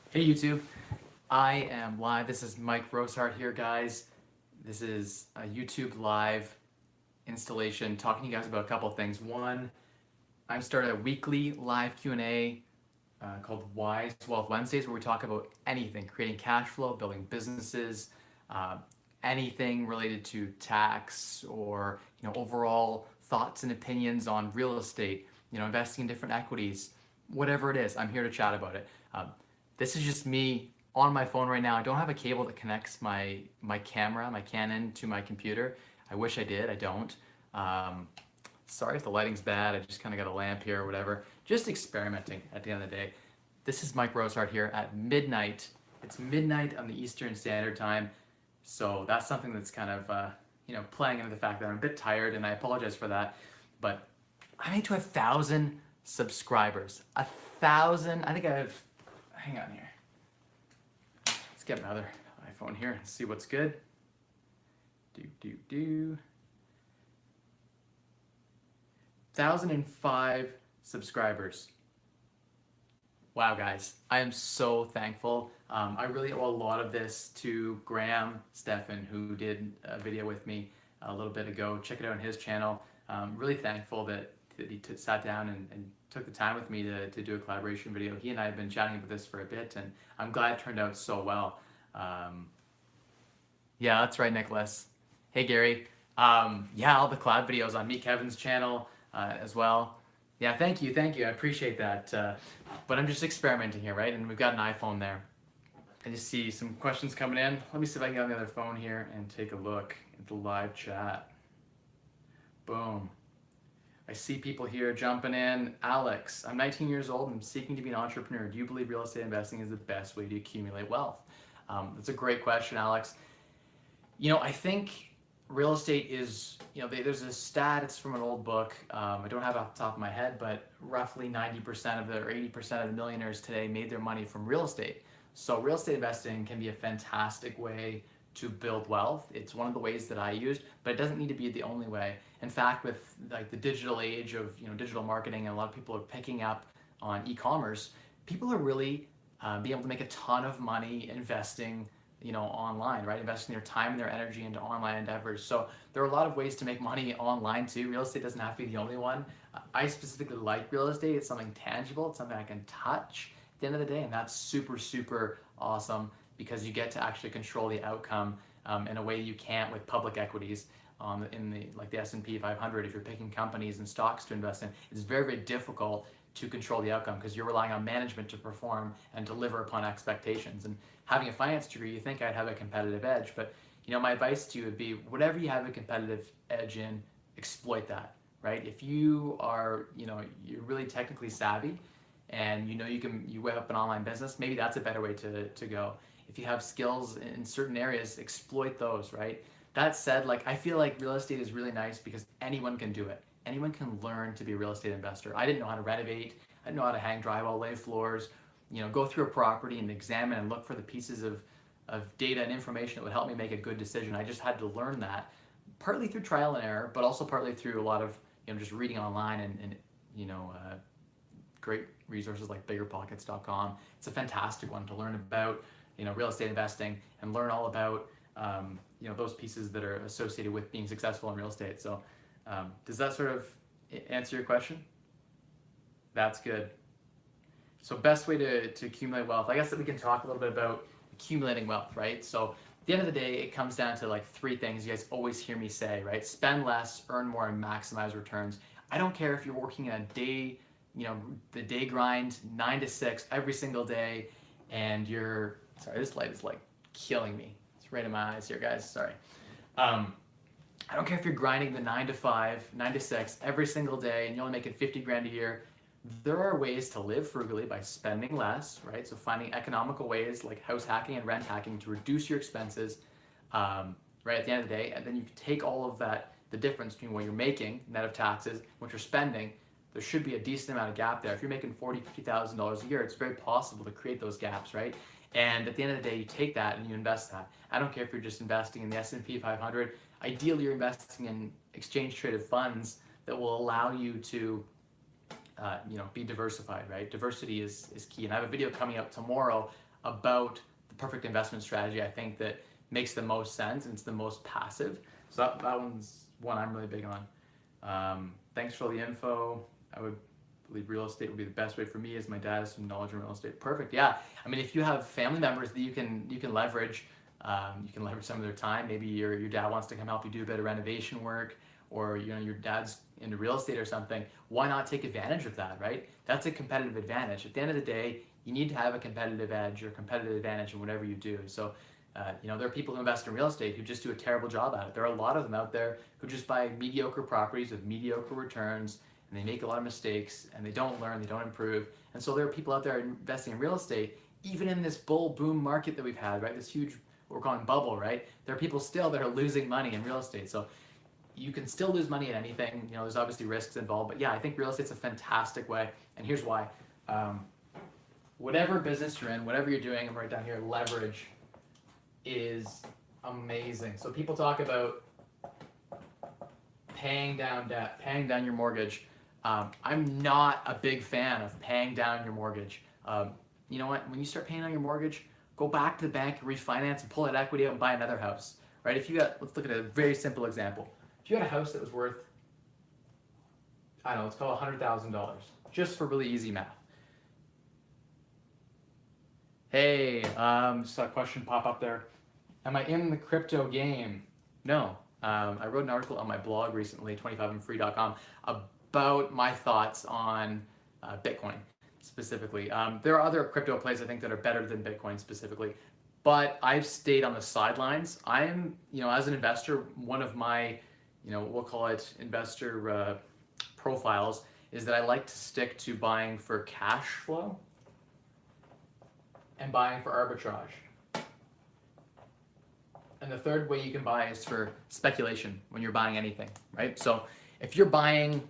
Hey YouTube, I am live. This is Mike Rosehart here, guys. This is a YouTube live installation talking to you guys about a couple of things. One, I started a weekly live Q&A called Wise Wealth Wednesdays, where we talk about anything, creating cash flow, building businesses, uh, anything related to tax or overall thoughts and opinions on real estate, investing in different equities, whatever it is. I'm here to chat about it. This is just me on my phone right now. I don't have a cable that connects my camera, my Canon, to my computer. I wish I did. I don't. Um, Sorry if the lighting's bad. I just kind of got a lamp here or whatever. Just experimenting at the end of the day. This is Mike Rosehart here at midnight. It's midnight on the Eastern Standard Time. So that's something that's kind of, playing into the fact that I'm a bit tired, and I apologize for that. But I made to 1,000 subscribers. 1,000. I think I have, hang on here. Let's get my other iPhone here and see what's good. 1,005 subscribers. Wow, guys, I am so thankful. I really owe a lot of this to Graham Stephan, who did a video with me a little bit ago. Check it out on his channel. Really thankful that he sat down and took the time with me to do a collaboration video. He and I have been chatting about this for a bit, and I'm glad it turned out so well. Yeah, that's right, Nicholas. Hey, Gary. Yeah, all the collab videos on Meet Kevin's channel as well. Yeah, thank you. I appreciate that. But I'm just experimenting here, right? And we've got an iPhone there. I just see some questions coming in. Let me see if I can get on the other phone here and take a look at the live chat. Boom. I see people here jumping in. Alex, I'm 19 years old and seeking to be an entrepreneur. Do you believe real estate investing is the best way to accumulate wealth? That's a great question, Alex. I think real estate is, there's a stat, it's from an old book. I don't have it off the top of my head, but roughly 90% of or 80% of the millionaires today made their money from real estate. So real estate investing can be a fantastic way to build wealth. It's one of the ways that I used, but it doesn't need to be the only way. In fact, with like the digital age of digital marketing, and a lot of people are picking up on e-commerce, people are really being able to make a ton of money investing online, right? Investing their time and their energy into online endeavors. So there are a lot of ways to make money online too. Real estate doesn't have to be the only one. I specifically like real estate. It's something tangible. It's something I can touch at the end of the day, and that's super, super awesome because you get to actually control the outcome in a way you can't with public equities. In the S&P 500, if you're picking companies and stocks to invest in, it's very, very difficult to control the outcome because you're relying on management to perform and deliver upon expectations. And having a finance degree, you think I'd have a competitive edge, but my advice to you would be whatever you have a competitive edge in, exploit that, right? If you are, you're really technically savvy and you web up an online business, maybe that's a better way to go. If you have skills in certain areas, exploit those, right? That said, I feel like real estate is really nice because anyone can do it. Anyone can learn to be a real estate investor. I didn't know how to renovate. I didn't know how to hang drywall, lay floors, go through a property and examine and look for the pieces of data and information that would help me make a good decision. I just had to learn that, partly through trial and error, but also partly through a lot of just reading online and great resources like biggerpockets.com. It's a fantastic one to learn about real estate investing and learn all about those pieces that are associated with being successful in real estate. So does that sort of answer your question? That's good. So best way to accumulate wealth, I guess that we can talk a little bit about accumulating wealth, right? So at the end of the day, it comes down to three things you guys always hear me say, right? Spend less, earn more, and maximize returns. I don't care if you're working in a day, the day grind, 9 to 6 every single day, and you're, sorry, this light is killing me. It's right in my eyes here, guys, sorry. I don't care if you're grinding the 9 to 5, 9 to 6 every single day and you're only making 50 grand a year. There are ways to live frugally by spending less, right? So finding economical ways like house hacking and rent hacking to reduce your expenses, right at the end of the day. And then you can take all of that, the difference between what you're making, net of taxes, what you're spending. There should be a decent amount of gap there. If you're making $40,000, $50,000 a year, it's very possible to create those gaps, right? And at the end of the day, you take that and you invest that. I don't care if you're just investing in the S&P 500. Ideally, you're investing in exchange-traded funds that will allow you to be diversified, right? Diversity is key. And I have a video coming out tomorrow about the perfect investment strategy I think that makes the most sense and it's the most passive. So that one's one I'm really big on. Thanks for all the info. I would believe real estate would be the best way for me as my dad has some knowledge in real estate. Perfect. Yeah. I mean, if you have family members that you can leverage, you can leverage some of their time. Maybe your dad wants to come help you do a bit of renovation work, or your dad's into real estate or something. Why not take advantage of that, right? That's a competitive advantage. At the end of the day, you need to have a competitive edge or competitive advantage in whatever you do. So, there are people who invest in real estate who just do a terrible job at it. There are a lot of them out there who just buy mediocre properties with mediocre returns, and they make a lot of mistakes, and they don't learn, they don't improve. And so there are people out there investing in real estate, even in this bull boom market that we've had, right? This huge, what we're calling bubble, right? There are people still that are losing money in real estate. So you can still lose money in anything. There's obviously risks involved, but yeah, I think real estate's a fantastic way. And here's why. Whatever business you're in, whatever you're doing, I'm right down here, leverage is amazing. So people talk about paying down debt, paying down your mortgage. I'm not a big fan of paying down your mortgage. You know what? When you start paying down your mortgage, go back to the bank, refinance, and pull that equity out and buy another house, right? Let's look at a very simple example. If you had a house that was worth, I don't know, let's call it $100,000, just for really easy math. Hey, saw a question pop up there. Am I in the crypto game? No. I wrote an article on my blog recently, 25andfree.com, about my thoughts on Bitcoin specifically. There are other crypto plays I think that are better than Bitcoin specifically, but I've stayed on the sidelines. I'm, as an investor, one of my, we'll call it investor profiles is that I like to stick to buying for cash flow and buying for arbitrage. And the third way you can buy is for speculation when you're buying anything, right? So if you're buying,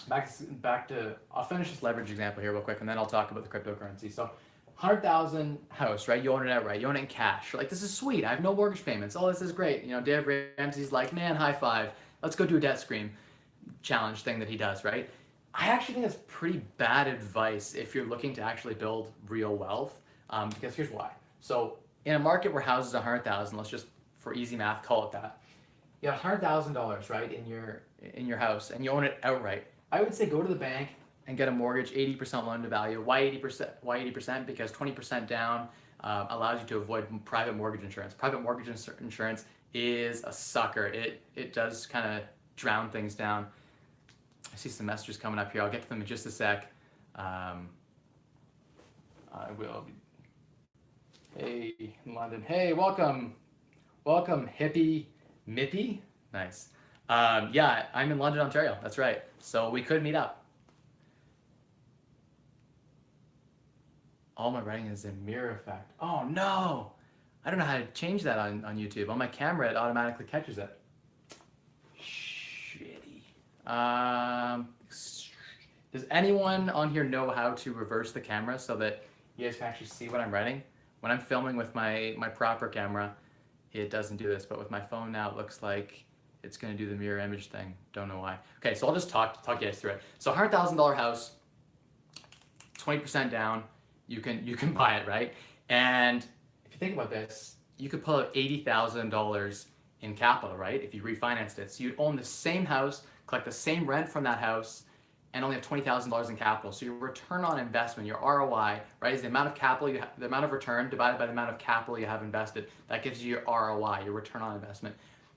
back to, I'll finish this leverage example here real quick, and then I'll talk about the cryptocurrency. So 100,000 house, right? You own it outright. You own it in cash. You're like, this is sweet. I have no mortgage payments. Oh, this is great. Dave Ramsey's like, man, high five. Let's go do a debt screen challenge thing that he does, right? I actually think that's pretty bad advice if you're looking to actually build real wealth, because here's why. So in a market where houses are 100,000, let's just, for easy math, call it that. You have $100,000, right, in your house, and you own it outright. I would say go to the bank and get a mortgage, 80% loan to value. Why 80%? Why 80%? Because 20% down allows you to avoid private mortgage insurance. Private mortgage insurance is a sucker. It does kind of drown things down. I see some messages coming up here. I'll get to them in just a sec. I will. Hey, in London. Hey, welcome, hippie Mippy. Nice. Yeah, I'm in London, Ontario. That's right. So we could meet up. All my writing is a mirror effect. Oh no! I don't know how to change that on YouTube. On my camera, it automatically catches it. Shitty. Does anyone on here know how to reverse the camera so that you guys can actually see what I'm writing? When I'm filming with my proper camera, it doesn't do this, but with my phone now, it looks like it's going to do the mirror image thing. Don't know why. Okay, so I'll just talk you guys through it. So $100,000 house, 20% down, you can buy it, right? And if you think about this, you could pull out $80,000 in capital, right? If you refinanced it. So you'd own the same house, collect the same rent from that house, and only have $20,000 in capital. So your return on investment, your ROI, right, is the amount of capital you have, the amount of return divided by the amount of capital you have invested. That gives you your ROI, your return on investment.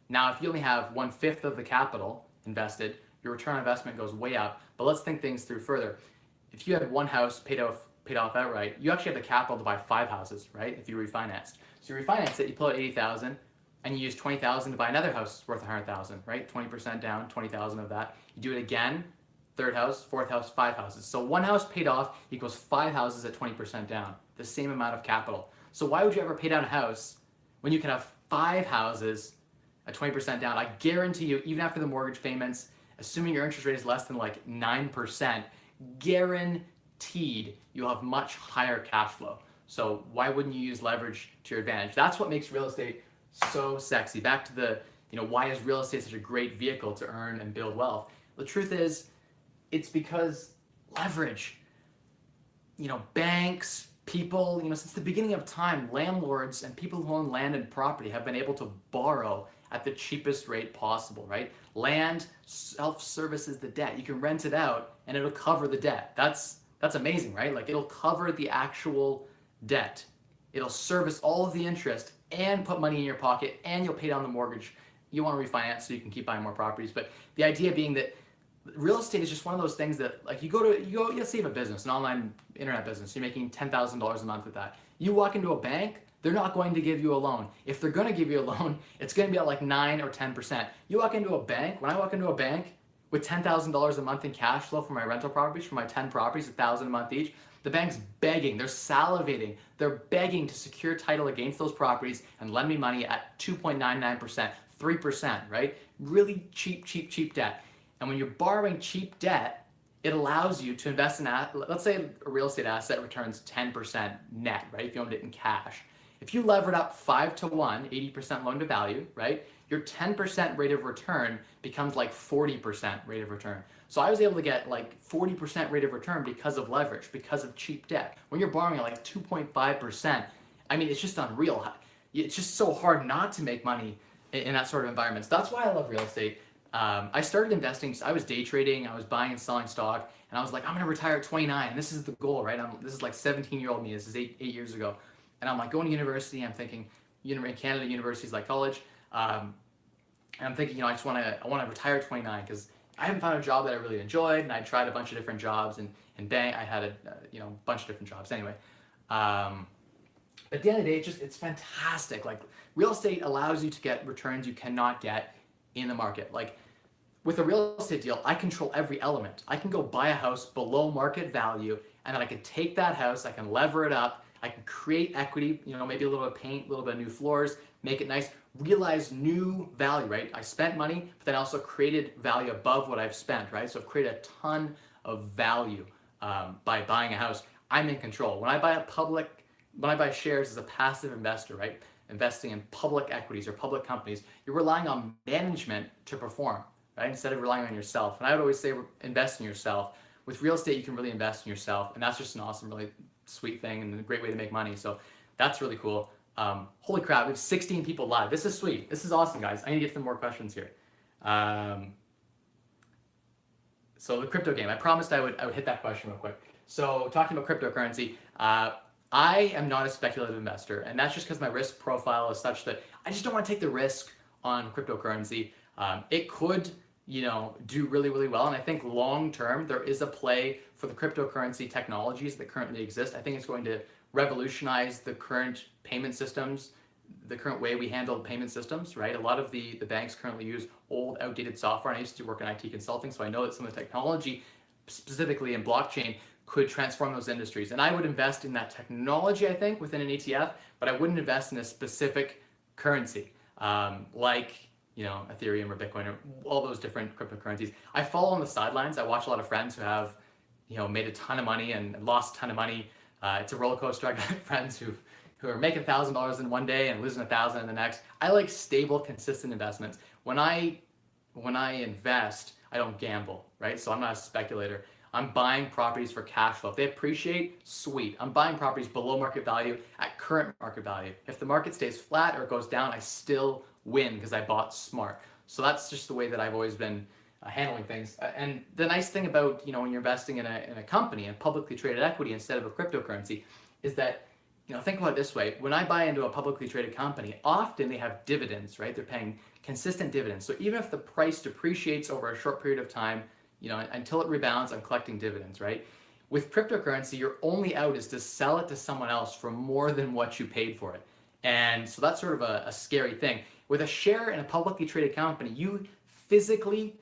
Now, if you only have 1/5 of the capital invested, your return on investment goes way up. But let's think things through further. If you had one house paid off outright, you actually have the capital to buy 5 houses, right? If you refinanced. So you refinance it, you pull out 80,000, and you use 20,000 to buy another house worth 100,000, right? 20% down, 20,000 of that. You do it again. Third house, fourth house, 5 houses. So one house paid off equals 5 houses at 20% down, the same amount of capital. So why would you ever pay down a house when you can have 5 houses at 20% down? I guarantee you, even after the mortgage payments, assuming your interest rate is less than like 9%, guaranteed you'll have much higher cash flow. So why wouldn't you use leverage to your advantage? That's what makes real estate so sexy. Back to the, why is real estate such a great vehicle to earn and build wealth? The truth is, it's because leverage. Banks, people, since the beginning of time, landlords and people who own land and property have been able to borrow at the cheapest rate possible, right? Land self-services the debt. You can rent it out and it'll cover the debt. That's amazing, right? Like it'll cover the actual debt. It'll service all of the interest and put money in your pocket, and you'll pay down the mortgage. You want to refinance so you can keep buying more properties. But the idea being that real estate is just one of those things that, like, you go, let's say you have a business, an online internet business, you're making $10,000 a month with that. You walk into a bank, they're not going to give you a loan. If they're going to give you a loan, it's going to be at like 9 or 10%. You walk into a bank, when I walk into a bank with $10,000 a month in cash flow for my rental properties, for my 10 properties, $1,000 a month each, the bank's begging, they're salivating, they're begging to secure title against those properties and lend me money at 2.99%, 3%, right? Really cheap debt. And when you're borrowing cheap debt, it allows you to invest in, let's say a real estate asset returns 10% net, right? If you owned it in cash. If you levered up 5 to 1, 80% loan to value, right? Your 10% rate of return becomes like 40% rate of return. So I was able to get like 40% rate of return because of leverage, because of cheap debt. When you're borrowing at like 2.5%, I mean, it's just unreal. It's just so hard not to make money in that sort of environment. So that's why I love real estate. I started investing, I was day trading, I was buying and selling stock, and I was like, I'm gonna retire at 29, and this is the goal, right? This is like 17-year-old me, this is eight years ago. And I'm like going to university, I'm thinking, in Canada, universities like college, and I'm thinking, I want to retire at 29, because I haven't found a job that I really enjoyed, and I tried a bunch of different jobs, and bang, I had a bunch of different jobs anyway. But at the end of the day, it's fantastic. Like, real estate allows you to get returns you cannot get in the market. Like, with a real estate deal, I control every element. I can go buy a house below market value, and then I can take that house, I can lever it up, I can create equity, maybe a little bit of paint, a little bit of new floors, make it nice, realize new value, right? I spent money, but then I also created value above what I've spent, right? So I've created a ton of value by buying a house. I'm in control. When I buy shares as a passive investor, right? Investing in public equities or public companies, you're relying on management to perform, right? Instead of relying on yourself. And I would always say invest in yourself. With real estate, you can really invest in yourself, and that's just an awesome, really sweet thing and a great way to make money. So that's really cool. Holy crap, we have 16 people live. This is sweet. This is awesome, guys. I need to get some more questions here. So the crypto game, I promised I would hit that question real quick. So talking about cryptocurrency, I am not a speculative investor, and that's just because my risk profile is such that I just don't want to take the risk on cryptocurrency. It could, do really, really well, and I think long term there is a play for the cryptocurrency technologies that currently exist. I think it's going to revolutionize the current payment systems, the current way we handle payment systems, right? A lot of the banks currently use old, outdated software, and I used to work in IT consulting, so I know that some of the technology, specifically in blockchain, could transform those industries. And I would invest in that technology, I think, within an ETF, but I wouldn't invest in a specific currency, like, Ethereum or Bitcoin or all those different cryptocurrencies. I follow on the sidelines. I watch a lot of friends who have, made a ton of money and lost a ton of money. It's a roller coaster. I got friends who are making $1,000 in one day and losing $1,000 in the next. I like stable, consistent investments. When I invest, I don't gamble, right? So I'm not a speculator. I'm buying properties for cash flow. If they appreciate, sweet. I'm buying properties below market value at current market value. If the market stays flat or it goes down, I still win because I bought smart. So that's just the way that I've always been handling things. And the nice thing about, when you're investing in a company, in publicly traded equity instead of a cryptocurrency, is that, think about it this way. When I buy into a publicly traded company, often they have dividends, right? They're paying consistent dividends. So even if the price depreciates over a short period of time, until it rebounds, I'm collecting dividends, right? With cryptocurrency, your only out is to sell it to someone else for more than what you paid for it. And so that's sort of a scary thing. With a share in a publicly traded company, you physically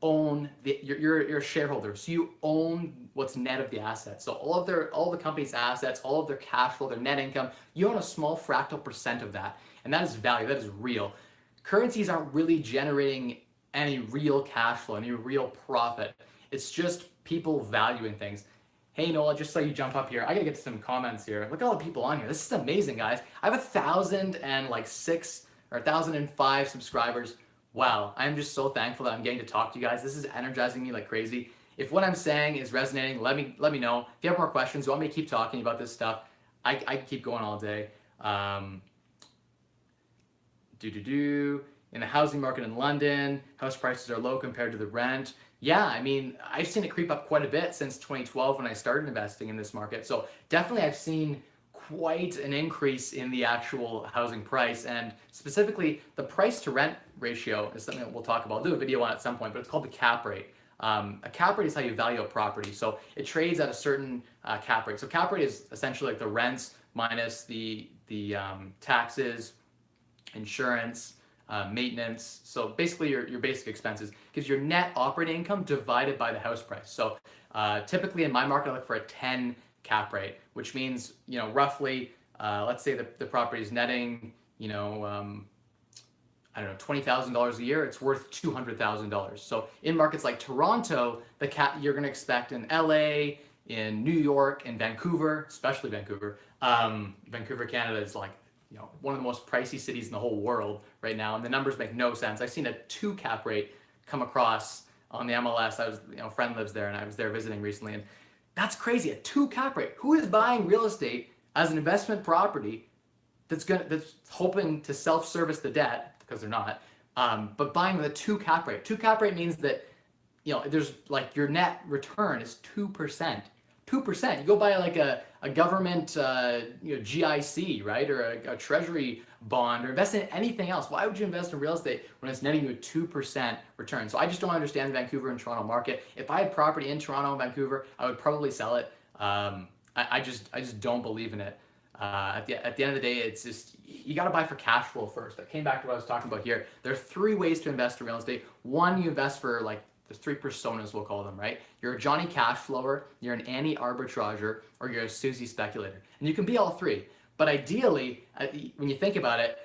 own you're a shareholder, so you own what's net of the assets. So all the company's assets, all of their cash flow, their net income, you own a small fractal percent of that, and that is value, that is real. Currencies aren't really generating any real cash flow, any real profit. It's just people valuing things. Hey Noah, just so you jump up here, I gotta get to some comments here. Look at all the people on here. This is amazing, guys. I have 1,006 or 1,005 subscribers. Wow, I'm just so thankful that I'm getting to talk to you guys. This is energizing me like crazy. If what I'm saying is resonating, let me know. If you have more questions, you want me to keep talking about this stuff, I keep going all day. Um, in the housing market in London, house prices are low compared to the rent. Yeah, I mean, I've seen it creep up quite a bit since 2012 when I started investing in this market. So definitely I've seen quite an increase in the actual housing price, and specifically the price to rent ratio is something that we'll talk about. I'll do a video on it at some point, but it's called the cap rate. A cap rate is how you value a property. So it trades at a certain cap rate. So cap rate is essentially like the rents minus the taxes, insurance, maintenance. So basically your basic expenses gives your net operating income divided by the house price. So typically in my market, I look for a 10 cap rate, which means, roughly, let's say the property is netting, I don't know, $20,000 a year, it's worth $200,000. So in markets like Toronto, the cap you're going to expect in LA, in New York, in Vancouver, especially Vancouver. Vancouver, Canada is like, one of the most pricey cities in the whole world right now, and the numbers make no sense. I've seen a 2 cap rate come across on the MLS. A friend lives there, and I was there visiting recently, and that's crazy. A 2 cap rate. Who is buying real estate as an investment property that's hoping to self-service the debt, because they're not, but buying with a 2 cap rate? 2 cap rate means that there's like your net return is 2%. 2%. You go buy like a government GIC, right, or a treasury bond, or invest in anything else. Why would you invest in real estate when it's netting you a 2% return? So I just don't understand the Vancouver and Toronto market. If I had property in Toronto and Vancouver, I would probably sell it. I just don't believe in it. At the end of the day, it's just, you got to buy for cash flow first. I came back to what I was talking about here. There are 3 ways to invest in real estate. One, you invest for like, there's 3 personas, we'll call them, right? You're a Johnny cash flower, you're an Annie arbitrager, or you're a Susie speculator. And you can be all 3. But ideally, when you think about it,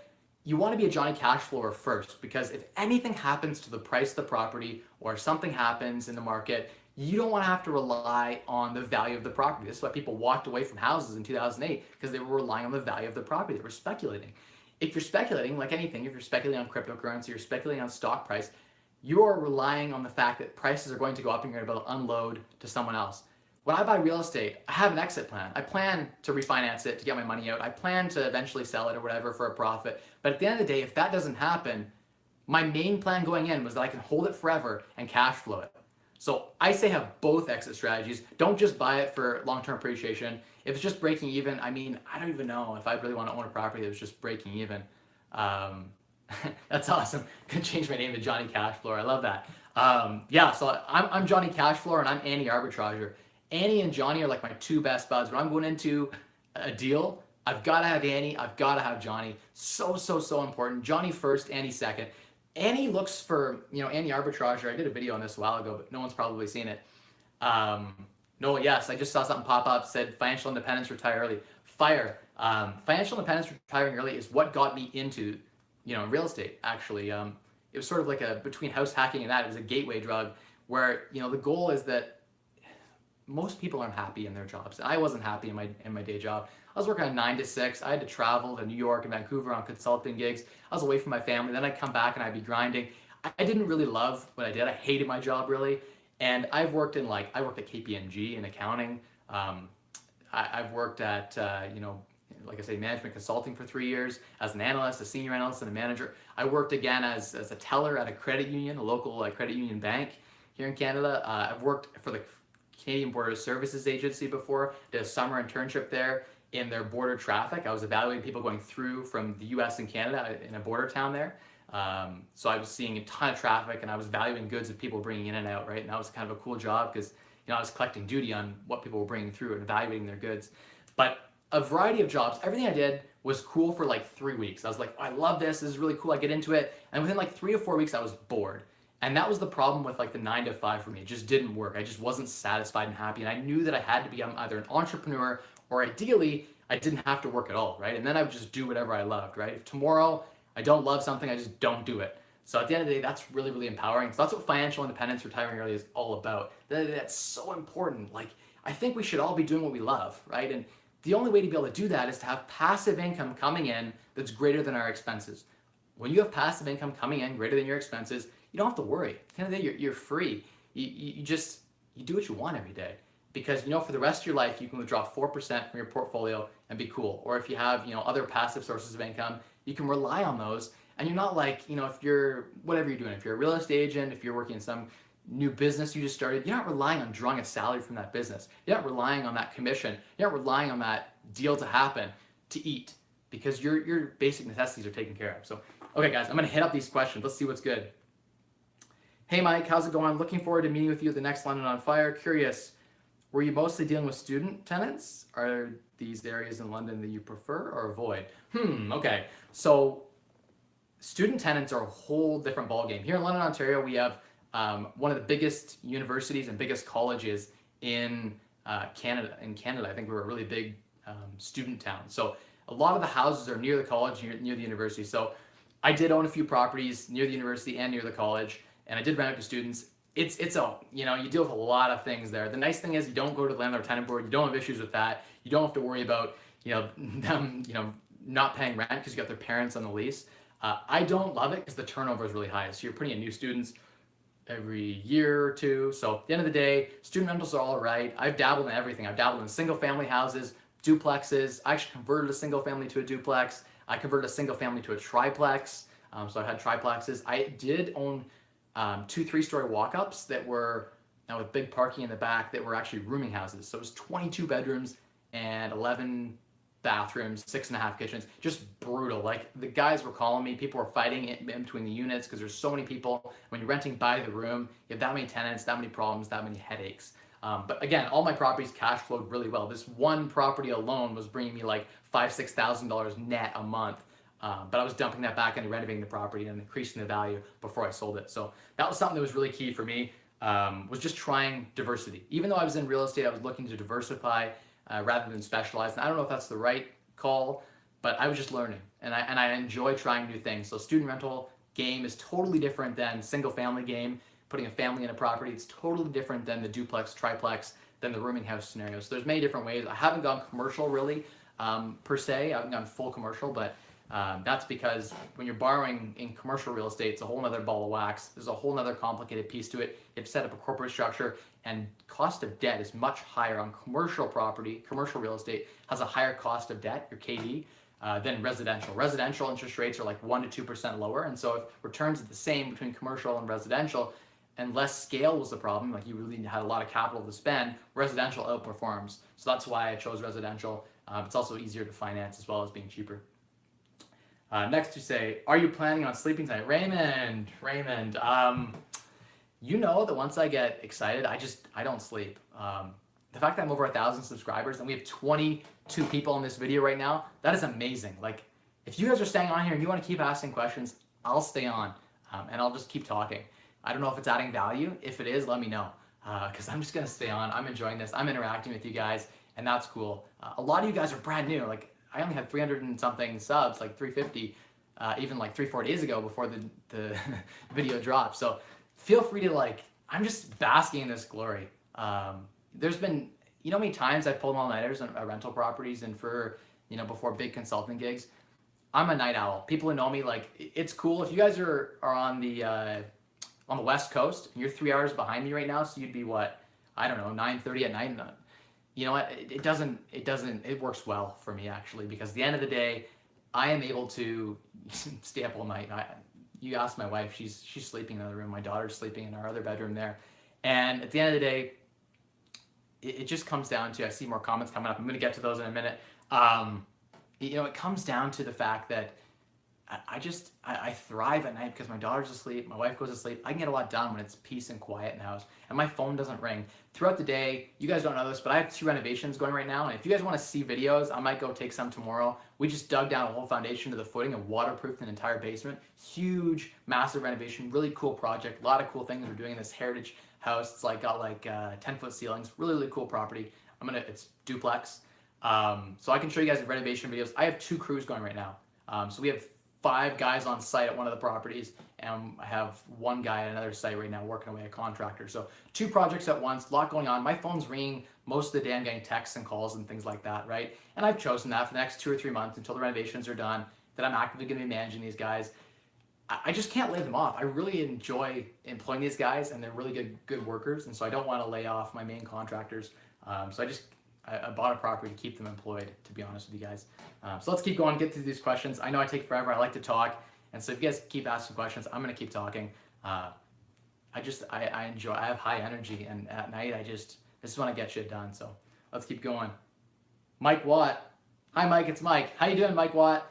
you want to be a Johnny cash flower first, because if anything happens to the price of the property or something happens in the market, you don't want to have to rely on the value of the property. This is why people walked away from houses in 2008, because they were relying on the value of the property. They were speculating. If you're speculating, like anything, if you're speculating on cryptocurrency, you're speculating on stock price, you're relying on the fact that prices are going to go up and you're going to be able to unload to someone else. When I buy real estate, I have an exit plan. I plan to refinance it to get my money out. I plan to eventually sell it or whatever for a profit. But at the end of the day, if that doesn't happen, my main plan going in was that I can hold it forever and cash flow it. So I say have both exit strategies. Don't just buy it for long-term appreciation. If it's just breaking even, I mean, I don't even know if I really want to own a property that's just breaking even. That's awesome. Could change my name to Johnny Cashflower. I love that. Yeah, so I'm Johnny Cashflower and I'm Annie Arbitrager. Annie and Johnny are like my 2 best buds. When I'm going into a deal, I've got to have Annie. I've got to have Johnny. So important. Johnny first, Annie second. Annie looks for, Annie Arbitrager. I did a video on this a while ago, but no one's probably seen it. No, yes, I just saw something pop up, said financial independence, retire early. Fire. Financial independence, retiring early is what got me into real estate, actually. It was sort of like between house hacking and that, it was a gateway drug where, the goal is that most people aren't happy in their jobs. I wasn't happy in my day job. I was working on 9 to 6. I had to travel to New York and Vancouver on consulting gigs. I was away from my family. Then I'd come back and I'd be grinding. I didn't really love what I did. I hated my job, really. And I worked at KPMG in accounting. I've worked at, like I say, management consulting for 3 years as an analyst, a senior analyst, and a manager. I worked again as a teller at a credit union, a local credit union bank here in Canada. I've worked for the Canadian Border Services Agency before, did a summer internship there in their border traffic. I was evaluating people going through from the US and Canada in a border town there. So I was seeing a ton of traffic and I was valuing goods that people were bringing in and out, right? And that was kind of a cool job because I was collecting duty on what people were bringing through and evaluating their goods. But a variety of jobs, everything I did was cool for like 3 weeks. I was like, oh, I love this is really cool, I get into it. And within like 3 or 4 weeks, I was bored. And that was the problem with like the 9 to 5 for me. It just didn't work. I just wasn't satisfied and happy. And I knew that I had to be either an entrepreneur or ideally I didn't have to work at all, right? And then I would just do whatever I loved, right? If tomorrow I don't love something, I just don't do it. So at the end of the day, that's really, really empowering. So that's what financial independence, retiring early is all about. That's so important. Like, I think we should all be doing what we love, right? And the only way to be able to do that is to have passive income coming in that's greater than our expenses. When you have passive income coming in greater than your expenses, you don't have to worry. At the end of the day, you're free. You do what you want every day. because for the rest of your life you can withdraw 4% from your portfolio and be cool. Or if you have other passive sources of income, you can rely on those, and you're not like if you're whatever you're doing, if you're a real estate agent, if you're working in some new business you just started, you're not relying on drawing a salary from that business. You're not relying on that commission. You're not relying on that deal to happen to eat, because your basic necessities are taken care of. So, okay guys, I'm gonna hit up these questions. Let's see what's good. Hey Mike, how's it going? Looking forward to meeting with you at the next London on Fire. Curious, were you mostly dealing with student tenants? Are these areas in London that you prefer or avoid? Okay. So student tenants are a whole different ballgame. Here in London, Ontario, we have one of the biggest universities and biggest colleges in Canada. I think we're a really big student town. So a lot of the houses are near the college, near the university. So I did own a few properties near the university and near the college, and I did rent out to students. It's a, you deal with a lot of things there. The nice thing is you don't go to the landlord tenant board. You don't have issues with that. You don't have to worry about, them, not paying rent because you got their parents on the lease. I don't love it because the turnover is really high. So you're putting in new students every year or two. So at the end of the day, student rentals are all right. I've dabbled in everything. I've dabbled in single family houses, duplexes. I actually converted a single family to a duplex. I converted a single family to a triplex. So I've had triplexes. I did own 2 3-story walk-ups that were with big parking in the back that were actually rooming houses. So it was 22 bedrooms and 11 bathrooms, 6.5 kitchens. Just brutal. Like, the guys were calling me. People were fighting in between the units because there's so many people. When you're renting by the room, you have that many tenants, that many problems, that many headaches. But again, all my properties cash flowed really well. This one property alone was bringing me like $5,000-$6,000 net a month. But I was dumping that back into renovating the property and increasing the value before I sold it. So that was something that was really key for me, was just trying diversity. Even though I was in real estate, I was looking to diversify rather than specialize. And I don't know if that's the right call, but I was just learning. And I enjoy trying new things. So student rental game is totally different than single family game. Putting a family in a property, it's totally different than the duplex, triplex, than the rooming house scenario. So there's many different ways. I haven't gone commercial really, per se. I haven't gone full commercial, but that's because when you're borrowing in commercial real estate, it's a whole nother ball of wax. There's a whole nother complicated piece to it. You have to set up a corporate structure, and cost of debt is much higher on commercial property. Commercial real estate has a higher cost of debt, your KD, than residential. Residential interest rates are like 1% to 2% lower, and so if returns are the same between commercial and residential, and less scale was the problem, like you really had a lot of capital to spend, residential outperforms. So that's why I chose residential. It's also easier to finance as well as being cheaper. Next you say, are you planning on sleeping tonight? Raymond, you know that once I get excited, I don't sleep. The fact that I'm over 1,000 subscribers and we have 22 people in this video right now, that is amazing. Like, if you guys are staying on here and you want to keep asking questions, I'll stay on, and I'll just keep talking. I don't know if it's adding value. If it is, let me know, because I'm just going to stay on. I'm enjoying this. I'm interacting with you guys, and that's cool. A lot of you guys are brand new. Like, I only had 300 and something subs, like 350, even like 3-4 days ago before the video dropped. So feel free to I'm just basking in this glory. There's been, how many times I've pulled all-nighters on rental properties and for, before big consulting gigs. I'm a night owl. People who know me, it's cool. If you guys are on the West Coast, and you're 3 hours behind me right now, so you'd be what? I don't know, 9:30 at night. And, you know what? It works well for me actually, because at the end of the day, I am able to stay up all night. You ask my wife, she's sleeping in another room. My daughter's sleeping in our other bedroom there. And at the end of the day, it just comes down to, I see more comments coming up. I'm going to get to those in a minute. It comes down to the fact that I thrive at night because my daughter's asleep, my wife goes to sleep. I can get a lot done when it's peace and quiet in the house, and my phone doesn't ring. Throughout the day, you guys don't know this, but I have 2 renovations going right now, and if you guys want to see videos, I might go take some tomorrow. We just dug down a whole foundation to the footing and waterproofed an entire basement. Huge, massive renovation, really cool project. A lot of cool things we're doing in this heritage house. It's got 10-foot ceilings, really cool property. It's duplex. So I can show you guys the renovation videos. I have 2 crews going right now. So we have 5 guys on site at one of the properties, and I have 1 guy at another site right now working away, a contractor. So 2 projects at once, a lot going on. My phone's ringing most of the day. I'm getting texts and calls and things like that, right? And I've chosen that for the next 2 or 3 months until the renovations are done, that I'm actively going to be managing these guys. I just can't lay them off. I really enjoy employing these guys, and they're really good workers, and so I don't want to lay off my main contractors. So I bought a property to keep them employed, to be honest with you guys. So let's keep going, get through these questions. I know I take forever. I like to talk. And so if you guys keep asking questions, I'm going to keep talking. I enjoy, I have high energy, and at night this is when I get shit done. So let's keep going. Mike Watt. Hi, Mike. It's Mike. How you doing, Mike Watt?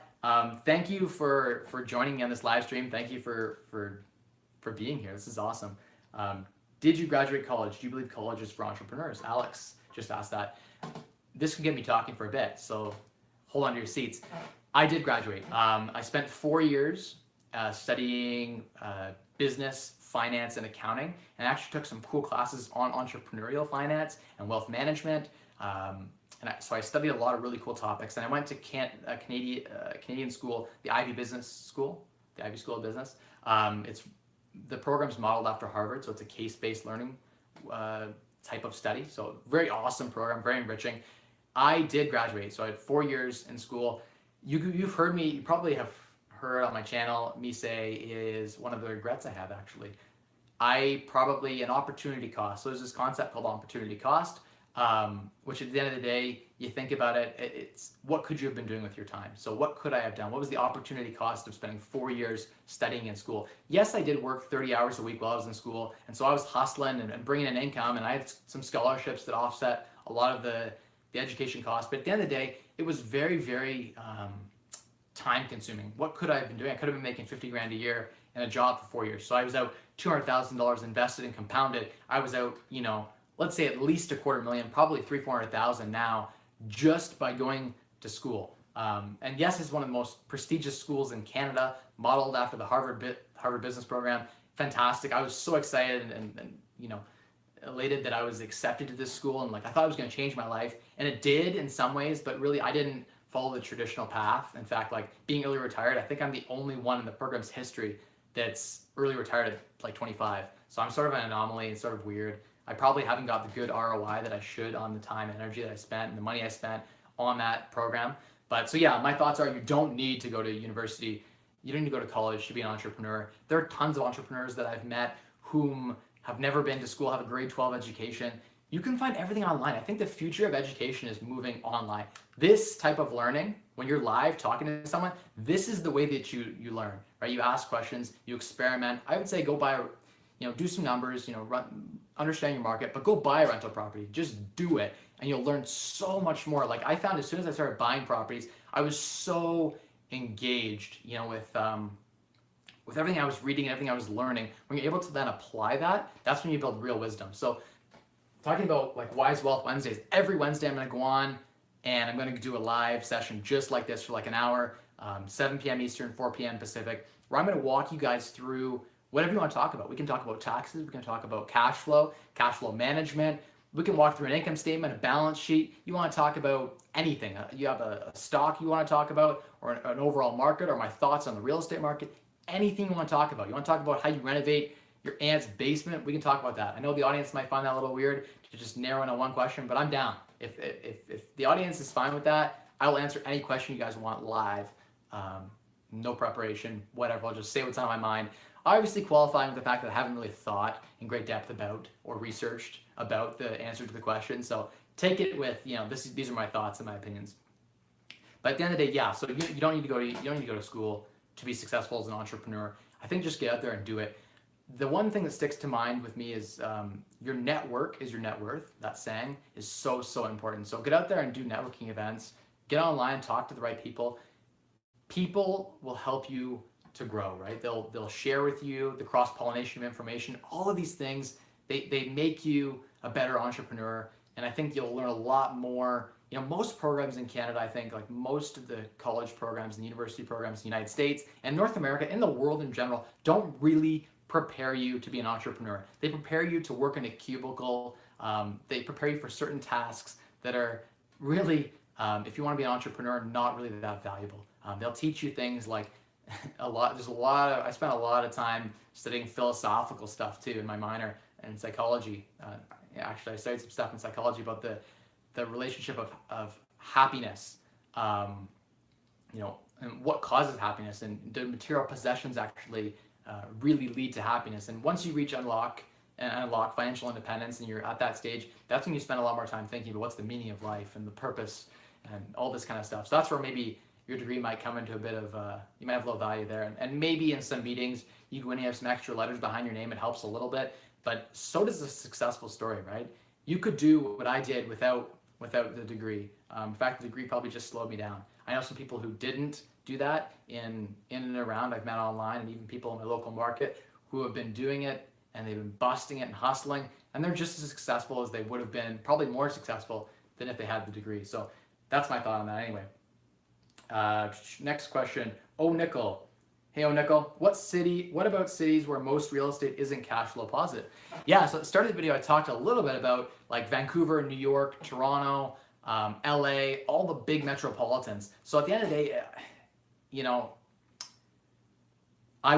Thank you for joining me on this live stream. Thank you for being here. This is awesome. Did you graduate college? Do you believe college is for entrepreneurs? Alex just asked that. This can get me talking for a bit, so hold on to your seats. I did graduate. I spent 4 years studying business, finance, and accounting, and actually took some cool classes on entrepreneurial finance and wealth management. So I studied a lot of really cool topics, and I went to Canadian school, the Ivy Business School, the Ivy School of Business. The program's modeled after Harvard, so it's a case-based learning type of study. So very awesome program, very enriching. I did graduate, so I had 4 years in school. You've heard me, you probably have heard on my channel me say is one of the regrets I have actually. An opportunity cost. So there's this concept called opportunity cost. Which at the end of the day, you think about it, it's what could you have been doing with your time? So what could I have done? What was the opportunity cost of spending 4 years studying in school? Yes, I did work 30 hours a week while I was in school, and so I was hustling and bringing in income, and I had some scholarships that offset a lot of the education costs. But at the end of the day, it was very, very time consuming. What could I have been doing? I could have been making 50 grand a year in a job for 4 years. So I was out $200,000 invested and compounded. I was out, let's say at least $250,000, probably $300,000-400,000 now, just by going to school. And yes, it's one of the most prestigious schools in Canada, modeled after the Harvard Business Program. Fantastic. I was so excited and elated that I was accepted to this school, and I thought it was going to change my life, and it did in some ways, but really I didn't follow the traditional path. In fact, being early retired, I think I'm the only one in the program's history that's early retired at 25. So I'm sort of an anomaly. It's sort of weird. I probably haven't got the good ROI that I should on the time and energy that I spent and the money I spent on that program. But so yeah, my thoughts are you don't need to go to university. You don't need to go to college to be an entrepreneur. There are tons of entrepreneurs that I've met whom have never been to school, have a grade 12 education. You can find everything online. I think the future of education is moving online. This type of learning, when you're live talking to someone, this is the way that you learn, right? You ask questions, you experiment. I would say go buy, do some numbers, understand your market, but go buy a rental property. Just do it, and you'll learn so much more. I found as soon as I started buying properties, I was so engaged, with everything I was reading, everything I was learning. When you're able to then apply that, that's when you build real wisdom. So talking about Wise Wealth Wednesdays, every Wednesday I'm going to go on and I'm going to do a live session just like this for an hour, 7 p.m. Eastern, 4 p.m. Pacific, where I'm going to walk you guys through whatever you want to talk about. We can talk about taxes, we can talk about cash flow management, we can walk through an income statement, a balance sheet. You want to talk about anything. You have a stock you want to talk about, or an overall market, or my thoughts on the real estate market, anything you want to talk about. You want to talk about how you renovate your aunt's basement, we can talk about that. I know the audience might find that a little weird to just narrow in on one question, but I'm down. If the audience is fine with that, I will answer any question you guys want live. No preparation, whatever. I'll just say what's on my mind. Obviously qualifying with the fact that I haven't really thought in great depth about or researched about the answer to the question. So take it with, these are my thoughts and my opinions. But at the end of the day, yeah, so you don't need to go to school to be successful as an entrepreneur. I think just get out there and do it. The one thing that sticks to mind with me is your network is your net worth. That saying is so, so important. So get out there and do networking events. Get online, talk to the right people. People will help you to grow, right? They'll share with you the cross-pollination of information. All of these things, they make you a better entrepreneur. And I think you'll learn a lot more. Most programs in Canada, I think, most of the college programs and university programs in the United States and North America, in the world in general, don't really prepare you to be an entrepreneur. They prepare you to work in a cubicle. They prepare you for certain tasks that are really, if you want to be an entrepreneur, not really that valuable. They'll teach you things like I spent a lot of time studying philosophical stuff too in my minor and psychology. Actually, I studied some stuff in psychology about the relationship of happiness, and what causes happiness, and do material possessions actually really lead to happiness. And once you reach unlock and unlock financial independence and you're at that stage, that's when you spend a lot more time thinking about what's the meaning of life and the purpose and all this kind of stuff. So that's where maybe your degree might come into a bit of, you might have low value there. And maybe in some meetings, you go in and you have some extra letters behind your name, it helps a little bit, but so does a successful story, right? You could do what I did without the degree. In fact, the degree probably just slowed me down. I know some people who didn't do that in and around, I've met online, and even people in my local market who have been doing it and they've been busting it and hustling, and they're just as successful as they would have been, probably more successful than if they had the degree. So that's my thought on that anyway. Next question. Oh, Nickel. Hey, oh, Nickel. What about cities where most real estate isn't cash flow positive? Yeah, so at the start of the video, I talked a little bit about like Vancouver, New York, Toronto, LA, all the big metropolitans. So at the end of the day, you know, I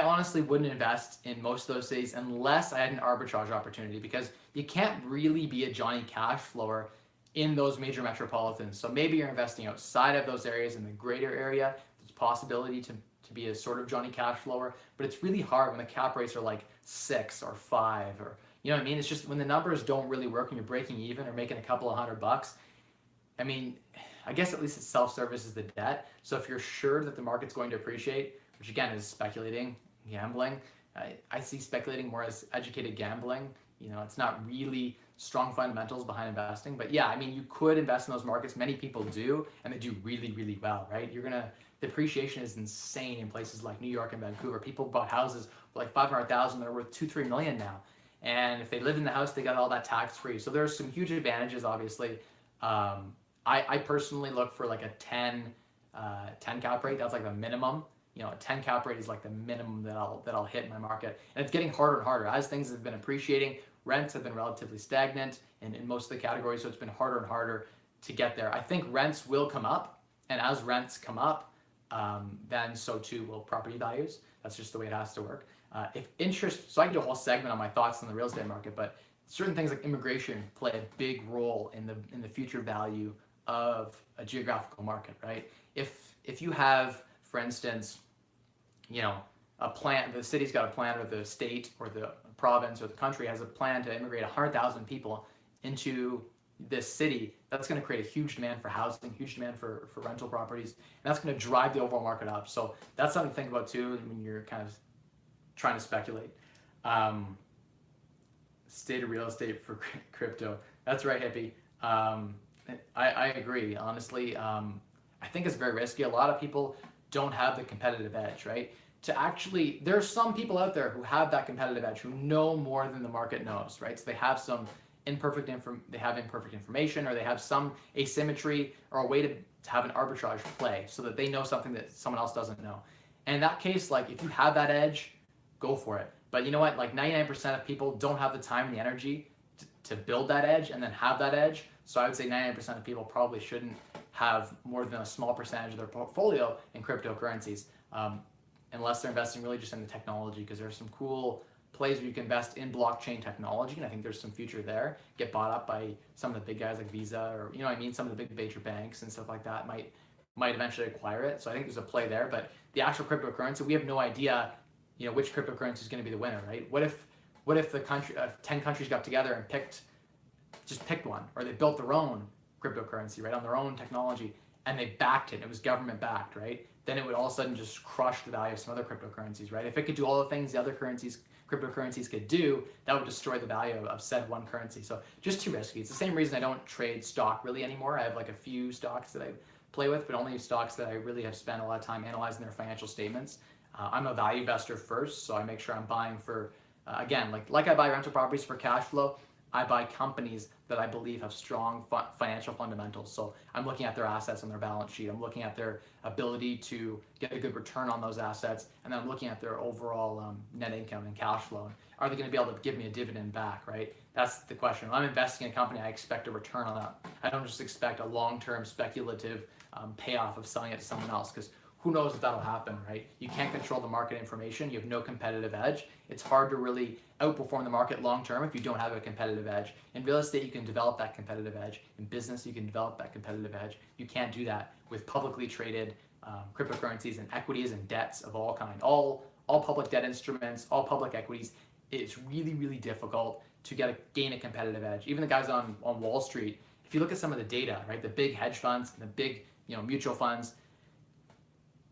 honestly wouldn't invest in most of those cities unless I had an arbitrage opportunity, because you can't really be a Johnny Cash flower in those major metropolitans. So maybe you're investing outside of those areas in the greater area. There's possibility to be a sort of Johnny Cash flower, but it's really hard when the cap rates are like 6 or 5 or, you know what I mean? It's just when the numbers don't really work and you're breaking even or making a couple of $100. I mean, I guess at least it self-services the debt. So if you're sure that the market's going to appreciate, which again is speculating, gambling, I see speculating more as educated gambling. You know, it's not really strong fundamentals behind investing. But yeah, I mean, you could invest in those markets. Many people do, and they do really, really well, right? The appreciation is insane in places like New York and Vancouver. People bought houses for like $500,000. They're worth $2-3 million now. And if they lived in the house, they got all that tax free. So there's some huge advantages, obviously. I personally look for like a 10 cap rate. That's like the minimum. You know, a 10 cap rate is like the minimum that I'll hit in my market. And it's getting harder and harder. As things have been appreciating, rents have been relatively stagnant in most of the categories, so it's been harder and harder to get there. I think rents will come up, and as rents come up, then so too will property values. That's just the way it has to work. So I can do a whole segment on my thoughts on the real estate market, but certain things like immigration play a big role in the future value of a geographical market, right? If you have, for instance, you know, a plan, the city's got a plan, or the state or the province or the country has a plan to immigrate 100,000 people into this city, that's going to create a huge demand for housing, huge demand for rental properties, and that's going to drive the overall market up. So that's something to think about too when you're kind of trying to speculate. State of real estate for crypto. That's right, hippie. I agree. Honestly, I think it's very risky. A lot of people don't have the competitive edge, right? There are some people out there who have that competitive edge, who know more than the market knows, right? So they have some imperfect information, or they have some asymmetry or a way to have an arbitrage play so that they know something that someone else doesn't know. And in that case, like if you have that edge, go for it. But you know what? Like 99% of people don't have the time and the energy to build that edge and then have that edge. So I would say 99% of people probably shouldn't have more than a small percentage of their portfolio in cryptocurrencies, unless they're investing really just in the technology, because there's some cool plays where you can invest in blockchain technology, and I think there's some future there. Get bought up by some of the big guys like Visa, or you know what I mean, some of the big major banks and stuff like that might eventually acquire it. So I think there's a play there. But the actual cryptocurrency, we have no idea, you know, which cryptocurrency is going to be the winner, right? What if the country, 10 countries got together and picked one, or they built their own cryptocurrency, right, on their own technology, and they backed it. It was government backed, right? Then it would all of a sudden just crush the value of some other cryptocurrencies, right? If it could do all the things the other cryptocurrencies could do, that would destroy the value of said one currency. So just too risky. It's the same reason I don't trade stock really anymore. I have like a few stocks that I play with, but only stocks that I really have spent a lot of time analyzing their financial statements. I'm a value investor first, so I make sure I'm buying for, again, like I buy rental properties for cash flow, I buy companies that I believe have strong financial fundamentals. So I'm looking at their assets on their balance sheet. I'm looking at their ability to get a good return on those assets. And then I'm looking at their overall net income and cash flow. Are they going to be able to give me a dividend back, right? That's the question. When I'm investing in a company, I expect a return on that. I don't just expect a long-term speculative payoff of selling it to someone else, because who knows if that'll happen, right? You can't control the market information. You have no competitive edge. It's hard to really outperform the market long-term if you don't have a competitive edge. In real estate, you can develop that competitive edge. In business, you can develop that competitive edge. You can't do that with publicly traded cryptocurrencies and equities and debts of all kind. All public debt instruments, all public equities, it's really, really difficult to gain a competitive edge. Even the guys on Wall Street, if you look at some of the data, right, the big hedge funds and the big mutual funds,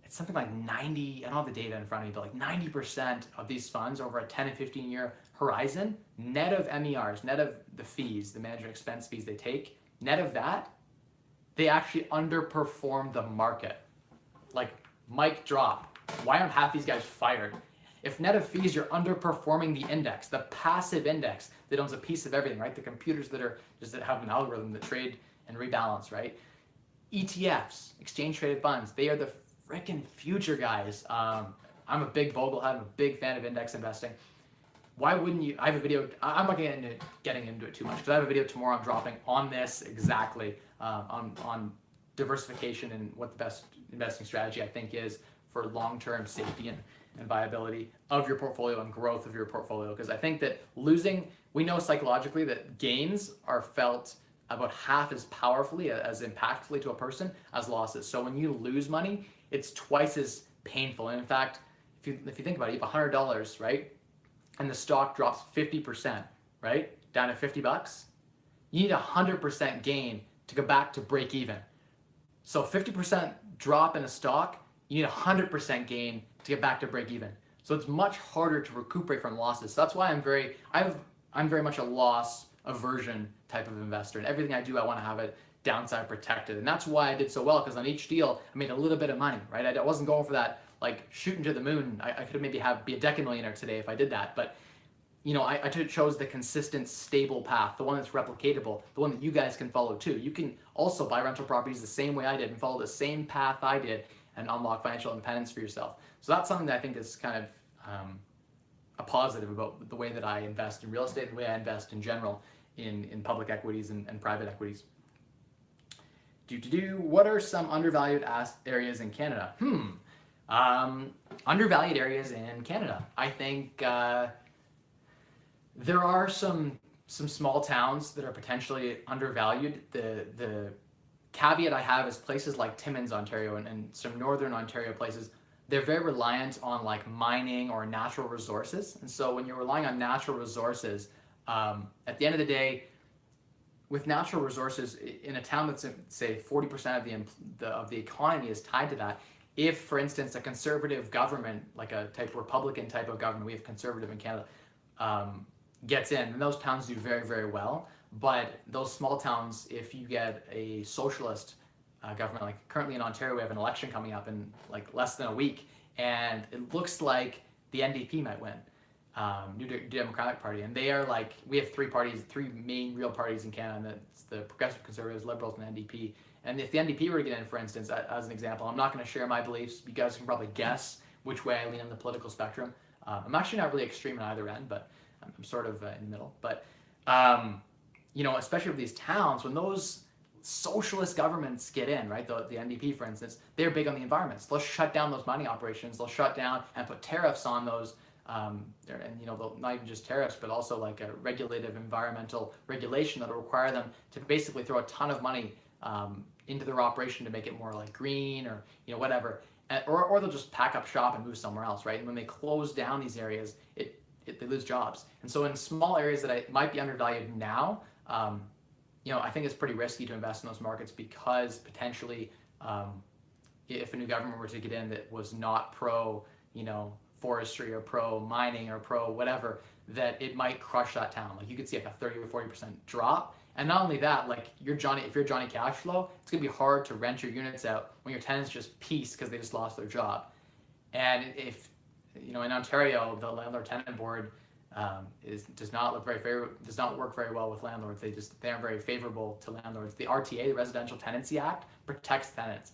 it's something like 90, I don't have the data in front of me, but like 90% of these funds over a 10 and 15 year horizon, net of MERs, net of the fees, the management expense fees they take, net of that, they actually underperform the market. Like, mic drop. Why aren't half these guys fired? If net of fees, you're underperforming the index, the passive index that owns a piece of everything, right? The computers that have an algorithm that trade and rebalance, right? ETFs, exchange traded funds, they are the freaking future, guys. I'm a big Boglehead, I'm a big fan of index investing. Why wouldn't you? I have a video, I'm not getting into it too much, because I have a video tomorrow I'm dropping on this exactly, on diversification and what the best investing strategy I think is for long-term safety and viability of your portfolio and growth of your portfolio. Because I think that we know psychologically that gains are felt about half as powerfully, as impactfully to a person as losses. So when you lose money, it's twice as painful. And in fact, if you think about it, you have $100, right? And the stock drops 50%, right? Down to 50 bucks. You need 100% gain to go back to break even. So 50% drop in a stock, you need 100% gain to get back to break even. So it's much harder to recuperate from losses. So that's why I'm very much a loss aversion type of investor. And everything I do, I want to have it downside protected. And that's why I did so well, because on each deal, I made a little bit of money, right? I wasn't going for that, like shooting to the moon. I could have maybe be a decamillionaire today if I did that. But I chose the consistent, stable path, the one that's replicatable, the one that you guys can follow too. You can also buy rental properties the same way I did and follow the same path I did and unlock financial independence for yourself. So that's something that I think is kind of a positive about the way that I invest in real estate, the way I invest in general in public equities and private equities. What are some undervalued areas in Canada? Undervalued areas in Canada. I think there are some small towns that are potentially undervalued. The caveat I have is places like Timmins, Ontario, and some northern Ontario places, they're very reliant on like mining or natural resources. And so when you're relying on natural resources, at the end of the day, with natural resources in a town that's, say, 40% of the economy is tied to that, if, for instance, a conservative government, like a Republican type of government, we have conservative in Canada, gets in, and those towns do very, very well. But those small towns, if you get a socialist government, like currently in Ontario, we have an election coming up in like less than a week, and it looks like the NDP might win, New Democratic Party, and they are like, we have three main real parties in Canada, and that's the Progressive Conservatives, Liberals, and NDP. And if the NDP were to get in, for instance, as an example, I'm not going to share my beliefs. You guys can probably guess which way I lean on the political spectrum. I'm actually not really extreme on either end, but I'm sort of in the middle. But especially with these towns, when those socialist governments get in, right? The NDP, for instance, they're big on the environment. So they'll shut down those mining operations. They'll shut down and put tariffs on those. They'll not even just tariffs, but also like a regulative environmental regulation that'll require them to basically throw a ton of money into their operation to make it more like green or whatever. Or they'll just pack up shop and move somewhere else, right? And when they close down these areas, they lose jobs. And so in small areas that might be undervalued now, I think it's pretty risky to invest in those markets, because potentially if a new government were to get in that was not pro, forestry or pro mining or pro whatever, that it might crush that town. Like you could see like a 30 or 40% drop. And not only that, like if you're Johnny Cashflow, it's gonna be hard to rent your units out when your tenants just piece because they just lost their job. And if in Ontario, the landlord-tenant board does not work very well with landlords. They aren't very favorable to landlords. The RTA, the Residential Tenancy Act, protects tenants.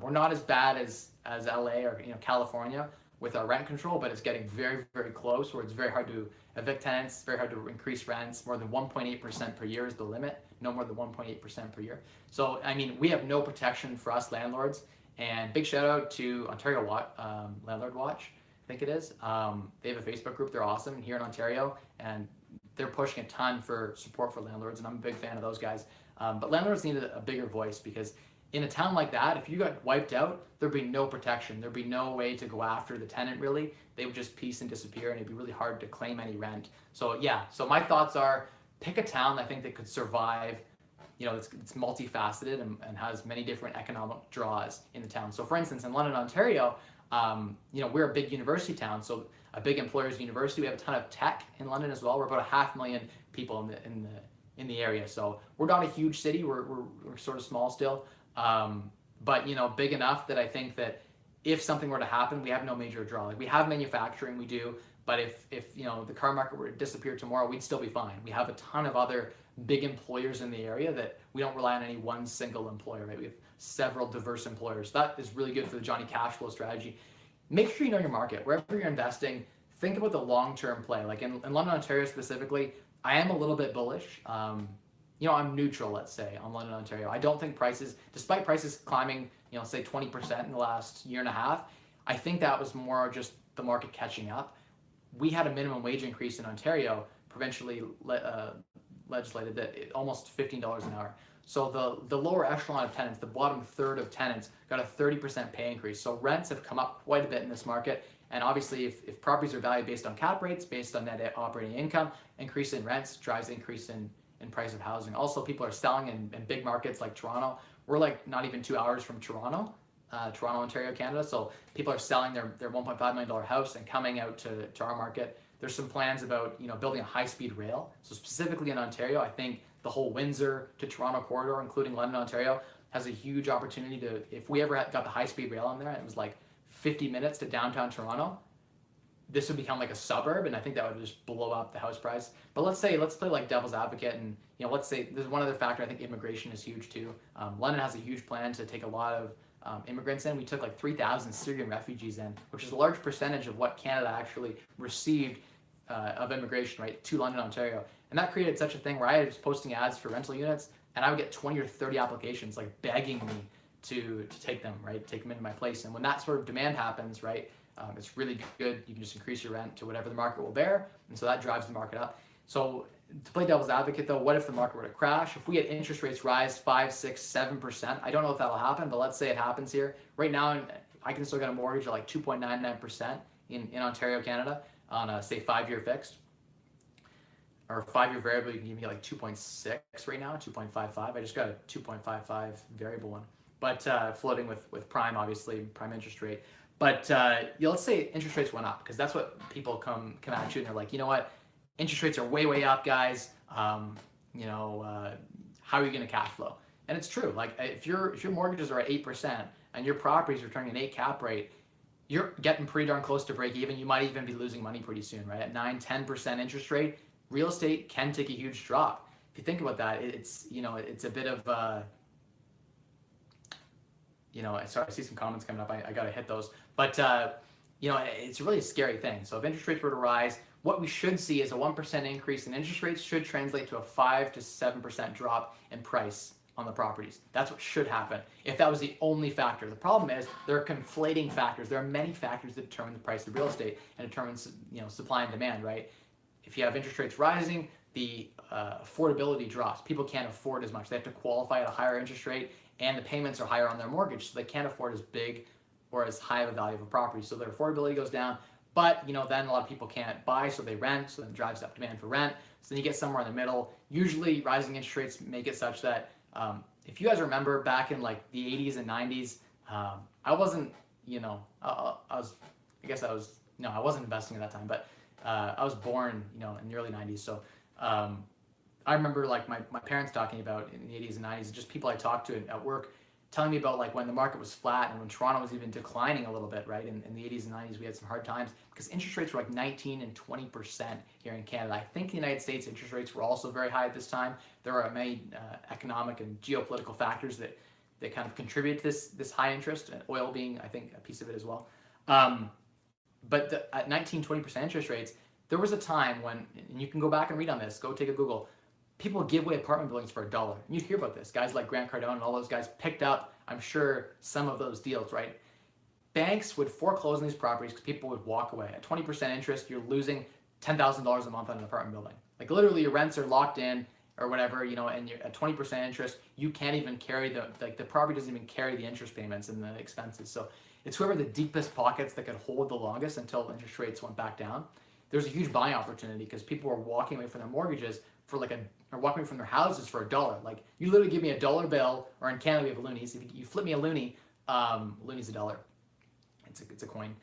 We're not as bad as LA or California with our rent control, but it's getting very, very close, where it's very hard to evict tenants, very hard to increase rents. More than 1.8% per year is the limit, no more than 1.8% per year. So, we have no protection for us landlords. And big shout out to Ontario Landlord Watch, I think it is. They have a Facebook group, they're awesome here in Ontario, and they're pushing a ton for support for landlords, and I'm a big fan of those guys. But landlords need a bigger voice, because In a town like that, if you got wiped out, there'd be no protection. There'd be no way to go after the tenant really. They would just piece and disappear, and it'd be really hard to claim any rent. So yeah, so my thoughts are pick a town I think that could survive. It's multifaceted and has many different economic draws in the town. So for instance, in London, Ontario, we're a big university town, so a big employer is university. We have a ton of tech in London as well. We're about 500,000 people in the area. So we're not a huge city. We're sort of small still. But big enough that I think that if something were to happen, we have no major draw. Like we have manufacturing, we do, but if the car market were to disappear tomorrow, we'd still be fine. We have a ton of other big employers in the area that we don't rely on any one single employer, right? We have several diverse employers. That is really good for the Johnny Cash Flow strategy. Make sure you know your market. Wherever you're investing, think about the long-term play. Like in London, Ontario specifically, I am a little bit bullish. I'm neutral, let's say, on London, Ontario. I don't think prices, despite prices climbing, say 20% in the last year and a half, I think that was more just the market catching up. We had a minimum wage increase in Ontario, provincially legislated, that almost $15 an hour. So the lower echelon of tenants, the bottom third of tenants, got a 30% pay increase. So rents have come up quite a bit in this market. And obviously, if properties are valued based on cap rates, based on net operating income, increase in rents drives increase in price of housing. Also, people are selling in big markets like Toronto. We're like not even 2 hours from Toronto, Ontario, Canada. So people are selling their $1.5 million house and coming out to our market. There's some plans about building a high-speed rail. So specifically in Ontario, I think the whole Windsor to Toronto corridor, including London, Ontario, has a huge opportunity to, if we ever got the high-speed rail in there, and it was like 50 minutes to downtown Toronto, this would become like a suburb, and I think that would just blow up the house price. But let's play like devil's advocate, and let's say there's one other factor. I think immigration is huge too. London has a huge plan to take a lot of immigrants in. We took like 3,000 Syrian refugees in, which is a large percentage of what Canada actually received of immigration, right, to London, Ontario. And that created such a thing where I was posting ads for rental units, and I would get 20 or 30 applications like begging me to take them, right, take them into my place. And when that sort of demand happens, right, it's really good. You can just increase your rent to whatever the market will bear, and so that drives the market up. So to play devil's advocate though, what if the market were to crash? If we get interest rates rise 5, 6, 7%, I don't know if that'll happen, but let's say it happens here. Right now, I can still get a mortgage at like 2.99% in Ontario, Canada on a, say, 5-year fixed. Or 5-year variable, you can even get like 2.6 right now, 2.55. I just got a 2.55 variable one. But floating with prime, obviously, prime interest rate. But let's say interest rates went up, because that's what people come at you and they're like, you know what, interest rates are way up, guys. How are you going to cash flow? And it's true. Like if your mortgages are at 8% and your property's returning an 8 cap rate, you're getting pretty darn close to break even. You might even be losing money pretty soon, right? At 9-10% interest rate, real estate can take a huge drop. If you think about that, it's a bit of sorry, I see some comments coming up. I got to hit those. But, it's really a scary thing. So if interest rates were to rise, what we should see is a 1% increase in interest rates should translate to a 5 to 7% drop in price on the properties. That's what should happen if that was the only factor. The problem is there are conflating factors. There are many factors that determine the price of real estate and determines supply and demand, right? If you have interest rates rising, the affordability drops. People can't afford as much. They have to qualify at a higher interest rate, and the payments are higher on their mortgage, so they can't afford as big or as high of a value of a property. So their affordability goes down, but then a lot of people can't buy, so they rent, so then it drives up demand for rent. So then you get somewhere in the middle. Usually rising interest rates make it such that if you guys remember back in like the 80s and 90s, I wasn't, I wasn't investing at that time, but I was born, in the early 90s. So I remember like my parents talking about in the 80s and 90s, just people I talked to at work telling me about like when the market was flat and when Toronto was even declining a little bit, right? In the 80s and 90s, we had some hard times because interest rates were like 19 and 20% here in Canada. I think the United States interest rates were also very high at this time. There are many economic and geopolitical factors that kind of contribute to this high interest, and oil being, I think, a piece of it as well. But at 19, 20% interest rates, there was a time when, and you can go back and read on this, go take a Google, people give away apartment buildings for $1. And you hear about this. Guys like Grant Cardone and all those guys picked up, I'm sure, some of those deals, right? Banks would foreclose on these properties because people would walk away. At 20% interest, you're losing $10,000 a month on an apartment building. Like literally your rents are locked in, or whatever, you know, and you're at 20% interest, you can't even carry the property doesn't even carry the interest payments and the expenses. So it's whoever the deepest pockets that could hold the longest until interest rates went back down. There's a huge buying opportunity because people are walking away from their mortgages for or walking away from their houses for $1. Like, you literally give me $1 bill, or in Canada we have loonies. If you flip me a loonie, loonie's a dollar. It's a coin.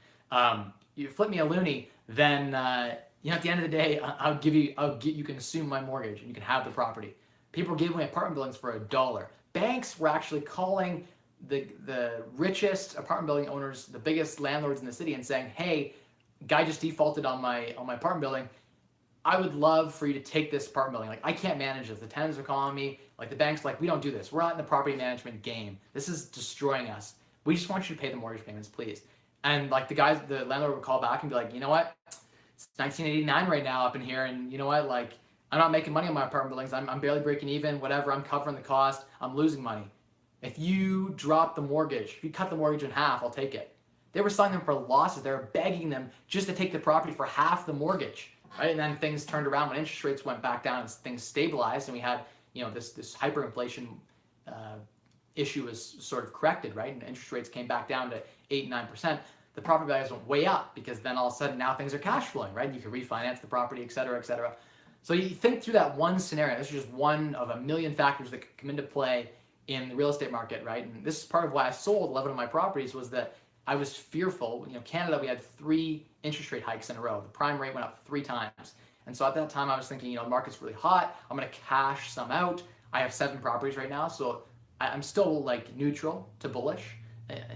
You flip me a loonie, then you know, at the end of the day, you can assume my mortgage and you can have the property. People were giving away apartment buildings for $1. Banks were actually calling the richest apartment building owners, the biggest landlords in the city, and saying, "Hey, guy just defaulted on my apartment building. I would love for you to take this apartment building. Like, I can't manage this. The tenants are calling me. Like, the bank's like, we don't do this. We're not in the property management game. This is destroying us. We just want you to pay the mortgage payments, please." And like the landlord would call back and be like, "You know what? It's 1989 right now up in here, and you know what? Like, I'm not making money on my apartment buildings. I'm barely breaking even. Whatever. I'm covering the cost. I'm losing money. If you drop the mortgage, if you cut the mortgage in half, I'll take it." They were selling them for losses. They were begging them just to take the property for half the mortgage, right? And then things turned around when interest rates went back down and things stabilized, and we had, you know, this hyperinflation issue was sort of corrected, right? And interest rates came back down to 8-9%. The property values went way up because then all of a sudden now things are cash flowing, right? You can refinance the property, et cetera, et cetera. So you think through that one scenario. This is just one of a million factors that could come into play in the real estate market, right? And this is part of why I sold 11 of my properties, was that I was fearful. You know, Canada, we had 3 interest rate hikes in a row. The prime rate went up 3 times. And so at that time I was thinking, you know, the market's really hot. I'm going to cash some out. I have 7 properties right now, so I'm still like neutral to bullish,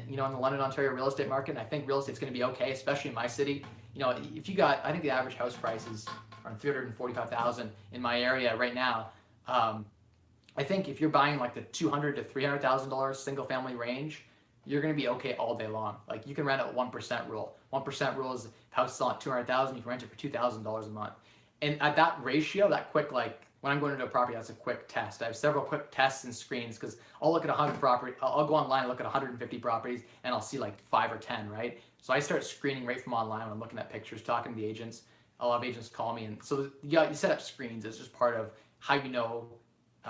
you know, in the London, Ontario real estate market. And I think real estate's going to be okay, especially in my city. You know, if you got, I think the average house price is around $345,000 in my area right now. I think if you're buying like the $200,000 to $300,000 single family range, you're going to be okay all day long. Like, you can rent at 1% rule. 1% rule is if house is selling at $200,000, you can rent it for $2,000 a month. And at that ratio, that quick, like when I'm going into a property, that's a quick test. I have several quick tests and screens because I'll look at 100 properties. I'll go online and look at 150 properties and I'll see like 5 or 10, right? So I start screening right from online when I'm looking at pictures, talking to the agents. I'll have agents call me, and so you set up screens. It's just part of how you know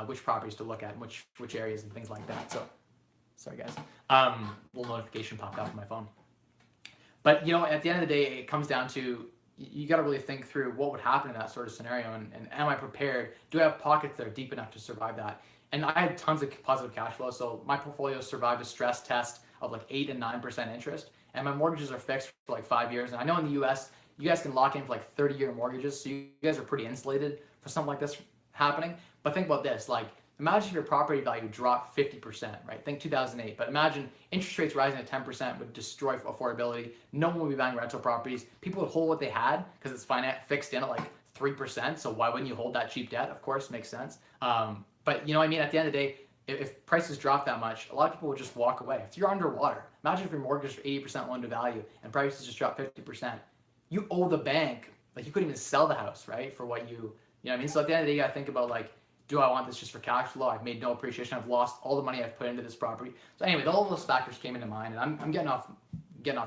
which properties to look at and which areas and things like that. So, sorry guys, little notification popped up on my phone. But you know, at the end of the day, it comes down to you got to really think through what would happen in that sort of scenario, and am I prepared? Do I have pockets that are deep enough to survive that? And I had tons of positive cash flow, so my portfolio survived a stress test of like 8 and 9% interest, and my mortgages are fixed for like 5 years. And I know in the U.S. you guys can lock in for like 30-year mortgages, so you guys are pretty insulated for something like this happening. But think about this, like, imagine if your property value dropped 50%, right? Think 2008, but imagine interest rates rising at 10% would destroy affordability. No one would be buying rental properties. People would hold what they had because it's fixed in at like 3%, so why wouldn't you hold that cheap debt? Of course, makes sense. But you know what I mean? At the end of the day, if prices drop that much, a lot of people would just walk away. If you're underwater, imagine if your mortgage is 80% loan to value and prices just drop 50%. You owe the bank, like, you couldn't even sell the house, right? For what you know what I mean? So at the end of the day, you gotta think about, like, do I want this just for cash flow? I've made no appreciation. I've lost all the money I've put into this property. So anyway, all those factors came into mind, and I'm getting off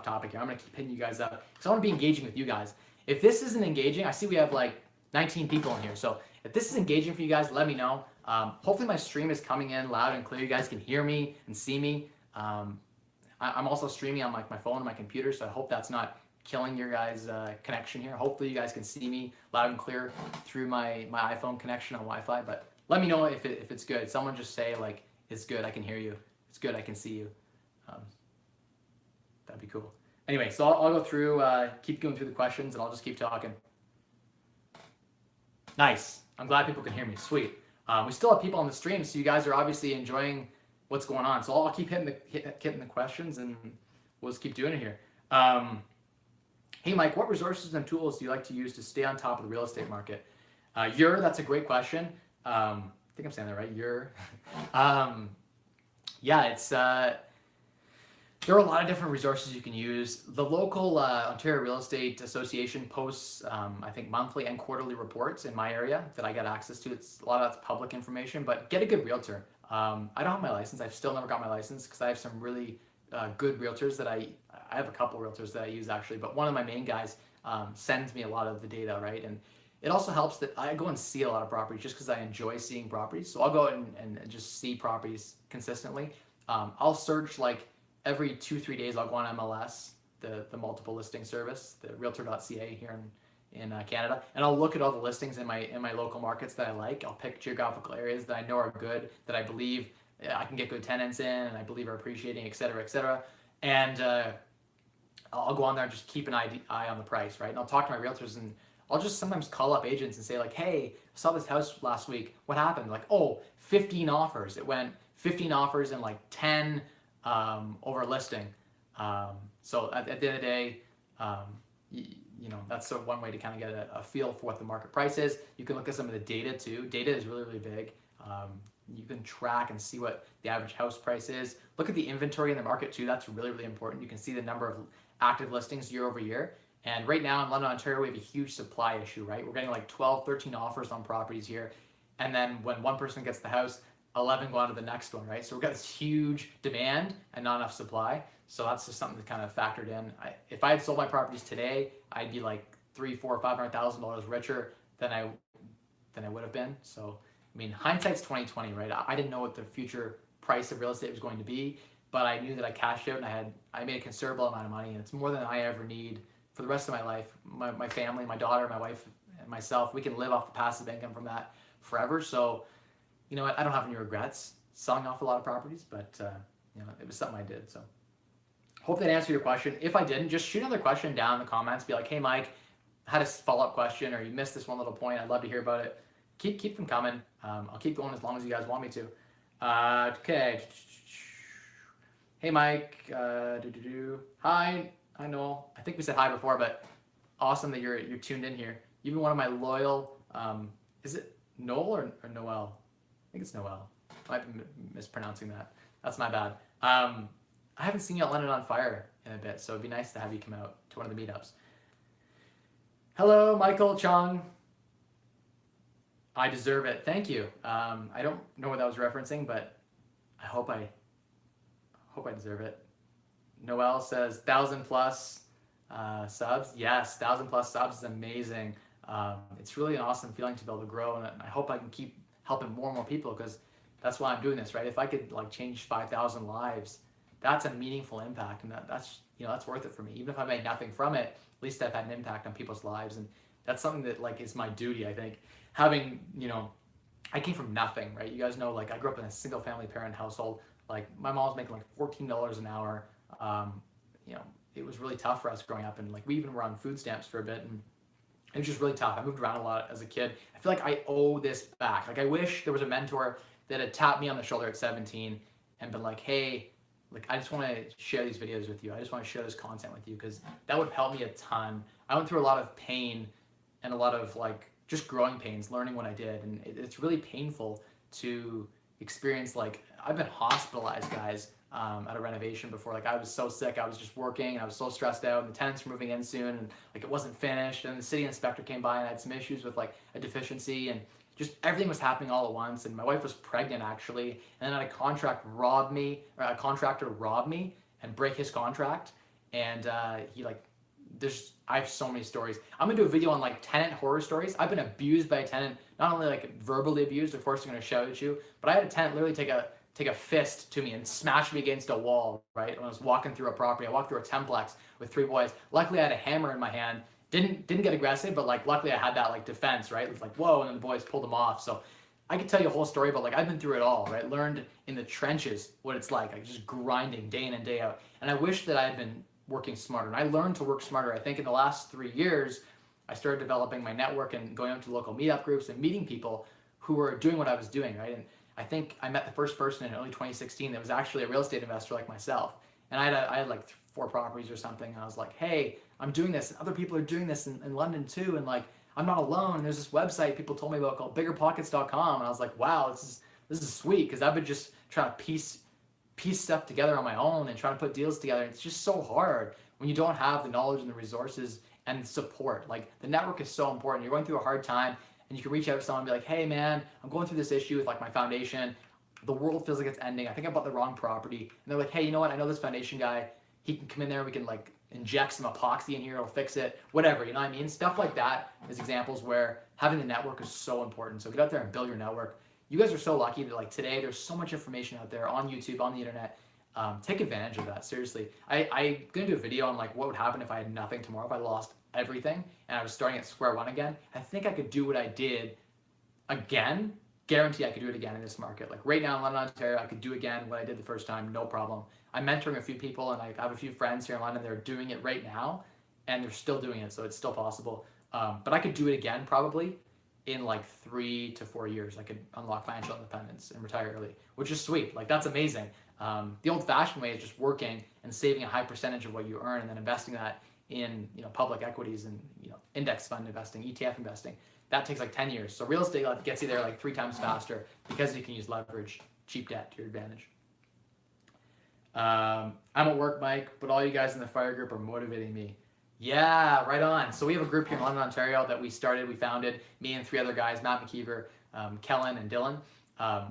topic here. I'm gonna keep hitting you guys up because I want to be engaging with you guys. If this isn't engaging, I see we have like 19 people in here. So if this is engaging for you guys, let me know. Hopefully my stream is coming in loud and clear. You guys can hear me and see me. I'm also streaming on like my phone and my computer, so I hope that's not killing your guys' connection here. Hopefully you guys can see me loud and clear through my iPhone connection on Wi-Fi, but let me know if it's good. Someone just say like, it's good, I can hear you. It's good, I can see you. That'd be cool. Anyway, so I'll go through, keep going through the questions, and I'll just keep talking. Nice. I'm glad people can hear me. Sweet. We still have people on the stream, so you guys are obviously enjoying what's going on. So I'll keep hitting the questions, and we'll just keep doing it here. Hey Mike, what resources and tools do you like to use to stay on top of the real estate market? That's a great question. I think I'm saying that right. Yeah, it's there are a lot of different resources you can use. The local Ontario Real Estate Association posts, I think, monthly and quarterly reports in my area that I get access to. A lot of that's public information, but get a good realtor. I don't have my license. I've still never got my license because I have some really good realtors that I have a couple realtors that I use actually, but one of my main guys sends me a lot of the data, right? And It also helps that I go and see a lot of properties just because I enjoy seeing properties. So I'll go out and just see properties consistently. I'll search like every 2-3 days. I'll go on MLS, the multiple listing service, the Realtor.ca here in Canada, and I'll look at all the listings in my local markets that I like. I'll pick geographical areas that I know are good, that I believe I can get good tenants in, and I believe are appreciating, et cetera, et cetera. And I'll go on there and just keep an eye on the price, right? And I'll talk to my realtors, and I'll just sometimes call up agents and say like, hey, I saw this house last week. What happened? Like, oh, 15 offers. It went 15 offers and like 10 over listing. So at the end of the day, you know, that's sort of one way to kind of get a feel for what the market price is. You can look at some of the data too. Data is really, really big. You can track and see what the average house price is. Look at the inventory in the market too. That's really, really important. You can see the number of active listings year over year. And right now in London, Ontario, we have a huge supply issue, right? We're getting like 12, 13 offers on properties here. And then when one person gets the house, 11 go on to the next one, right? So we've got this huge demand and not enough supply. So that's just something that kind of factored in. If I had sold my properties today, I'd be like $300,000, $400,000, $500,000 richer than I would have been. So, I mean, hindsight's 2020, right? I didn't know what the future price of real estate was going to be, but I knew that I cashed out and I made a considerable amount of money, and it's more than I ever need for the rest of my life. My family, my daughter, my wife, and myself, we can live off the passive income from that forever. So, you know what? I don't have any regrets selling off a lot of properties, but you know, it was something I did. So, hope that answered your question. If I didn't, just shoot another question down in the comments. Be like, hey, Mike, I had a follow-up question, or you missed this one little point. I'd love to hear about it. Keep them coming. I'll keep going as long as you guys want me to. Okay. Hey, Mike. Hi. Hi, Noel. I think we said hi before, but awesome that you're tuned in here. You've been one of my loyal. Is it Noel or Noel? I think it's Noel. I might be mispronouncing that. That's my bad. I haven't seen you at London on Fire in a bit, so it'd be nice to have you come out to one of the meetups. Hello, Michael Chung. I deserve it. Thank you. I don't know what that was referencing, but I hope I deserve it. Noel says 1,000+ subs. Yes, 1,000+ subs is amazing. It's really an awesome feeling to be able to grow, and I hope I can keep helping more and more people, because that's why I'm doing this, right? If I could like change 5,000 lives, that's a meaningful impact, and that's, you know, that's worth it for me. Even if I made nothing from it, at least I've had an impact on people's lives, and that's something that like is my duty, I think. Having, you know, I came from nothing, right? You guys know, like I grew up in a single family parent household. Like my mom was making like $14 an hour. You know, it was really tough for us growing up, and like we even were on food stamps for a bit, and it was just really tough. I moved around a lot as a kid. I feel like I owe this back. Like I wish there was a mentor that had tapped me on the shoulder at 17 and been like, hey, like I just want to share these videos with you. I just want to share this content with you, because that would help me a ton. I went through a lot of pain and a lot of like just growing pains, learning what I did, and it's really painful to experience. Like I've been hospitalized, guys, at a renovation before. Like I was so sick, I was just working, and I was so stressed out, and the tenants were moving in soon, and like it wasn't finished, and the city inspector came by and I had some issues with like a deficiency, and just everything was happening all at once. And my wife was pregnant actually, and then a contractor robbed me and break his contract, and he like, I have so many stories. I'm gonna do a video on like tenant horror stories. I've been abused by a tenant, not only like verbally abused, of course they're gonna shout at you, but I had a tenant literally take a fist to me and smash me against a wall, right? When I was walking through a property. I walked through a templex with 3 boys. Luckily I had a hammer in my hand. Didn't get aggressive, but like luckily I had that like defense, right? It was like, whoa, and then the boys pulled them off. So I could tell you a whole story, but like I've been through it all, right? Learned in the trenches what it's like just grinding day in and day out. And I wish that I had been working smarter. And I learned to work smarter. I think in the last 3 years, I started developing my network and going out to local meetup groups and meeting people who were doing what I was doing, right? And I think I met the first person in early 2016 that was actually a real estate investor like myself. And I had like 4 properties or something. And I was like, hey, I'm doing this. And other people are doing this in London too. And like, I'm not alone. There's this website people told me about called biggerpockets.com. And I was like, wow, this is sweet. Because I've been just trying to piece stuff together on my own and trying to put deals together. It's just so hard when you don't have the knowledge and the resources and support. Like the network is so important. You're going through a hard time, and you can reach out to someone and be like, hey man, I'm going through this issue with like my foundation. The world feels like it's ending. I think I bought the wrong property. And they're like, hey, you know what? I know this foundation guy. He can come in there. We can like inject some epoxy in here, it'll fix it, whatever, you know what I mean? Stuff like that is examples where having the network is so important. So get out there and build your network. You guys are so lucky that like today there's so much information out there on YouTube, on the internet. Take advantage of that, seriously. I'm gonna do a video on like what would happen if I had nothing tomorrow, if I lost everything and I was starting at square one again. I think I could do what I did again. Guarantee I could do it again in this market. Like right now in London, Ontario, I could do again what I did the first time, no problem. I'm mentoring a few people and I have a few friends here in London. They're doing it right now and they're still doing it, so it's still possible. But I could do it again probably in like 3 to 4 years. I could unlock financial independence and retire early, which is sweet. Like that's amazing. The old-fashioned way is just working and saving a high percentage of what you earn and then investing that in public equities and index fund investing, ETF investing. That takes like 10 years. So real estate gets you there like 3 times faster because you can use leverage, cheap debt to your advantage. I'm at work, Mike, but all you guys in the fire group are motivating me. Yeah, right on. So we have a group here in London, Ontario that we founded, me and 3 other guys, Matt McKeever, Kellen, and Dylan.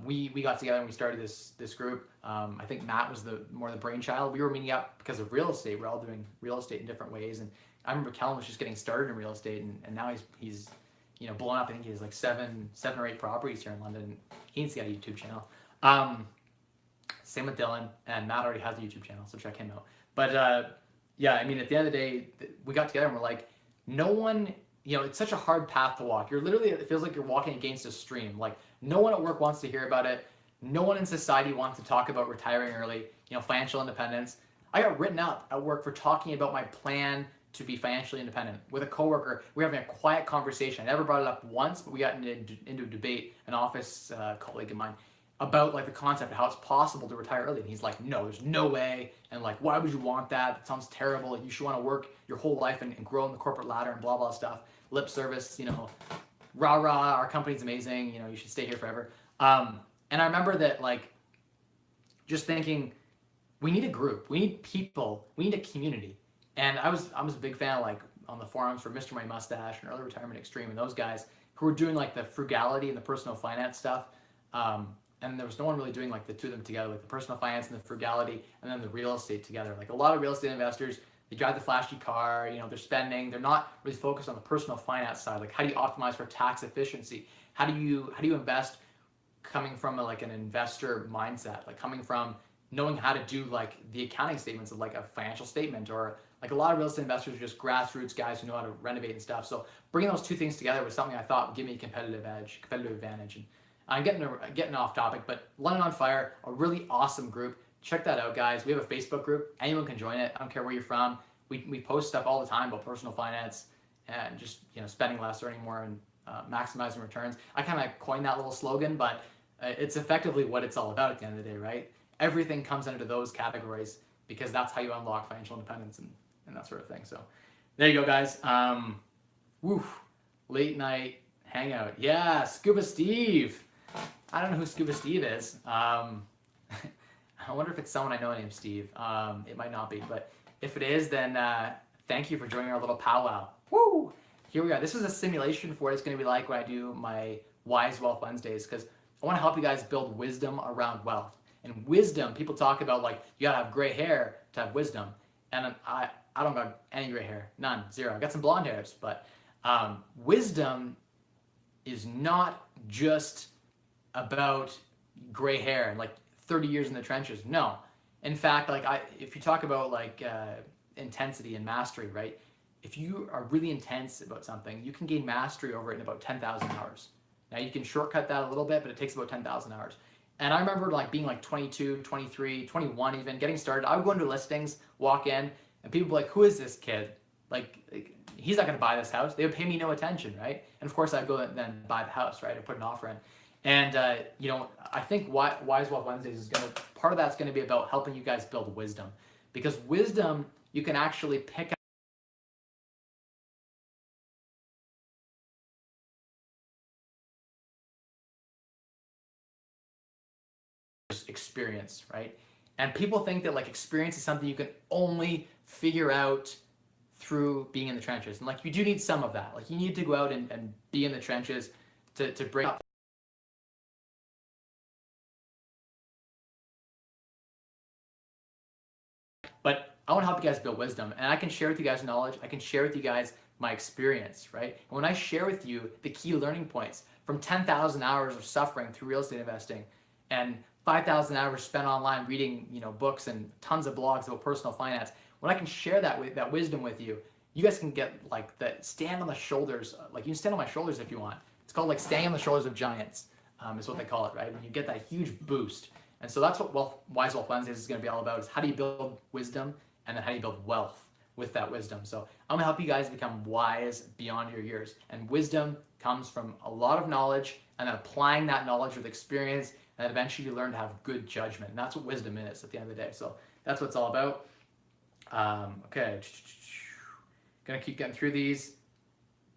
We got together and we started this group. I think Matt was more the brainchild. We were meeting up because of real estate. We're all doing real estate in different ways. And I remember Kellen was just getting started in real estate, and now he's blown up. I think he has like seven or 8 properties here in London. He needs to get a YouTube channel. Same with Dylan, and Matt already has a YouTube channel, so check him out. But yeah, I mean, at the end of the day, we got together and we're like, no one, it's such a hard path to walk. It feels like you're walking against a stream. Like no one at work wants to hear about it. No one in society wants to talk about retiring early, financial independence. I got written up at work for talking about my plan to be financially independent. With a coworker, we were having a quiet conversation. I never brought it up once, but we got into a debate, an office colleague of mine, about like the concept of how it's possible to retire early. And he's like, no, there's no way. And like, why would you want that? That sounds terrible. You should want to work your whole life and grow in the corporate ladder and blah, blah stuff. Lip service, rah, rah, our company's amazing. You should stay here forever. And I remember that like, just thinking, we need a group, we need people, we need a community. And I was a big fan of like on the forums for Mr. Money Mustache and Early Retirement Extreme and those guys who were doing like the frugality and the personal finance stuff. And there was no one really doing like the 2 of them together, like the personal finance and the frugality and then the real estate together. Like a lot of real estate investors, they drive the flashy car, they're spending, they're not really focused on the personal finance side. Like how do you optimize for tax efficiency? How do you invest coming from an investor mindset, like coming from knowing how to do like the accounting statements of like a financial statement, or like a lot of real estate investors are just grassroots guys who know how to renovate and stuff. So bringing those 2 things together was something I thought would give me a competitive advantage. And I'm getting off topic, but London on Fire, a really awesome group. Check that out, guys. We have a Facebook group. Anyone can join it. I don't care where you're from. We post stuff all the time about personal finance and just spending less, earning more, and maximizing returns. I kind of coined that little slogan, but it's effectively what it's all about at the end of the day, right? Everything comes under those categories because that's how you unlock financial independence and that sort of thing. So there you go, guys. Late night hangout. Yeah, Scuba Steve. I don't know who Scuba Steve is. I wonder if it's someone I know named Steve. It might not be, but if it is, then thank you for joining our little powwow. Woo! Here we are. This is a simulation for what it's going to be like when I do my Wise Wealth Wednesdays, because I want to help you guys build wisdom around wealth. And wisdom, people talk about like you gotta have gray hair to have wisdom, and I don't got any gray hair, none, 0. I got some blonde hairs, but wisdom is not just about gray hair and like 30 years in the trenches. No, in fact, like if you talk about like intensity and mastery, right? If you are really intense about something, you can gain mastery over it in about 10,000 hours. Now you can shortcut that a little bit, but it takes about 10,000 hours. And I remember like being like 22, 23, 21 even, getting started. I would go into listings, walk in, and people would be like, who is this kid? Like he's not gonna buy this house. They would pay me no attention, right? And of course I'd go and then buy the house, right? I put an offer in. And I think Wise Wealth Wednesdays is part of that's gonna be about helping you guys build wisdom. Because wisdom, you can actually pick up experience, right? And people think that like experience is something you can only figure out through being in the trenches. And like you do need some of that. Like you need to go out and be in the trenches to break up. But I want to help you guys build wisdom, and I can share with you guys knowledge. I can share with you guys my experience, right? And when I share with you the key learning points from 10,000 hours of suffering through real estate investing and 5,000 hours spent online reading, books and tons of blogs about personal finance, when I can share that wisdom with you, you guys can get like stand on the shoulders, like you can stand on my shoulders if you want. It's called like standing on the shoulders of giants, is what they call it, right? When you get that huge boost. And so that's what Wise Wealth Wednesdays is going to be all about, is how do you build wisdom, and then how do you build wealth with that wisdom. So I'm gonna help you guys become wise beyond your years. And wisdom comes from a lot of knowledge and then applying that knowledge with experience, and then eventually you learn to have good judgment. And that's what wisdom is at the end of the day. So that's what it's all about. Okay, gonna keep getting through these.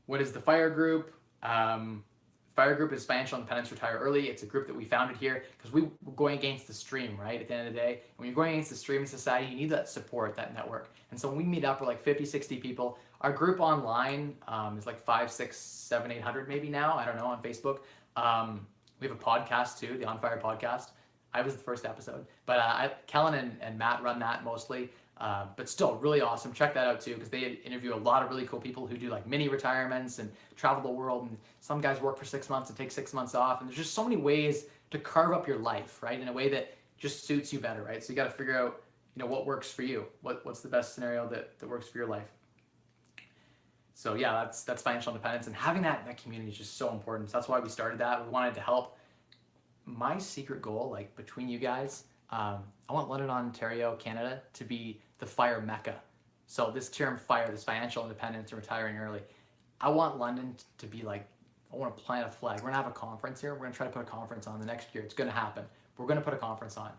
What is the FIRE group? FIRE group is Financial Independence Retire Early. It's a group that we founded here because we were going against the stream, right? At the end of the day, when you're going against the streaming society, you need that support, that network. And so when we meet up, we're like 50, 60 people. Our group online is like 5, 6, 7, 800 maybe now. I don't know, on Facebook. We have a podcast too, the On Fire podcast. I was the first episode, but Kellen and Matt run that mostly. But still really awesome. Check that out too, because they interview a lot of really cool people who do like mini retirements and travel the world. And some guys work for 6 months and take 6 months off. And there's just so many ways to carve up your life, right? In a way that just suits you better, right? So you got to figure out, what works for you. What's the best scenario that works for your life? So yeah, that's financial independence, and having that community is just so important. So that's why we started that. We wanted to help. My secret goal, like between you guys, I want London, Ontario, Canada to be the FIRE mecca. So this term FIRE, this financial independence and retiring early, I want London to be like, I want to plant a flag. We're gonna have a conference here. We're gonna try to put a conference on the next year. It's gonna happen. We're gonna put a conference on,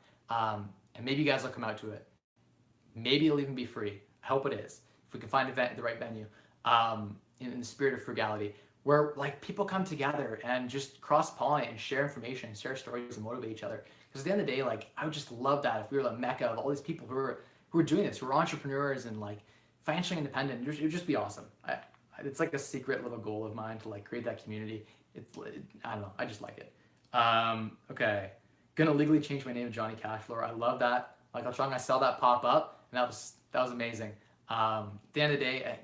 and maybe you guys will come out to it. Maybe it'll even be free. I hope it is. If we can find the right venue, in the spirit of frugality, where like people come together and just cross-pollinate and share information, share stories, and motivate each other. Because at the end of the day, like I would just love that if we were the mecca of all these people who are doing this, who are entrepreneurs and like financially independent. It would just be awesome. It's like a secret little goal of mine to like create that community. I don't know. I just like it. Okay, gonna legally change my name to Johnny Cashflow. I love that. Like I saw that pop up, and that was amazing. At the end of the day,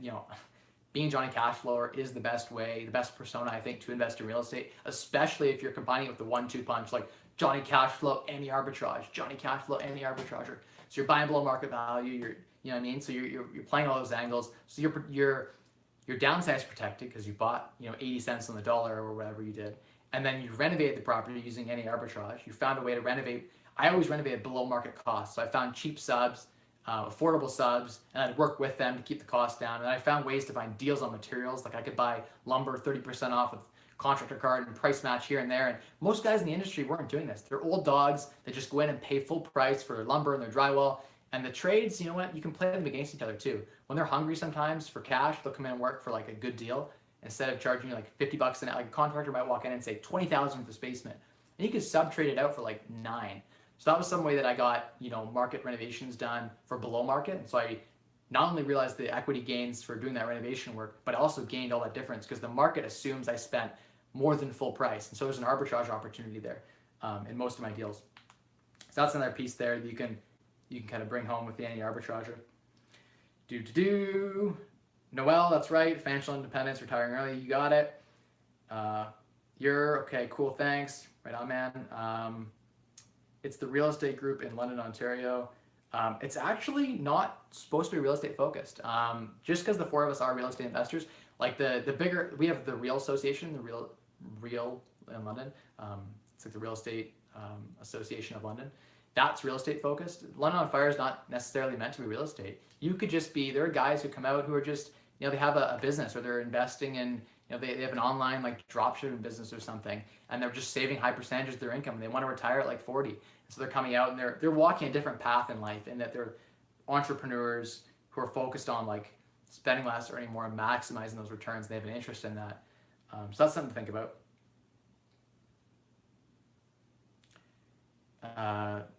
being Johnny Cashflow is the best way, the best persona, I think, to invest in real estate, especially if you're combining it with the 1-2 punch, like Johnny Cashflow, any arbitrage, Johnny Cashflow, any arbitrager. So you're buying below market value, you know what I mean? So you're playing all those angles. So your downside is protected because you bought, 80 cents on the dollar or whatever you did. And then you renovated the property using any arbitrage. You found a way to renovate. I always renovated below market costs. So I found cheap subs, affordable subs, and I'd work with them to keep the cost down. And I found ways to find deals on materials. Like I could buy lumber 30% off with contractor card and price match here and there. And most guys in the industry weren't doing this. They're old dogs that just go in and pay full price for their lumber and their drywall. And the trades, you know what? You can play them against each other too. When they're hungry sometimes for cash, they'll come in and work for like a good deal. Instead of charging you like $50 an hour, like a contractor might walk in and say 20,000 for this basement. And you could sub trade it out for like 9. So that was some way that I got, market renovations done for below market. And so I not only realized the equity gains for doing that renovation work, but I also gained all that difference because the market assumes I spent more than full price. And so there's an arbitrage opportunity there in most of my deals. So that's another piece there that you can kind of bring home with the anti-arbitrager. Noel, that's right. Financial independence, retiring early. You got it. You're okay. Cool. Thanks. Right on, man. It's the real estate group in London, Ontario. It's actually not supposed to be real estate focused. Just because the 4 of us are real estate investors, like the bigger, we have the Real Association, the Real in London. It's like the Real Estate Association of London. That's real estate focused. London on Fire is not necessarily meant to be real estate. You could just be, there are guys who come out who are just, they have a business, or they're investing in, they have an online like dropshipping business or something, and they're just saving high percentages of their income. And they want to retire at like 40. And so they're coming out and they're walking a different path in life, in that they're entrepreneurs who are focused on like spending less, earning more, and maximizing those returns. They have an interest in that. So that's something to think about.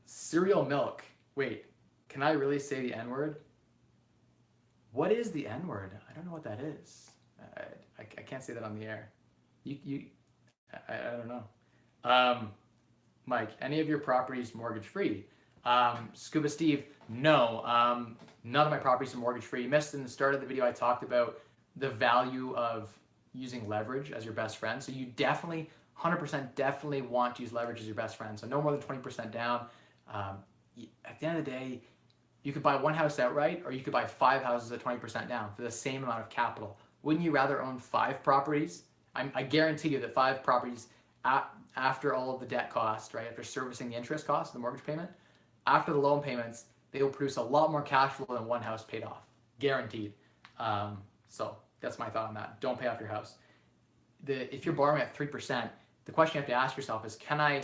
Cereal milk. Wait, can I really say the N-word? What is the N-word? I don't know what that is. I can't say that on the air. I don't know. Mike, any of your properties mortgage free? Scuba Steve, no. None of my properties are mortgage free. You missed in the start of the video, I talked about the value of using leverage as your best friend. So you definitely, 100% definitely want to use leverage as your best friend. So no more than 20% down. At the end of the day, you could buy one house outright, or you could buy 5 houses at 20% down for the same amount of capital. Wouldn't you rather own 5 properties? I guarantee you that 5 properties after all of the debt cost, right, after servicing the interest cost, the mortgage payment, after the loan payments, they will produce a lot more cash flow than one house paid off, guaranteed. So that's my thought on that. Don't pay off your house. If you're borrowing at 3%, the question you have to ask yourself is, can I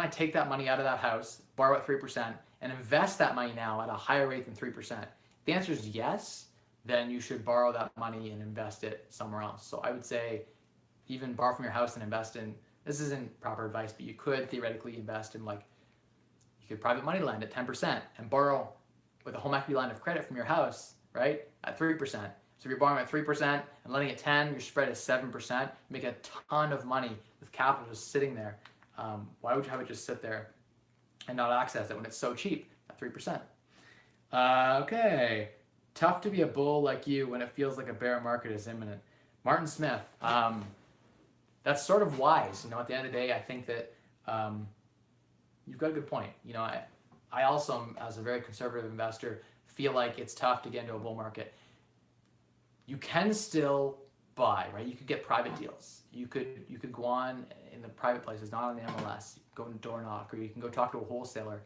take that money out of that house, borrow at 3%, and invest that money now at a higher rate than 3%? If the answer is yes, then you should borrow that money and invest it somewhere else. So I would say even borrow from your house and invest in, this isn't proper advice, but you could theoretically invest in, like, you could private money lend at 10% and borrow with a home equity line of credit from your house, right, at 3%. So if you're borrowing at 3% and lending at 10, your spread is 7%. You make a ton of money with capital just sitting there. Why would you have it just sit there and not access it when it's so cheap at 3%? Okay. Tough to be a bull like you when it feels like a bear market is imminent. Martin Smith. That's sort of wise. At the end of the day, I think that you've got a good point. I also, as a very conservative investor, feel like it's tough to get into a bull market. You can still buy, right? You could get private deals. You could go on in the private places, not on the MLS. Go and door knock, or you can go talk to a wholesaler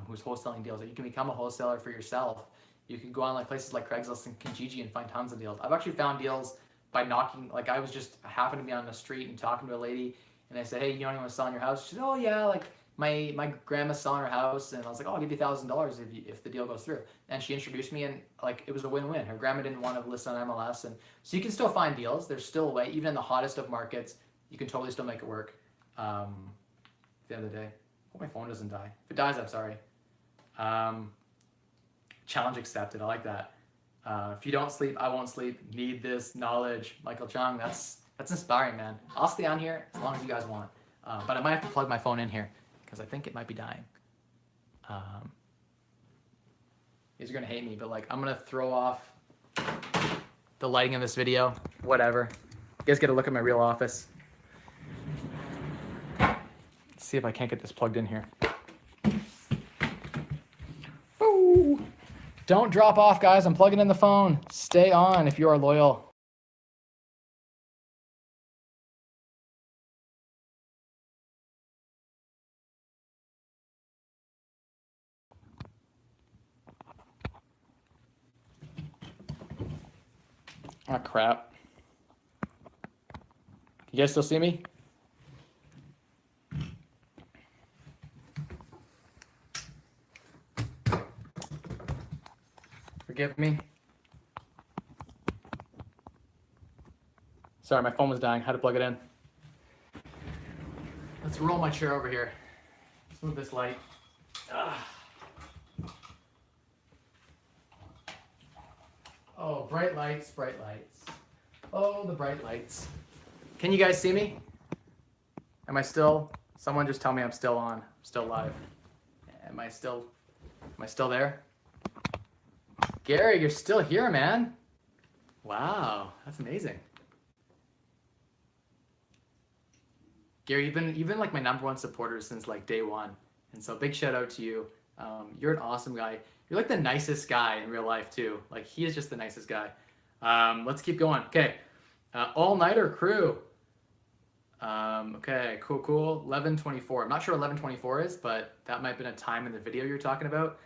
who's wholesaling deals. Or you can become a wholesaler for yourself. You can go on places like Craigslist and Kijiji and find tons of deals. I've actually found deals by knocking. I happened to be on the street and talking to a lady, and I said, "Hey, you know anyone selling your house?" She said, "Oh yeah, my grandma's selling her house," and I was like, "Oh, I'll give you $1,000 if the deal goes through." And she introduced me, and it was a win-win. Her grandma didn't want to list on MLS, and so you can still find deals. There's still a way, even in the hottest of markets, you can totally still make it work. At the end of the day, I hope my phone doesn't die. If it dies, I'm sorry. Challenge accepted. I like that. If you don't sleep, I won't sleep. Need this knowledge. Michael Chung, that's inspiring, man. I'll stay on here as long as you guys want. But I might have to plug my phone in here because I think it might be dying. You guys are going to hate me, but I'm going to throw off the lighting in this video. Whatever. You guys get to look at my real office. Let's see if I can't get this plugged in here. Woo! Don't drop off, guys. I'm plugging in the phone. Stay on if you are loyal. Oh, crap. You guys still see me? Forgive me. Sorry, my phone was dying. Had to plug it in. Let's roll my chair over here. Let's move this light. Oh, bright lights, bright lights. Oh, the bright lights. Can you guys see me? Am I still? Someone just tell me I'm still on. I'm still live. Am I still there? Gary, you're still here, man. Wow, that's amazing. Gary, you've been my #1 supporter since day one, and so big shout out to you. You're an awesome guy. You're the nicest guy in real life too. He is just the nicest guy. Let's keep going. Okay, all-nighter crew. Okay, cool. 11:24. I'm not sure what 11:24 is, but that might have been a time in the video you're talking about.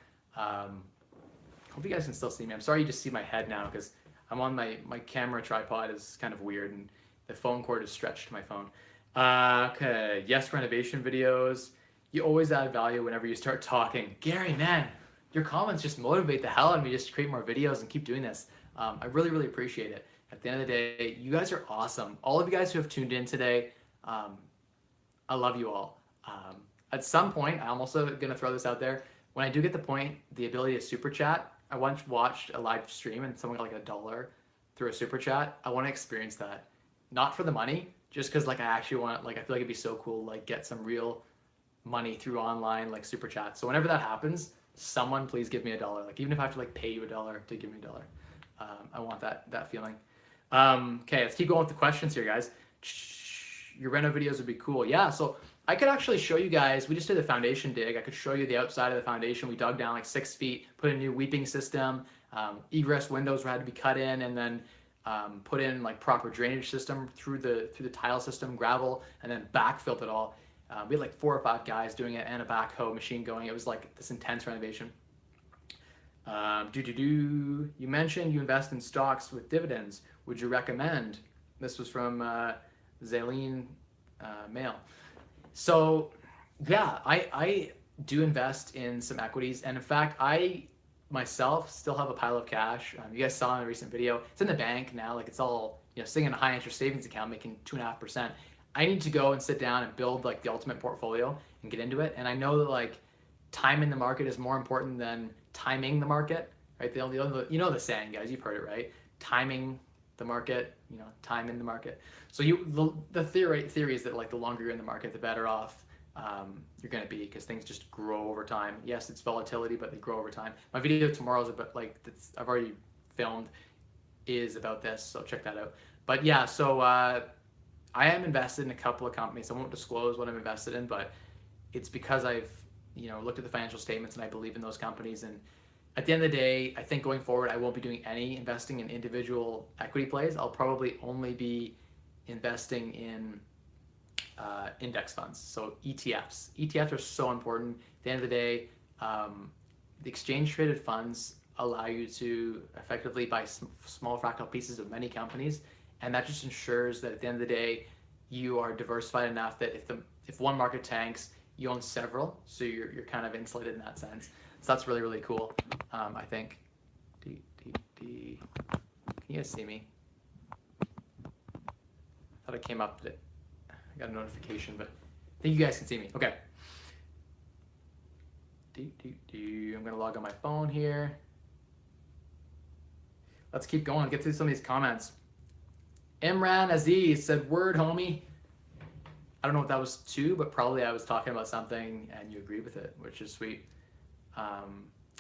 Hope you guys can still see me. I'm sorry you just see my head now because I'm on my camera tripod is kind of weird and the phone cord is stretched to my phone. Okay, yes, renovation videos. You always add value whenever you start talking. Gary, man, your comments just motivate the hell out of me just to create more videos and keep doing this. I really, really appreciate it. At the end of the day, you guys are awesome. All of you guys who have tuned in today, I love you all. At some point, I'm also going to throw this out there. When I do get the ability to super chat, I once watched a live stream and someone got $1 through a super chat. I want to experience that. Not for the money, just because I actually want, I feel like it'd be so cool, get some real money through online like super chat. So whenever that happens, someone please give me $1. Like even if I have to like pay you $1 to give me $1, I want that feeling. Okay, let's keep going with the questions here, guys. Your reno videos would be cool. Yeah, so I could actually show you guys, we just did a foundation dig. I could show you the outside of the foundation. We dug down like 6 feet, put in a new weeping system, egress windows had to be cut in, and then put in like proper drainage system through the tile system, gravel, and then backfilled it all. We had like 4 or 5 guys doing it and a backhoe machine going. It was like this intense renovation. You mentioned you invest in stocks with dividends. Would you recommend? This was from Zaleen Mail. So yeah, I do invest in some equities, and in fact, I myself still have a pile of cash. You guys saw in a recent video, it's in the bank now. Like it's all sitting in a high interest savings account, making 2.5%. I need to go and sit down and build like the ultimate portfolio and get into it. And I know that like time in the market is more important than timing the market, right? The saying, guys, you've heard it, right? Timing the market, time in the market. So the theory is that like the longer you're in the market, the better off you're going to be, because things just grow over time. Yes, it's volatility, but they grow over time. My video tomorrow is about I've already filmed is about this, so check that out. But yeah, so I am invested in a couple of companies. I won't disclose what I'm invested in, but it's because I've looked at the financial statements and I believe in those companies. And at the end of the day, I think going forward, I won't be doing any investing in individual equity plays. I'll probably only be investing in index funds, so ETFs. ETFs are so important. At the end of the day, the exchange traded funds allow you to effectively buy small fractal pieces of many companies, and that just ensures that at the end of the day, you are diversified enough that if one market tanks, you own several, so you're kind of insulated in that sense. So that's really, really cool, I think. Can you guys see me? I thought it came up that I got a notification, but I think you guys can see me. Okay. I'm gonna log on my phone here. Let's keep going, get through some of these comments. Imran Aziz said, word homie. I don't know what that was to, but probably I was talking about something and you agreed with it, which is sweet.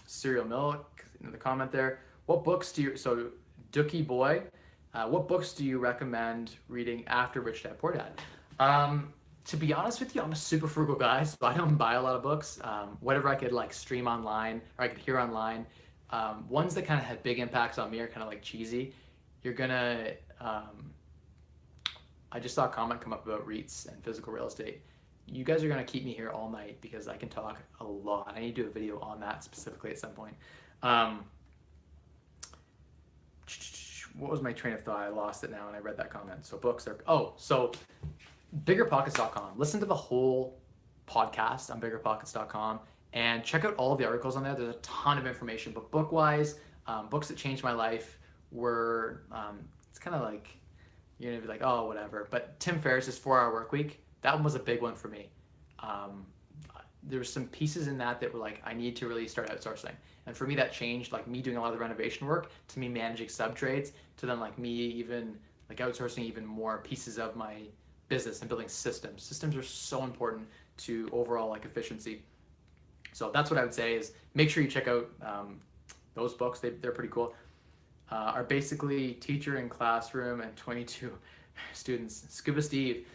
Cereal Milk in the comment there. What books do you, so Dookie Boy, what books do you recommend reading after Rich Dad Poor Dad? To be honest with you, I'm a super frugal guy, so I don't buy a lot of books. Whatever I could like stream online or I could hear online. Ones that kind of had big impacts on me are kind of like cheesy. You're gonna, I just saw a comment come up about REITs and physical real estate. You guys are gonna keep me here all night because I can talk a lot. I need to do a video on that specifically at some point. What was my train of thought? I lost it now and I read that comment. So books are, so biggerpockets.com. Listen to the whole podcast on biggerpockets.com and check out all of the articles on there. There's a ton of information, but book-wise, books that changed my life were, it's kind of like, you're gonna be like, oh, whatever. But Tim Ferriss's 4-Hour Workweek, that one was a big one for me. There were some pieces in that were like, I need to really start outsourcing. And for me, that changed, like me doing a lot of the renovation work to me managing sub-trades to then like me even like outsourcing even more pieces of my business and building systems. Systems are so important to overall like efficiency. So that's what I would say is make sure you check out those books. They're pretty cool. Are basically teacher in classroom and 22 students. Scuba Steve.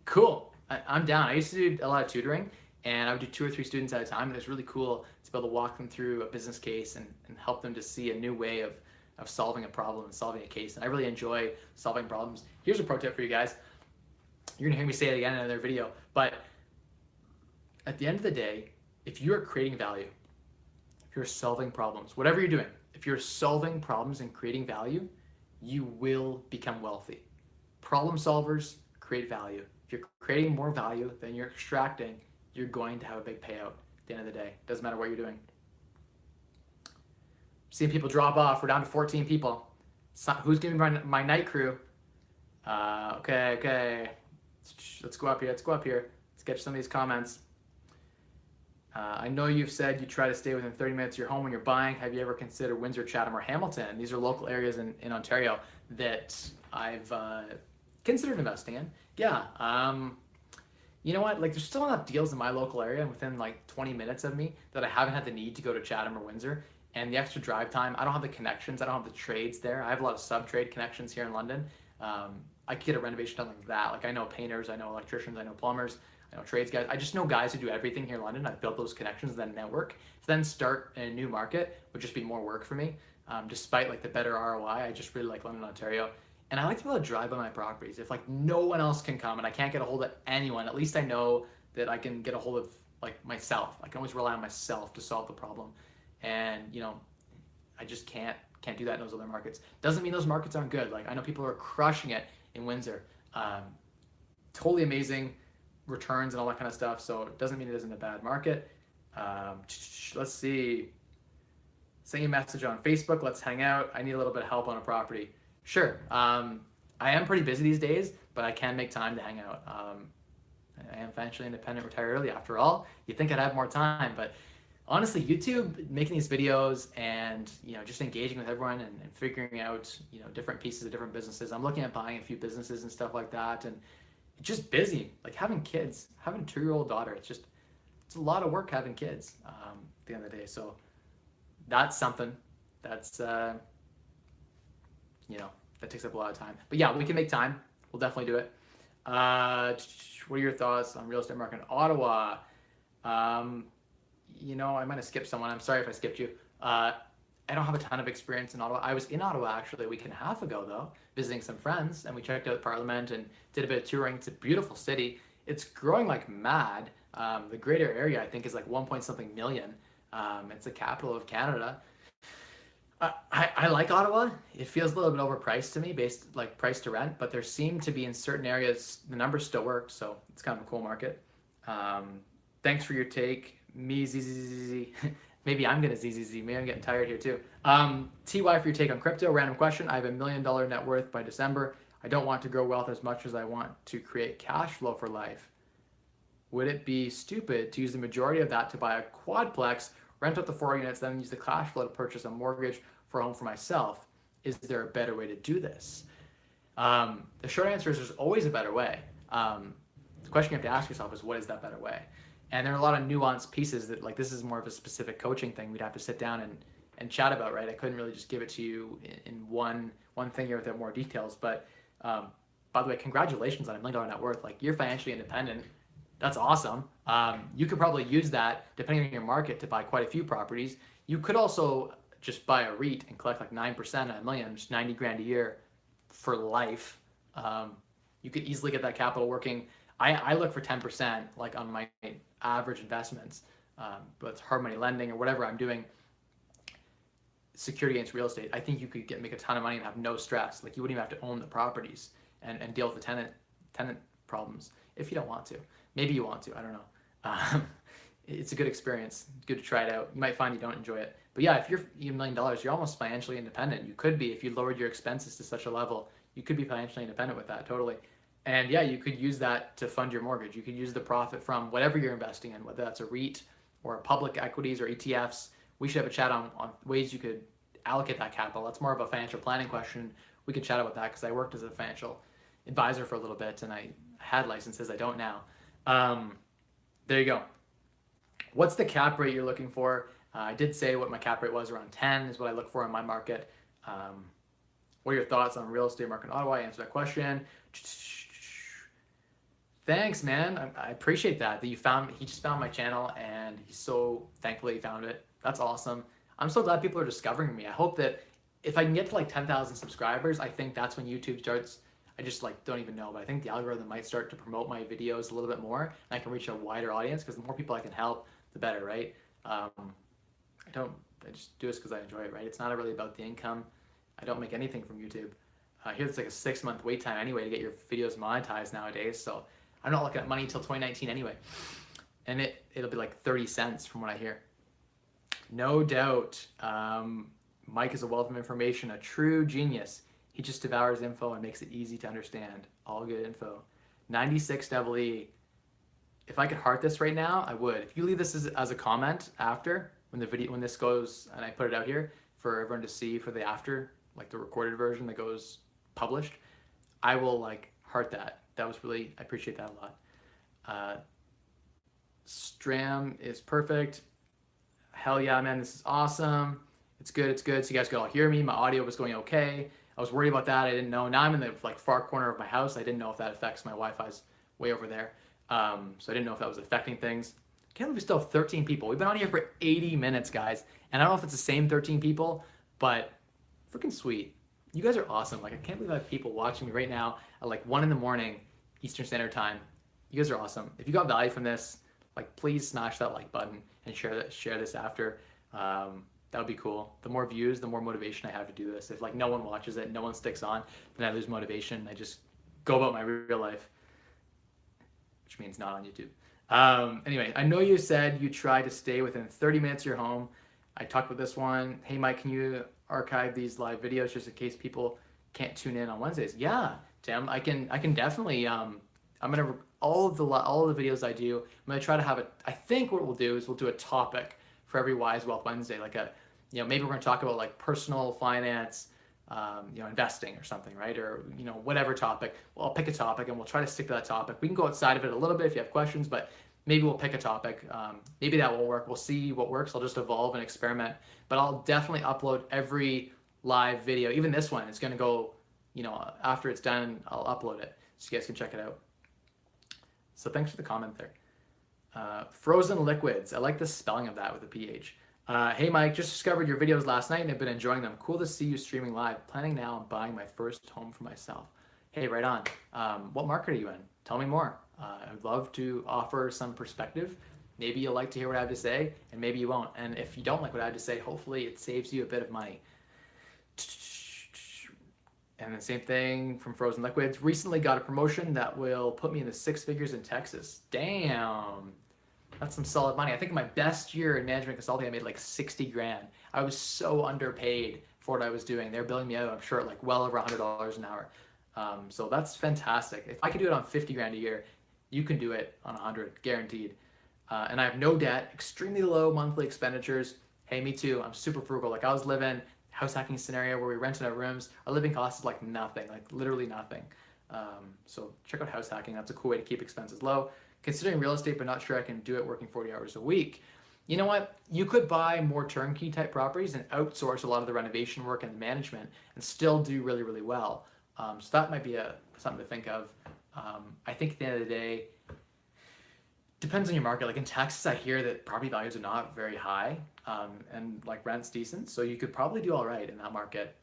Cool. I'm down. I used to do a lot of tutoring and I would do 2 or 3 students at a time, and it was really cool to be able to walk them through a business case and help them to see a new way of solving a problem and solving a case. And I really enjoy solving problems. Here's a pro tip for you guys. You're gonna hear me say it again in another video, but at the end of the day, if you are creating value, if you're solving problems, whatever you're doing, if you're solving problems and creating value, you will become wealthy. Problem solvers create value. If you're creating more value than you're extracting, you're going to have a big payout at the end of the day. Doesn't matter what you're doing. Seeing people drop off. We're down to 14 people. Who's giving my night crew? Okay. Let's go up here. Let's get some of these comments. I know you've said you try to stay within 30 minutes of your home when you're buying. Have you ever considered Windsor, Chatham, or Hamilton? These are local areas in Ontario that I've considered investing in. Yeah. you know what? Like, there's still enough deals in my local area within like 20 minutes of me that I haven't had the need to go to Chatham or Windsor. And the extra drive time, I don't have the connections, I don't have the trades there. I have a lot of sub trade connections here in London. I could get a renovation done like that. Like, I know painters, I know electricians, I know plumbers, I know trades guys. I just know guys who do everything here in London. I've built those connections, then network. To then start in a new market would just be more work for me. Despite like the better ROI, I just really like London, Ontario. And I like to be able to drive by my properties. If like no one else can come and I can't get a hold of anyone, at least I know that I can get a hold of like myself. I can always rely on myself to solve the problem. And I just can't do that in those other markets. Doesn't mean those markets aren't good. Like, I know people are crushing it in Windsor. Totally amazing returns and all that kind of stuff. So it doesn't mean it isn't a bad market. Let's see. Send you a message on Facebook. Let's hang out. I need a little bit of help on a property. Sure. I am pretty busy these days, but I can make time to hang out. I am financially independent, retired early after all. You'd think I'd have more time, but honestly, YouTube, making these videos and just engaging with everyone and figuring out different pieces of different businesses. I'm looking at buying a few businesses and stuff like that, and it's just busy. Like having kids, having a 2-year-old daughter. It's a lot of work having kids at the end of the day. So that's something that's that takes up a lot of time. But yeah, we can make time. We'll definitely do it. What are your thoughts on real estate market in Ottawa? I might have skipped someone. I'm sorry if I skipped you. I don't have a ton of experience in Ottawa. I was in Ottawa actually a week and a half ago though, visiting some friends, and we checked out Parliament and did a bit of touring. It's a beautiful city. It's growing like mad. The greater area I think is like 1 point something million. It's the capital of Canada. I like Ottawa. It feels a little bit overpriced to me, based like price to rent, but there seem to be in certain areas the numbers still work, so it's kind of a cool market. Thanks for your take, me ZZZ. Maybe I'm gonna ZZZ. Maybe I'm getting tired here too. TY for your take on crypto. Random question. I have $1 million net worth by December. I don't want to grow wealth as much as I want to create cash flow for life. Would it be stupid to use the majority of that to buy a quadplex, rent out the 4 units, then use the cash flow to purchase a mortgage for a home for myself? Is there a better way to do this? The short answer is there's always a better way. The question you have to ask yourself is, what is that better way? And there are a lot of nuanced pieces that, like, this is more of a specific coaching thing we'd have to sit down and chat about, right? I couldn't really just give it to you in one thing here without more details. But by the way, congratulations on $1 million net worth. Like, you're financially independent. That's awesome. You could probably use that, depending on your market, to buy quite a few properties. You could also just buy a REIT and collect like 9% on $1 million, just 90 grand a year for life. You could easily get that capital working. I look for 10% like on my average investments, but it's hard money lending or whatever I'm doing, security against real estate. I think you could make a ton of money and have no stress. Like, you wouldn't even have to own the properties and deal with the tenant problems if you don't want to. Maybe you want to, I don't know. It's a good experience. It's good to try it out. You might find you don't enjoy it. But yeah, if you're $1 million, you're almost financially independent. You could be, if you lowered your expenses to such a level, you could be financially independent with that, totally. And yeah, you could use that to fund your mortgage. You could use the profit from whatever you're investing in, whether that's a REIT or public equities or ETFs. We should have a chat on ways you could allocate that capital. That's more of a financial planning question. We could chat about that because I worked as a financial advisor for a little bit and I had licenses. I don't now. There you go. What's the cap rate you're looking for? I did say what my cap rate was, around 10 is what I look for in my market. What are your thoughts on real estate market in Ottawa? I answered that question. Thanks, man. I appreciate that he just found my channel and he's so thankful he found it. That's awesome. I'm so glad people are discovering me. I hope that if I can get to like 10,000 subscribers, I think that's when YouTube starts. I just like don't even know, but I think the algorithm might start to promote my videos a little bit more and I can reach a wider audience, because the more people I can help, the better, right? I just do this because I enjoy it, right? It's not really about the income. I don't make anything from YouTube. Here it's like a 6-month wait time anyway to get your videos monetized nowadays, so I'm not looking at money until 2019 anyway. And it'll be like 30 cents from what I hear. No doubt. Mike is a wealth of information, a true genius. He just devours info and makes it easy to understand. All good info. 96 double E. If I could heart this right now, I would. If you leave this as a comment after, when this goes and I put it out here for everyone to see for the after, like the recorded version that goes published, I will like heart that. That was really, I appreciate that a lot. Uh, Stram is perfect. Hell yeah, man, this is awesome. It's good, it's good. So you guys could all hear me. My audio was going okay. I was worried about that. I didn't know. Now I'm in the like far corner of my house. I didn't know if that affects my Wi-Fi's way over there. So I didn't know if that was affecting things. I can't believe we still have 13 people. We've been on here for 80 minutes, guys. And I don't know if it's the same 13 people, but freaking sweet. You guys are awesome. Like, I can't believe I have people watching me right now at like 1 in the morning, Eastern Standard Time. You guys are awesome. If you got value from this, like, please smash that like button and share this after. That would be cool. The more views, the more motivation I have to do this. If like no one watches it, no one sticks on, then I lose motivation. I just go about my real life, which means not on YouTube. Anyway, I know you said you try to stay within 30 minutes of your home. I talked about this one. Hey, Mike, can you archive these live videos just in case people can't tune in on Wednesdays? Yeah, Tim, I can definitely. I'm gonna all of the videos I do. I'm gonna try to have it. I think what we'll do is we'll do a topic for every Wise Wealth Wednesday, like a, maybe we're gonna talk about like personal finance, investing or something, right? Or, whatever topic. Well, I'll pick a topic and we'll try to stick to that topic. We can go outside of it a little bit if you have questions, but maybe we'll pick a topic. Maybe that will work. We'll see what works. I'll just evolve and experiment, but I'll definitely upload every live video. Even this one, it's gonna go, after it's done, I'll upload it so you guys can check it out. So thanks for the comment there. Frozen liquids. I like the spelling of that with a PH. Hey Mike, just discovered your videos last night and have been enjoying them. Cool to see you streaming live. Planning now on buying my first home for myself. Hey, right on. What market are you in? Tell me more. I'd love to offer some perspective. Maybe you'll like to hear what I have to say, and maybe you won't. And if you don't like what I have to say, hopefully it saves you a bit of money. And the same thing from Frozen Liquids. Recently got a promotion that will put me in the 6 figures in Texas. Damn. That's some solid money. I think my best year in management consulting, I made like 60 grand. I was so underpaid for what I was doing. They're billing me out, I'm sure, at like well over $100 an hour. So that's fantastic. If I could do it on 50 grand a year, you can do it on 100, guaranteed. And I have no debt, extremely low monthly expenditures. Hey, me too. I'm super frugal. Like, I was living house hacking scenario where we rented out rooms. Our living cost is like nothing, like literally nothing. So check out house hacking. That's a cool way to keep expenses low. Considering real estate, but not sure I can do it working 40 hours a week. You know what? You could buy more turnkey type properties and outsource a lot of the renovation work and the management and still do really, really well. So that might be something to think of. I think at the end of the day, depends on your market. Like in Texas, I hear that property values are not very high, and like rent's decent. So you could probably do all right in that market,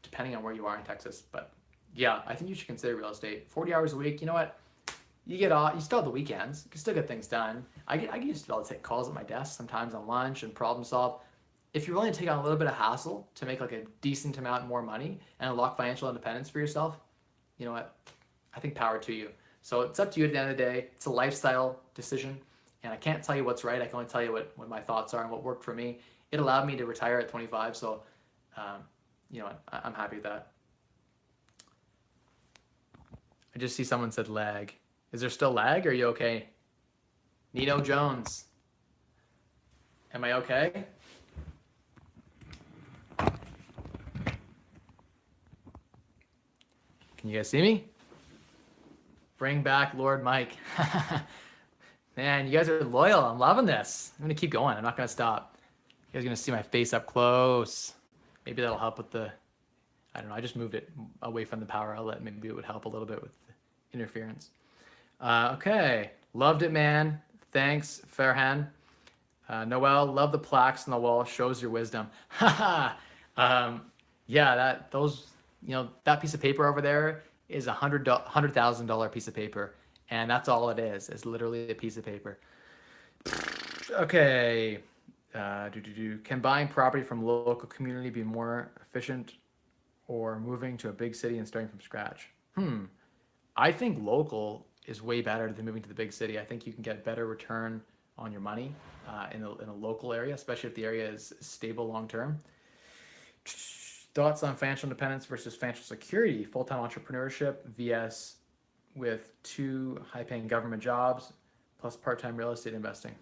depending on where you are in Texas. But yeah, I think you should consider real estate. 40 hours a week, you know what? You get off, you still have the weekends. You can still get things done. I used to be able to take calls at my desk sometimes on lunch and problem solve. If you're willing to take on a little bit of hassle to make like a decent amount more money and unlock financial independence for yourself, you know what? I think power to you. So it's up to you at the end of the day. It's a lifestyle decision, and I can't tell you what's right. I can only tell you what my thoughts are and what worked for me. It allowed me to retire at 25, so you know what? I'm happy with that. I just see someone said lag. Is there still lag? Are you okay? Nino Jones. Am I okay? Can you guys see me? Bring back Lord Mike. Man, you guys are loyal. I'm loving this. I'm gonna keep going. I'm not gonna stop. You guys are gonna see my face up close. Maybe that'll help with the, I don't know, I just moved it away from the power outlet. Maybe it would help a little bit with the interference. Okay, loved it, man. Thanks, Farhan. Noel, love the plaques on the wall. Shows your wisdom. Yeah, that piece of paper over there is $100,000 piece of paper, and that's all it is. It's literally a piece of paper. Okay. Can buying property from local community be more efficient, or moving to a big city and starting from scratch? I think local is way better than moving to the big city. I think you can get better return on your money in a local area, especially if the area is stable long term. Thoughts on financial independence versus financial security, full-time entrepreneurship, vs with 2 high-paying government jobs plus part-time real estate investing.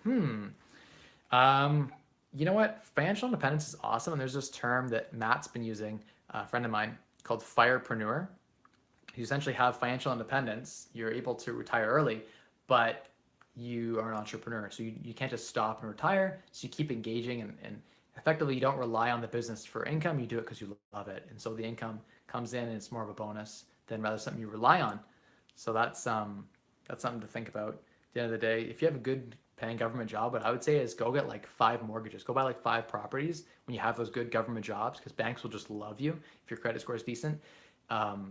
You know what? Financial independence is awesome, and there's this term that Matt's been using, a friend of mine, called firepreneur. You essentially have financial independence. You're able to retire early, but you are an entrepreneur. So you can't just stop and retire. So you keep engaging and effectively you don't rely on the business for income. You do it because you love it. And so the income comes in and it's more of a bonus than rather something you rely on. So that's something to think about at the end of the day. If you have a good paying government job, what I would say is go get like 5 mortgages. Go buy like 5 properties when you have those good government jobs, because banks will just love you if your credit score is decent.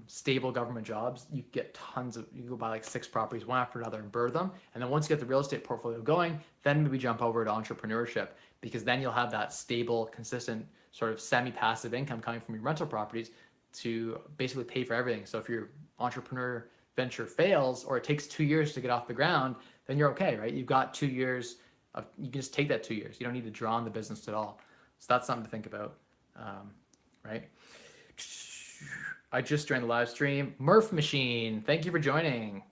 Stable government jobs, you get tons of, you go buy like 6 properties one after another and burr them. And then once you get the real estate portfolio going, then maybe jump over to entrepreneurship, because then you'll have that stable, consistent sort of semi-passive income coming from your rental properties to basically pay for everything. So if your entrepreneur venture fails or it takes 2 years to get off the ground, then you're okay, right? You've got 2 years of, you can just take that 2 years. You don't need to draw on the business at all. So that's something to think about, right? I just joined the live stream. Murph Machine, thank you for joining.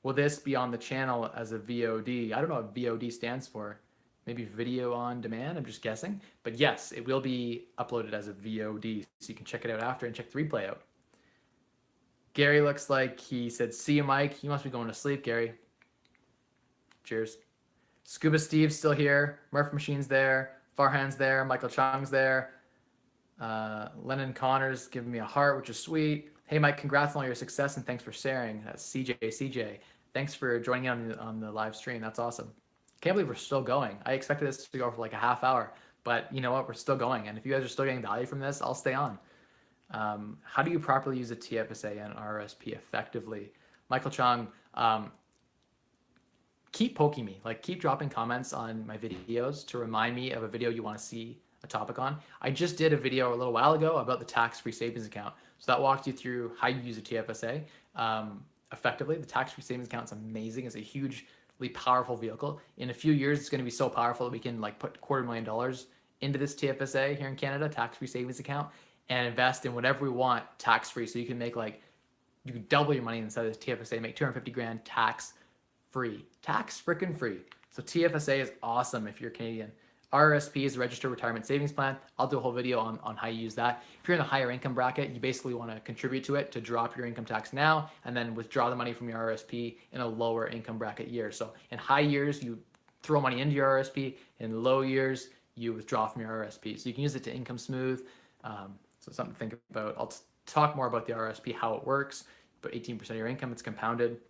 Will this be on the channel as a VOD? I don't know what VOD stands for. Maybe video on demand, I'm just guessing. But yes, it will be uploaded as a VOD, so you can check it out after and check the replay out. Gary looks like he said, see you, Mike. You must be going to sleep, Gary. Cheers. Scuba Steve's still here. Murph Machine's there. Farhan's there. Michael Chung's there. Lennon Connor's giving me a heart, which is sweet. Hey, Mike, congrats on all your success and thanks for sharing. That's CJ. Thanks for joining in on the live stream. That's awesome. Can't believe we're still going. I expected this to go for like a half hour, but you know what? We're still going. And if you guys are still getting value from this, I'll stay on. How do you properly use a TFSA and RRSP effectively? Michael Chung, keep poking me. Like, keep dropping comments on my videos to remind me of a video you want to see a topic on. I just did a video a little while ago about the tax-free savings account. So that walked you through how you use a TFSA effectively. The tax-free savings account is amazing. It's a hugely powerful vehicle. In a few years, it's going to be so powerful that we can like put $250,000 into this TFSA here in Canada, tax-free savings account, and invest in whatever we want tax-free. So you can make like, you can double your money inside of this TFSA, make 250 grand tax-free, tax freaking free. So TFSA is awesome if you're Canadian. RRSP is a registered retirement savings plan. I'll do a whole video on how you use that. If you're in a higher income bracket, you basically want to contribute to it to drop your income tax now and then withdraw the money from your RRSP in a lower income bracket year. So in high years, you throw money into your RRSP. In low years, you withdraw from your RRSP. So you can use it to income smooth. So something to think about. I'll talk more about the RRSP, how it works, but 18% of your income, it's compounded.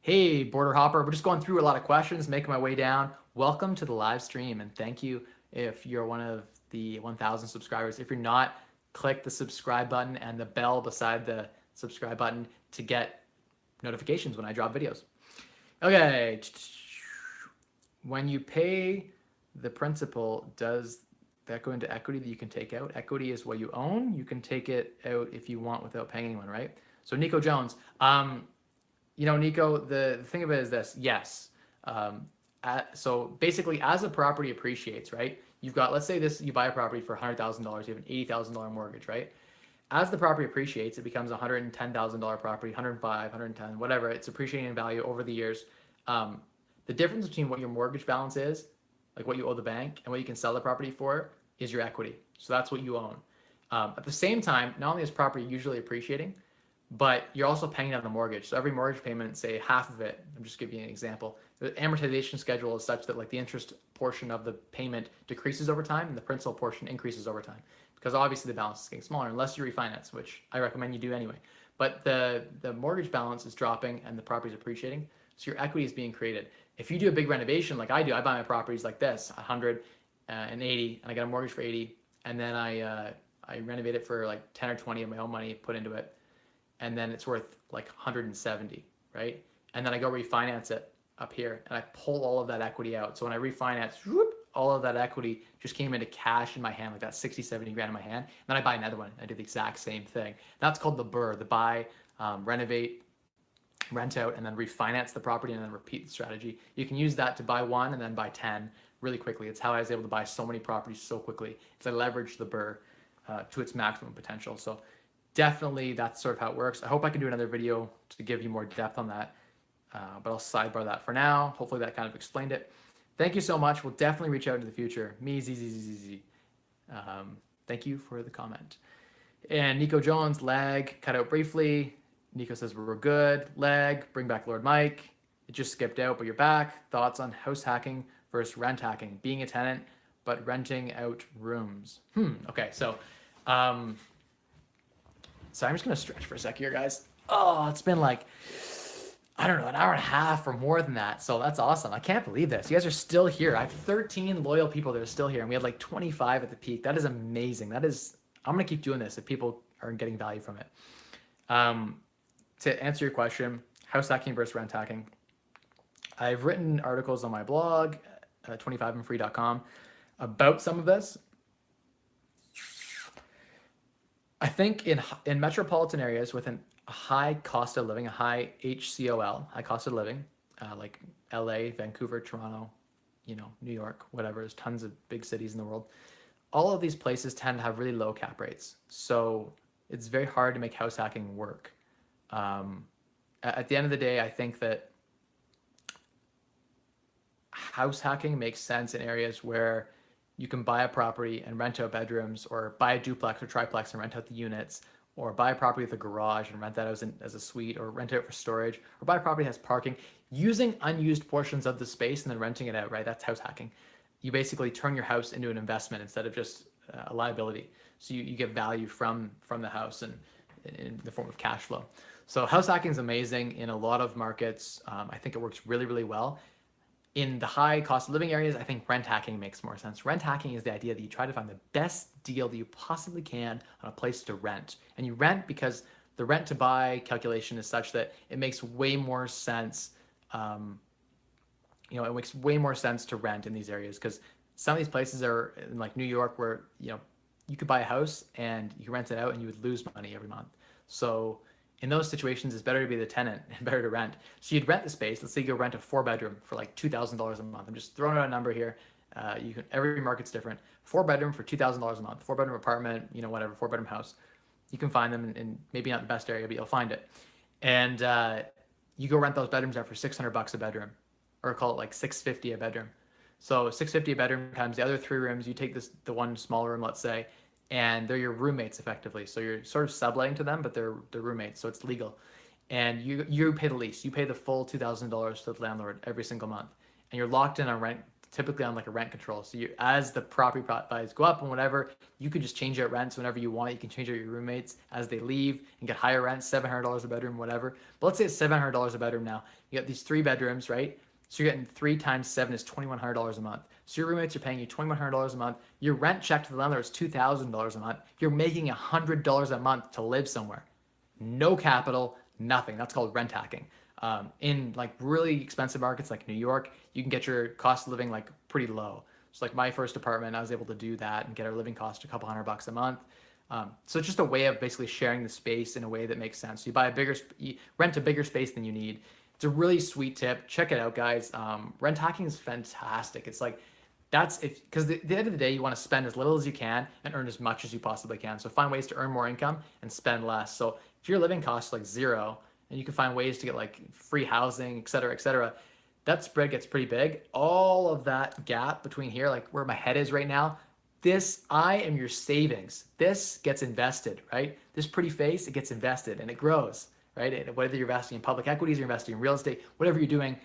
Hey, Border Hopper, we're just going through a lot of questions, making my way down. Welcome to the live stream, and thank you if you're one of the 1,000 subscribers. If you're not, click the subscribe button and the bell beside the subscribe button to get notifications when I drop videos. Okay, when you pay the principal, does that go into equity that you can take out? Equity is what you own. You can take it out if you want without paying anyone, right? So Nico Jones, you know, Nico, the thing of it is this, yes. So basically, as a property appreciates, right? You've got, let's say you buy a property for $100,000, you have an $80,000 mortgage, right? As the property appreciates, it becomes a $110,000 property, 105, 110, whatever. It's appreciating in value over the years. The difference between what your mortgage balance is, like what you owe the bank, and what you can sell the property for is your equity. So that's what you own. At the same time, not only is property usually appreciating, but you're also paying down the mortgage. So every mortgage payment, say half of it, I'm just giving you an example. The amortization schedule is such that like the interest portion of the payment decreases over time and the principal portion increases over time, because obviously the balance is getting smaller unless you refinance, which I recommend you do anyway. But the mortgage balance is dropping and the property is appreciating, so your equity is being created. If you do a big renovation like I do, I buy my properties like this, 180, and I get a mortgage for 80, and then I renovate it for like 10 or 20 of my own money put into it, and then it's worth like 170, right? And then I go refinance it up here and I pull all of that equity out. So when I refinance, whoop, all of that equity just came into cash in my hand, like that 60, 70 grand in my hand. And then I buy another one. I do the exact same thing. That's called the BRRRR, the buy, renovate, rent out, and then refinance the property and then repeat the strategy. You can use that to buy one and then buy 10 really quickly. It's how I was able to buy so many properties so quickly. It's I leveraged the BRRRR to its maximum potential. So definitely that's sort of how it works. I hope I can do another video to give you more depth on that, but I'll sidebar that for now. Hopefully that kind of explained it. Thank you so much. We'll definitely reach out in the future. Thank you for the comment. And Nico Jones, lag, cut out briefly. Nico says we're good. Lag, bring back Lord Mike. It just skipped out, but you're back. Thoughts on house hacking versus rent hacking? Being a tenant, but renting out rooms. Okay, um, so I'm just gonna stretch for a sec here, guys. Oh, it's been like, I don't know, an hour and a half or more than that. So that's awesome. I can't believe this. You guys are still here. I have 13 loyal people that are still here, and we had like 25 at the peak. That is amazing. I'm gonna keep doing this if people are getting value from it. To answer your question, house hacking versus rent hacking. I've written articles on my blog, 25andfree.com, about some of this. I think in metropolitan areas with a high cost of living, a high HCOL, high cost of living, like LA, Vancouver, Toronto, New York, whatever. There's tons of big cities in the world. All of these places tend to have really low cap rates, so it's very hard to make house hacking work. At the end of the day, I think that house hacking makes sense in areas where you can buy a property and rent out bedrooms, or buy a duplex or triplex and rent out the units, or buy a property with a garage and rent that as a suite, or rent it out for storage, or buy a property that has parking, using unused portions of the space and then renting it out, right? That's house hacking. You basically turn your house into an investment instead of just a liability. So you get value from the house and in the form of cash flow. So house hacking is amazing in a lot of markets. I think it works really, really well. In the high cost of living areas, I think rent hacking makes more sense. Rent hacking is the idea that you try to find the best deal that you possibly can on a place to rent. And you rent because the rent to buy calculation is such that it makes way more sense. It makes way more sense to rent in these areas, because some of these places are in like New York where, you could buy a house and you rent it out and you would lose money every month. So in those situations, it's better to be the tenant and better to rent. So you'd rent the space. Let's say you go rent a 4-bedroom for like $2,000 a month. I'm just throwing out a number here. Every market's different. 4-bedroom for $2,000 a month. 4-bedroom apartment, whatever. 4-bedroom house. You can find them in maybe not the best area, but you'll find it. And you go rent those bedrooms out for $600 a bedroom, or call it like $650 a bedroom. So $650 a bedroom times the other 3 rooms. You take the one small room, let's say, and they're your roommates effectively. So you're sort of subletting to them, but they're roommates, so it's legal. And you pay the lease. You pay the full $2,000 to the landlord every single month, and you're locked in on rent, typically on like a rent control. So as the property values go up and whatever, you can just change out rents whenever you want. You can change out your roommates as they leave and get higher rent, $700 a bedroom, whatever. But let's say it's $700 a bedroom now. You got these 3 bedrooms, right? So you're getting 3 times 7 is $2,100 a month. So your roommates are paying you $2,100 a month. Your rent check to the landlord is $2,000 a month. You're making $100 a month to live somewhere. No capital, nothing. That's called rent hacking. In like really expensive markets like New York, you can get your cost of living like pretty low. So like my first apartment, I was able to do that and get our living cost a couple $100 a month. So it's just a way of basically sharing the space in a way that makes sense. So you rent a bigger space than you need. It's a really sweet tip. Check it out, guys. Rent hacking is fantastic. It's like, because at the end of the day, you want to spend as little as you can and earn as much as you possibly can. So find ways to earn more income and spend less. So if your living costs like $0 and you can find ways to get like free housing, et cetera, that spread gets pretty big. All of that gap between here, like where my head is right now, I am your savings. This gets invested, right? This pretty face, it gets invested and it grows, right? Whether you're investing in public equities, you're investing in real estate, whatever you're doing,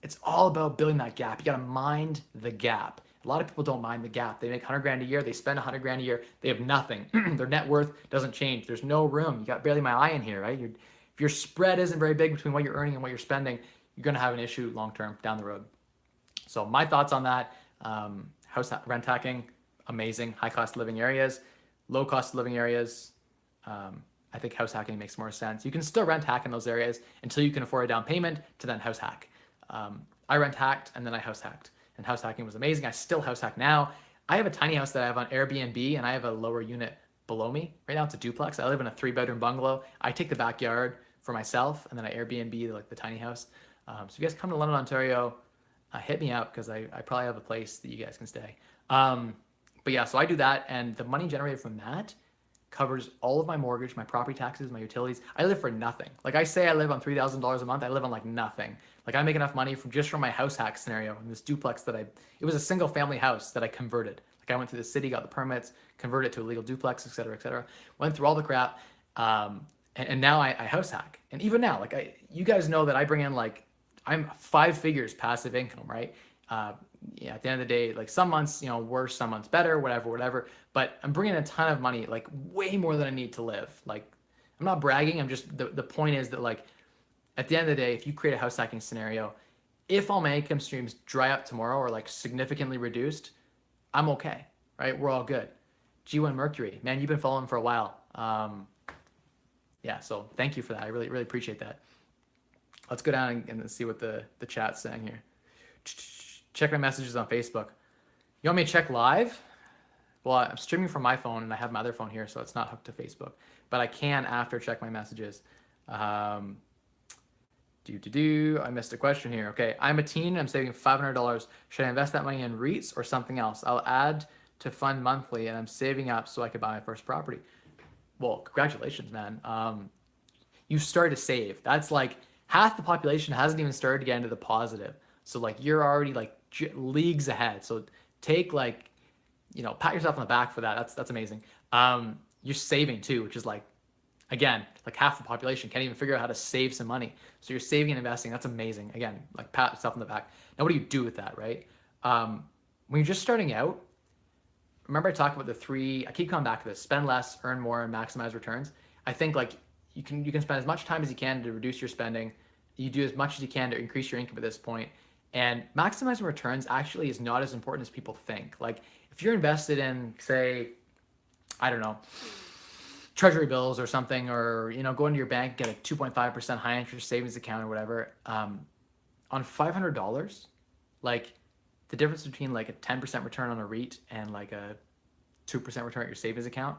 it's all about building that gap. You got to mind the gap. A lot of people don't mind the gap. They make 100 grand a year. They spend 100 grand a year. They have nothing. Their net worth doesn't change. There's no room. You got barely my eye in here, right? If your spread isn't very big between what you're earning and what you're spending, you're going to have an issue long-term down the road. So my thoughts on that, rent hacking, amazing. High cost living areas, low cost living areas. I think house hacking makes more sense. You can still rent hack in those areas until you can afford a down payment to then house hack. I rent hacked and then I house hacked, and house hacking was amazing. I still house hack now. I have a tiny house that I have on Airbnb, and I have a lower unit below me. Right now it's a duplex. I live in a 3-bedroom bungalow. I take the backyard for myself, and then I Airbnb like the tiny house. So if you guys come to London, Ontario, hit me up, because I probably have a place that you guys can stay. But yeah, so I do that, and the money generated from that covers all of my mortgage, my property taxes, my utilities. I live for nothing. Like I say I live on $3,000 a month, I live on like nothing. Like I make enough money from my house hack scenario in this duplex it was a single family house that I converted. Like I went through the city, got the permits, converted it to a legal duplex, et cetera, went through all the crap. And now I house hack. And even now, like you guys know that I bring in like I'm 5 figures passive income, right? Yeah, at the end of the day, like some months, worse, some months better, whatever. But I'm bringing a ton of money, like way more than I need to live. Like, I'm not bragging. I'm just the point is that like at the end of the day, if you create a house hacking scenario, if all my income streams dry up tomorrow or like significantly reduced, I'm okay, right? We're all good. G1 Mercury, man, you've been following for a while. Yeah, so thank you for that. I really, really appreciate that. Let's go down and see what the chat's saying here. Check my messages on Facebook. You want me to check live? Well, I'm streaming from my phone and I have my other phone here, so it's not hooked to Facebook. But I can after check my messages. I missed a question here. Okay, I'm a teen. I'm saving $500. Should I invest that money in REITs or something else? I'll add to fund monthly, and I'm saving up so I could buy my first property. Well, congratulations, man. You started to save. That's like half the population hasn't even started to get into the positive. So like you're already like leagues ahead. So take like, pat yourself on the back for that. That's amazing. You're saving too, which is like, again, like half the population can't even figure out how to save some money. So you're saving and investing. That's amazing. Again, like pat yourself on the back. Now, what do you do with that, right? When you're just starting out, remember I talked about the three, I keep coming back to this: spend less, earn more, and maximize returns. I think like you can spend as much time as you can to reduce your spending. You do as much as you can to increase your income at this point. And maximizing returns actually is not as important as people think. Like if you're invested in, say, I don't know, treasury bills or something, or go into your bank, get a 2.5% high interest savings account or whatever, on $500, like the difference between like a 10% return on a REIT and like a 2% return at your savings account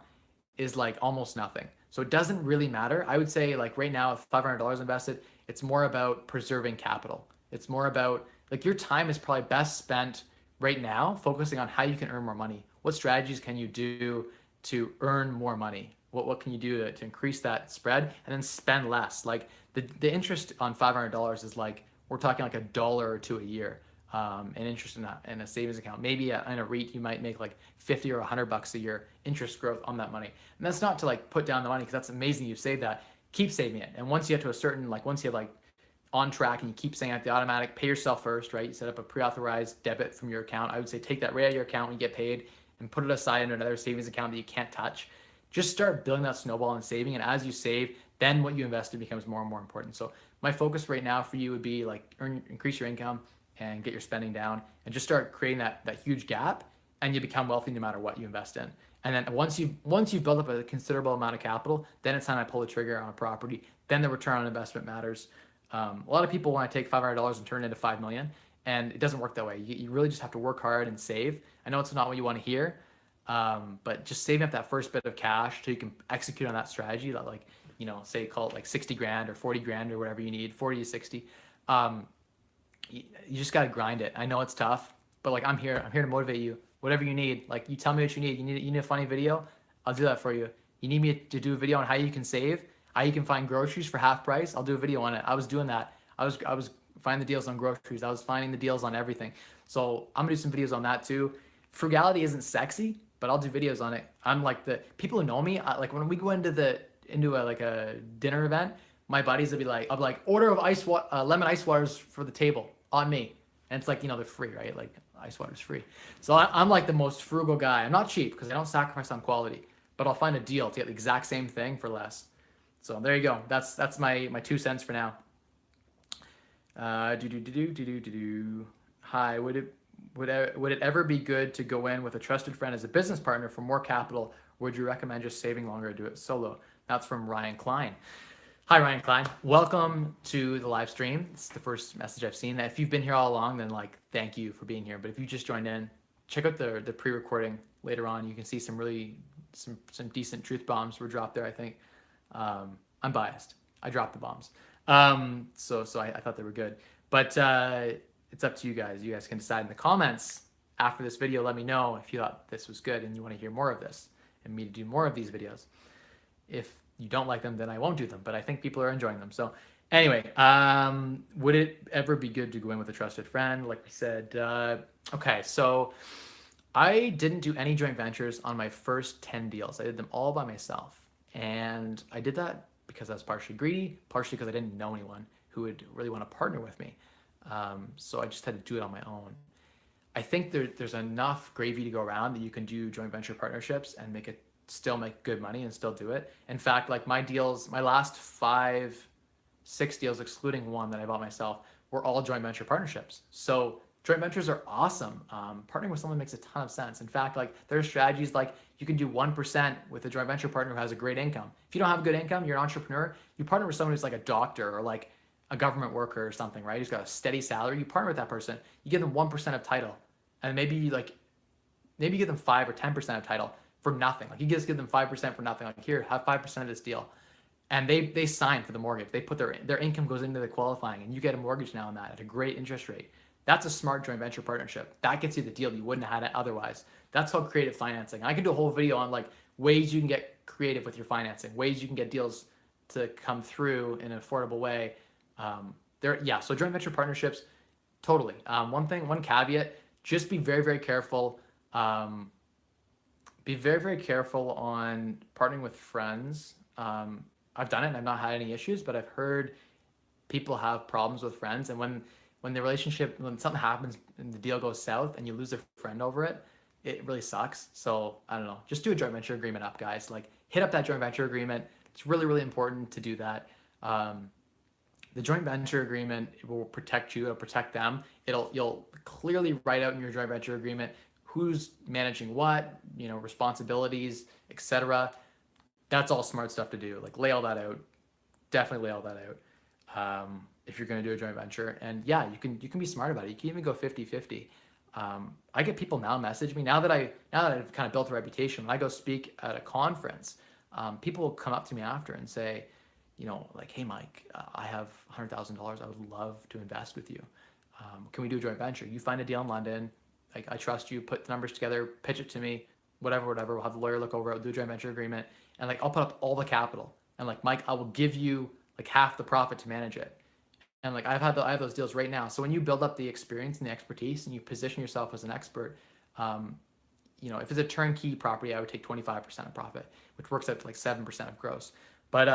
is like almost nothing. So it doesn't really matter. I would say like right now, if $500 invested, it's more about preserving capital. It's more about like your time is probably best spent right now focusing on how you can earn more money. What strategies can you do to earn more money? What can you do to increase that spread and then spend less? Like the interest on $500 is like, we're talking like $1 or $2 a year. And interest in a savings account. Maybe in a REIT, you might make like 50 or $100 a year interest growth on that money. And that's not to like put down the money, because that's amazing you've saved that. Keep saving it. And once you get to a certain, like once you're like on track and you keep saying at the automatic, pay yourself first, right? You set up a pre-authorized debit from your account. I would say take that right out of your account when you get paid and put it aside into another savings account that you can't touch. Just start building that snowball and saving. And as you save, then what you invested becomes more and more important. So my focus right now for you would be like increase your income and get your spending down and just start creating that huge gap, and you become wealthy no matter what you invest in. And then once you've built up a considerable amount of capital, then it's time to pull the trigger on a property. Then the return on investment matters. A lot of people want to take $500 and turn it into 5 million, and it doesn't work that way. You really just have to work hard and save. I know it's not what you want to hear, but just saving up that first bit of cash so you can execute on that strategy that, like, say call it like 60 grand or 40 grand or whatever you need, 40 to 60. You just got to grind it. I know it's tough, but like I'm here to motivate you. Whatever you need, like you tell me what you need. You need a funny video, I'll do that for you. You need me to do a video on how you can save, how you can find groceries for half price, I'll do a video on it. I was doing that. I was finding the deals on groceries. I was finding the deals on everything. So I'm gonna do some videos on that too. Frugality isn't sexy, but I'll do videos on it. I'm like the people who know me, like when we go into a dinner event, my buddies will be like, I'll be like, order of lemon ice waters for the table on me. And it's like, they're free, right? Like ice water's free. So I'm like the most frugal guy. I'm not cheap because I don't sacrifice on quality, but I'll find a deal to get the exact same thing for less. So there you go. That's my 2 cents for now. Hi, would it ever be good to go in with a trusted friend as a business partner for more capital? Or would you recommend just saving longer to do it solo? That's from Ryan Klein. Hi, Ryan Klein. Welcome to the live stream. It's the first message I've seen. If you've been here all along, then like, thank you for being here. But if you just joined in, check out the pre-recording later on. You can see some decent truth bombs were dropped there, I think. I'm biased. I dropped the bombs. So I thought they were good. But it's up to you guys. You guys can decide in the comments after this video. Let me know if you thought this was good and you want to hear more of this and me to do more of these videos. If you don't like them, then I won't do them, but I think people are enjoying them. So anyway, would it ever be good to go in with a trusted friend? Like we said, okay, so I didn't do any joint ventures on my first 10 deals. I did them all by myself. And I did that because I was partially greedy, partially because I didn't know anyone who would really want to partner with me. So I just had to do it on my own. I think there's enough gravy to go around that you can do joint venture partnerships and still make good money and still do it. In fact, like my deals, my last 5, 6 deals, excluding one that I bought myself, were all joint venture partnerships. So joint ventures are awesome. Partnering with someone makes a ton of sense. In fact, like there are strategies like you can do 1% with a joint venture partner who has a great income. If you don't have a good income, you're an entrepreneur, you partner with someone who's like a doctor or like a government worker or something, right? Who's got a steady salary. You partner with that person, you give them 1% of title. And maybe you give them 5 or 10% of title for nothing. Like you just give them 5% for nothing. Like here, have 5% of this deal. And they sign for the mortgage. They put their income goes into the qualifying, and you get a mortgage now on that at a great interest rate. That's a smart joint venture partnership. That gets you the deal you wouldn't have had it otherwise. That's called creative financing. I can do a whole video on like ways you can get creative with your financing, ways you can get deals to come through in an affordable way. So joint venture partnerships, totally. One caveat: just be very, very careful. Be very, very careful on partnering with friends. I've done it and I've not had any issues, but I've heard people have problems with friends, and when something happens and the deal goes south and you lose a friend over it, it really sucks. So I don't know, just do a joint venture agreement up, guys. Like hit up that joint venture agreement. It's really, really important to do that. The joint venture agreement will protect you. It'll protect them. You'll clearly write out in your joint venture agreement who's managing what, responsibilities, etc. That's all smart stuff to do. Like lay all that out. Definitely lay all that out. If you're going to do a joint venture, and yeah, you can be smart about it. You can even go 50-50. I get people now message me now that I've kind of built a reputation. When I go speak at a conference, people will come up to me after and say, like, hey Mike, I have $100,000. I would love to invest with you. Can we do a joint venture? You find a deal in London. Like I trust you. Put the numbers together. Pitch it to me. Whatever. We'll have the lawyer look over it. We'll do a joint venture agreement, and like I'll put up all the capital. And like Mike, I will give you like half the profit to manage it. And like I have those deals right now. So when you build up the experience and the expertise, and you position yourself as an expert, if it's a turnkey property, I would take 25% of profit, which works out to like 7% of gross. But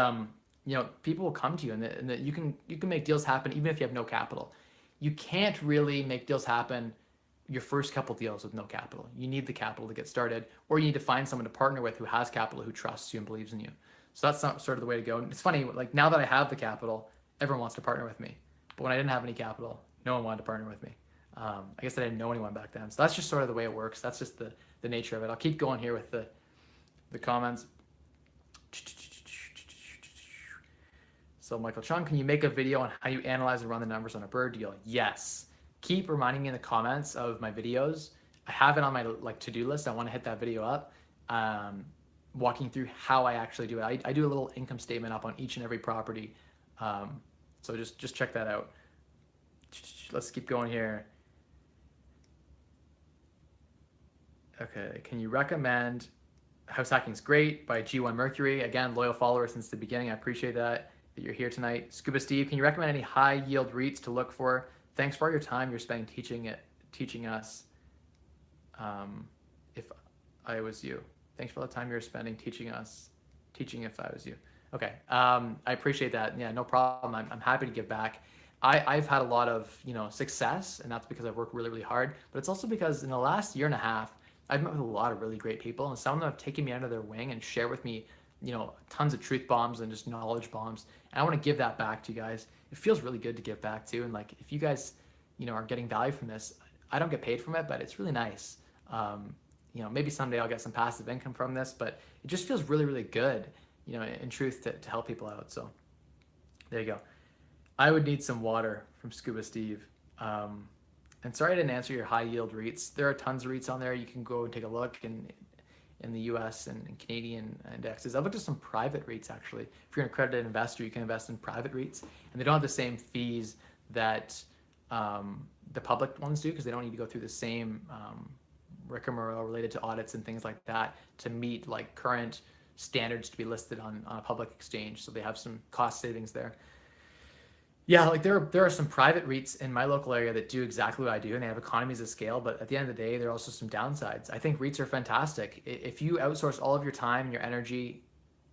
people will come to you, and you can make deals happen even if you have no capital. You can't really make deals happen your first couple deals with no capital. You need the capital to get started, or you need to find someone to partner with who has capital, who trusts you and believes in you. So that's sort of the way to go. And it's funny, like now that I have the capital, everyone wants to partner with me. But when I didn't have any capital, no one wanted to partner with me. I guess I didn't know anyone back then. So that's just sort of the way it works. That's just the nature of it. I'll keep going here with the comments. So Michael Chung, can you make a video on how you analyze and run the numbers on a bird deal? Yes. Keep reminding me in the comments of my videos. I have it on my to-do list. I want to hit that video up, walking through how I actually do it. I do a little income statement up on each and every property. So just check that out. Let's keep going here. Okay, can you recommend House Hacking's Great by G1 Mercury? Again, loyal follower since the beginning. I appreciate that you're here tonight. Scuba Steve, can you recommend any high yield REITs to look for? Thanks for all your time you're spending teaching us. If I was you. Thanks for all the time you're spending teaching if I was you. Okay, I appreciate that. Yeah, no problem. I'm happy to give back. I've had a lot of success, and that's because I've worked really, really hard. But it's also because in the last year and a half, I've met with a lot of really great people, and some of them have taken me under their wing and share with me, tons of truth bombs and just knowledge bombs. And I want to give that back to you guys. It feels really good to give back too. And like, if you guys, are getting value from this, I don't get paid from it, but it's really nice. Maybe someday I'll get some passive income from this, but it just feels really, really good, in truth, to help people out. So there you go. I would need some water from Scuba Steve. And sorry I didn't answer your high yield REITs. There are tons of REITs on there. You can go and take a look in the US and Canadian indexes. I looked at some private REITs actually. If you're an accredited investor, you can invest in private REITs, and they don't have the same fees that the public ones do, because they don't need to go through the same rigmarole related to audits and things like that to meet like current standards to be listed on a public exchange. So they have some cost savings there. Yeah, like there are some private REITs in my local area that do exactly what I do, and they have economies of scale, but at the end of the day, there are also some downsides. I think REITs are fantastic. If you outsource all of your time and your energy,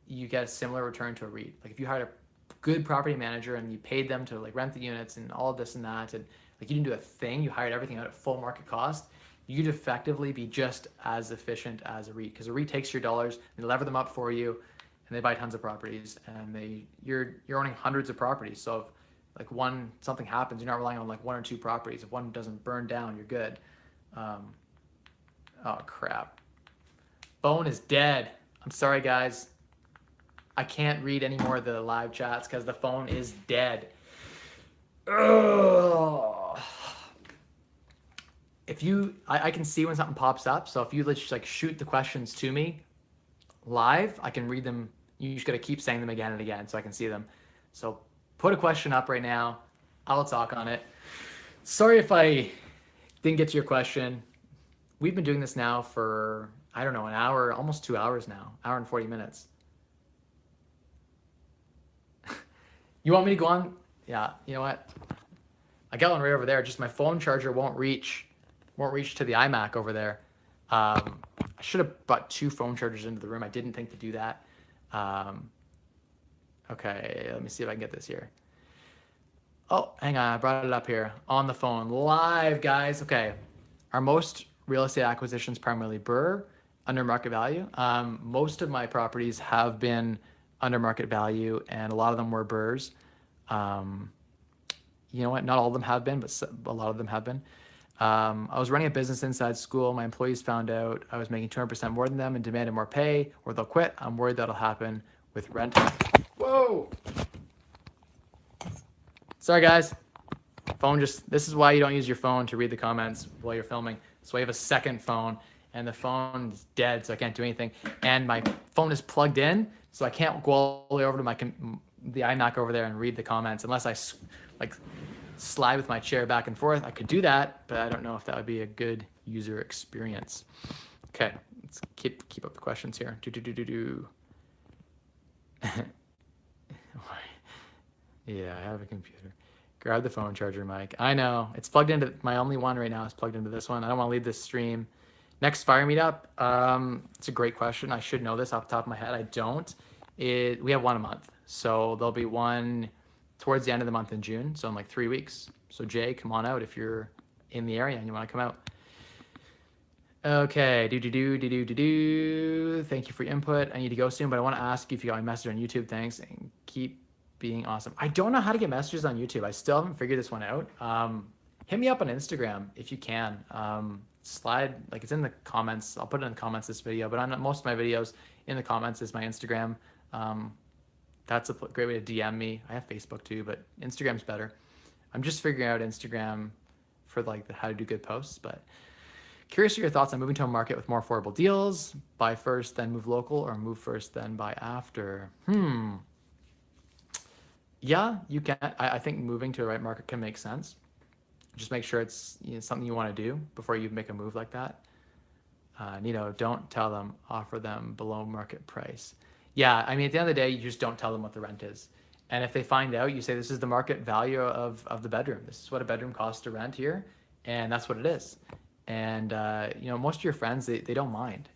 you get a similar return to a REIT. Like if you hired a good property manager and you paid them to like rent the units and all of this and that, and like you didn't do a thing, you hired everything out at full market cost, you'd effectively be just as efficient as a REIT, because a REIT takes your dollars, they lever them up for you, and they buy tons of properties, and you're owning hundreds of properties. So if like something happens, you're not relying on like one or two properties. If one doesn't burn down, you're good. Oh crap. Phone is dead. I'm sorry guys. I can't read any more of the live chats because the phone is dead. Ugh. If I can see when something pops up. So if you just like shoot the questions to me live, I can read them. You just gotta keep saying them again and again so I can see them. So put a question up right now. I'll talk on it. Sorry if I didn't get to your question. We've been doing this now for, I don't know, an hour, almost 2 hours now, hour and 40 minutes. You want me to go on? Yeah, you know what? I got one right over there. Just my phone charger won't reach to the iMac over there. I should have brought 2 phone chargers into the room. I didn't think to do that. Okay, let me see if I can get this here. Oh, hang on, I brought it up here on the phone, live, guys. Okay, our most real estate acquisitions primarily BRRRR, under market value. Most of my properties have been under market value, and a lot of them were BRRRRs. You know what? Not all of them have been, but a lot of them have been. I was running a business inside school. My employees found out I was making 200% more than them and demanded more pay, or they'll quit. I'm worried that'll happen with rent. Whoa! Sorry, guys. This is why you don't use your phone to read the comments while you're filming. So I have a second phone, and the phone's dead, so I can't do anything. And my phone is plugged in, so I can't go all the way over to the iMac over there and read the comments unless I like slide with my chair back and forth. I could do that, but I don't know if that would be a good user experience. Okay, let's keep up the questions here. Yeah, I have a computer. Grab the phone charger, Mike. I know. It's plugged into, my only one right now is plugged into this one. I don't want to leave this stream. Next fire meetup. It's a great question. I should know this off the top of my head. I don't. We have one a month. So there'll be one towards the end of the month in June. So in like 3 weeks. So Jay, come on out if you're in the area and you want to come out. Okay. Thank you for your input. I need to go soon, but I want to ask you if you got my message on YouTube. Thanks, and keep being awesome. I don't know how to get messages on YouTube. I still haven't figured this one out. Hit me up on Instagram if you can. Slide, like it's in the comments. I'll put it in the comments this video, but on most of my videos, in the comments is my Instagram. That's a great way to DM me. I have Facebook too, but Instagram's better. I'm just figuring out Instagram for like how to do good posts, but curious to your thoughts on moving to a market with more affordable deals. Buy first, then move local, or move first, then buy after. Yeah, you can. I think moving to the right market can make sense. Just make sure it's something you want to do before you make a move like that. Don't tell them, offer them below market price. Yeah, I mean, at the end of the day, you just don't tell them what the rent is. And if they find out, you say, this is the market value of the bedroom. This is what a bedroom costs to rent here. And that's what it is. And, most of your friends, they don't mind.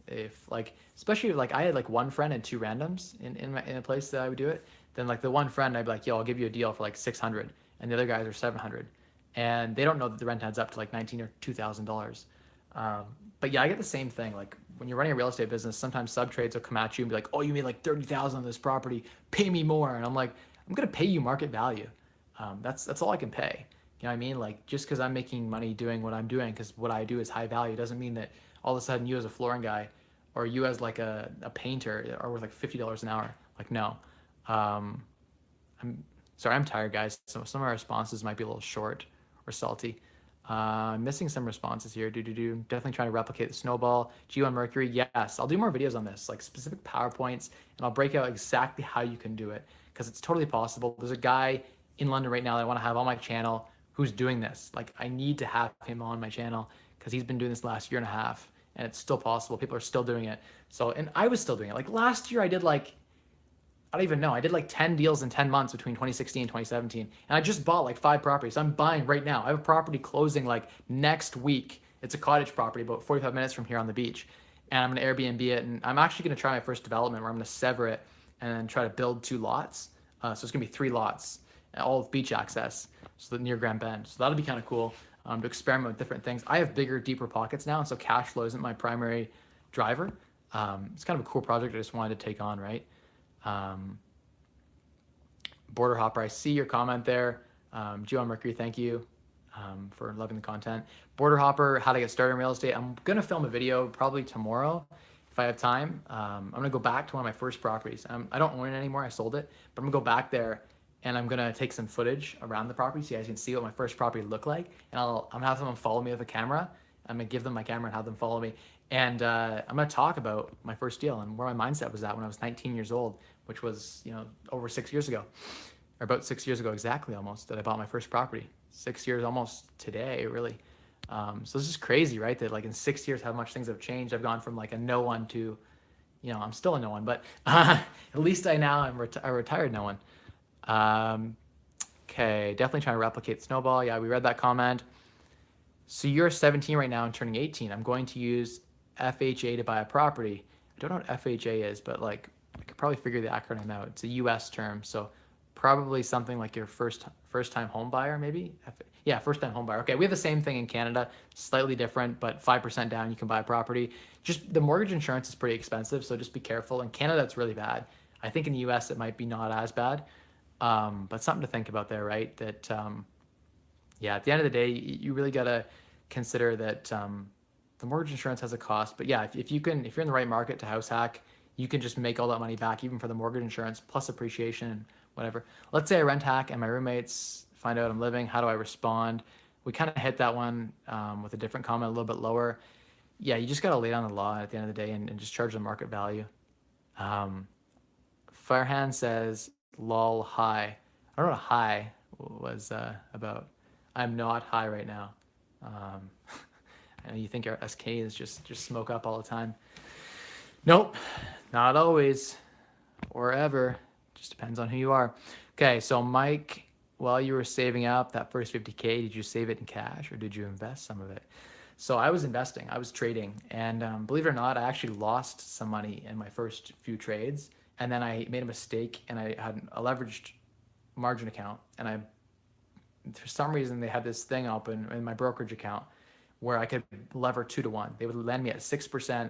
Especially I had like one friend and 2 randoms in a place that I would do it. Then like the one friend, I'd be like, yo, I'll give you a deal for like 600. And the other guys are 700. And they don't know that the rent adds up to like $19,000 or $2,000. But yeah, I get the same thing. Like when you're running a real estate business, sometimes sub trades will come at you and be like, oh, you made like 30,000 on this property, pay me more. And I'm like, I'm going to pay you market value. That's all I can pay. You know what I mean? Like just because I'm making money doing what I'm doing, because what I do is high value, doesn't mean that all of a sudden you as a flooring guy or you as like a painter are worth like $50 an hour. Like, no. I'm sorry, I'm tired, guys. So some of our responses might be a little short or salty. I'm missing some responses here. Definitely trying to replicate the snowball. G1 Mercury, yes. I'll do more videos on this, like specific PowerPoints, and I'll break out exactly how you can do it, because it's totally possible. There's a guy in London right now that I want to have on my channel who's doing this. Like, I need to have him on my channel because he's been doing this last 1.5 years, and it's still possible. People are still doing it. So, and I was still doing it. Like last year I did like, I don't even know. I did like 10 deals in 10 months between 2016 and 2017. And I just bought like 5 properties. I'm buying right now. I have a property closing like next week. It's a cottage property about 45 minutes from here on the beach. And I'm going to Airbnb it. And I'm actually going to try my first development where I'm going to sever it and then try to build 2 lots. So it's going to be 3 lots, all with beach access. so near Grand Bend. So that'll be kind of cool to experiment with different things. I have bigger, deeper pockets now, and so cash flow isn't my primary driver. It's kind of a cool project I just wanted to take on, right? Um, Border Hopper, I see your comment there. Geo Mercury, thank you for loving the content. Border Hopper, how to get started in real estate. I'm gonna film a video probably tomorrow if I have time. I'm gonna go back to one of my first properties. I don't own it anymore. I sold it, but I'm gonna go back there and I'm gonna take some footage around the property so you guys can see what my first property looked like. And I'm gonna have someone follow me with a camera. I'm gonna give them my camera and have them follow me. And I'm gonna talk about my first deal and where my mindset was at when I was 19 years old, which was over 6 years ago, or about 6 years ago exactly almost, that I bought my first property. 6 years almost today, really. So this is crazy, right? That like in 6 years, how much things have changed. I've gone from like a no one to, I'm still a no one, but at least I now am a retired no one. Okay, definitely trying to replicate Snowball. Yeah, we read that comment. So you're 17 right now and turning 18. I'm going to use FHA to buy a property. I don't know what FHA is, but like I could probably figure the acronym out. It's a US term, so probably something like your first time home buyer, maybe. Yeah, first time home buyer. Okay, we have the same thing in Canada, slightly different, but 5% down you can buy a property. Just the mortgage insurance is pretty expensive, so just be careful. In Canada, it's really bad. I think in the US it might be not as bad, but something to think about there, right? That yeah, at the end of the day, you really gotta consider that the mortgage insurance has a cost. But yeah, if you're in the right market to house hack, you can just make all that money back, even for the mortgage insurance plus appreciation and whatever. Let's say I rent hack and my roommates find out I'm living. How do I respond? We kind of hit that one with a different comment, a little bit lower. Yeah, you just gotta lay down the law at the end of the day and just charge the market value. Firehand says, lol, high. I don't know what high was about. I'm not high right now. I know you think our SK is just smoke up all the time. Nope, not always or ever. Just depends on who you are. Okay, so Mike, while you were saving up that first 50K, did you save it in cash or did you invest some of it? So I was investing, I was trading, and believe it or not, I actually lost some money in my first few trades, and then I made a mistake and I had a leveraged margin account, and for some reason they had this thing open in my brokerage account where I could lever 2 to 1. They would lend me at 6%.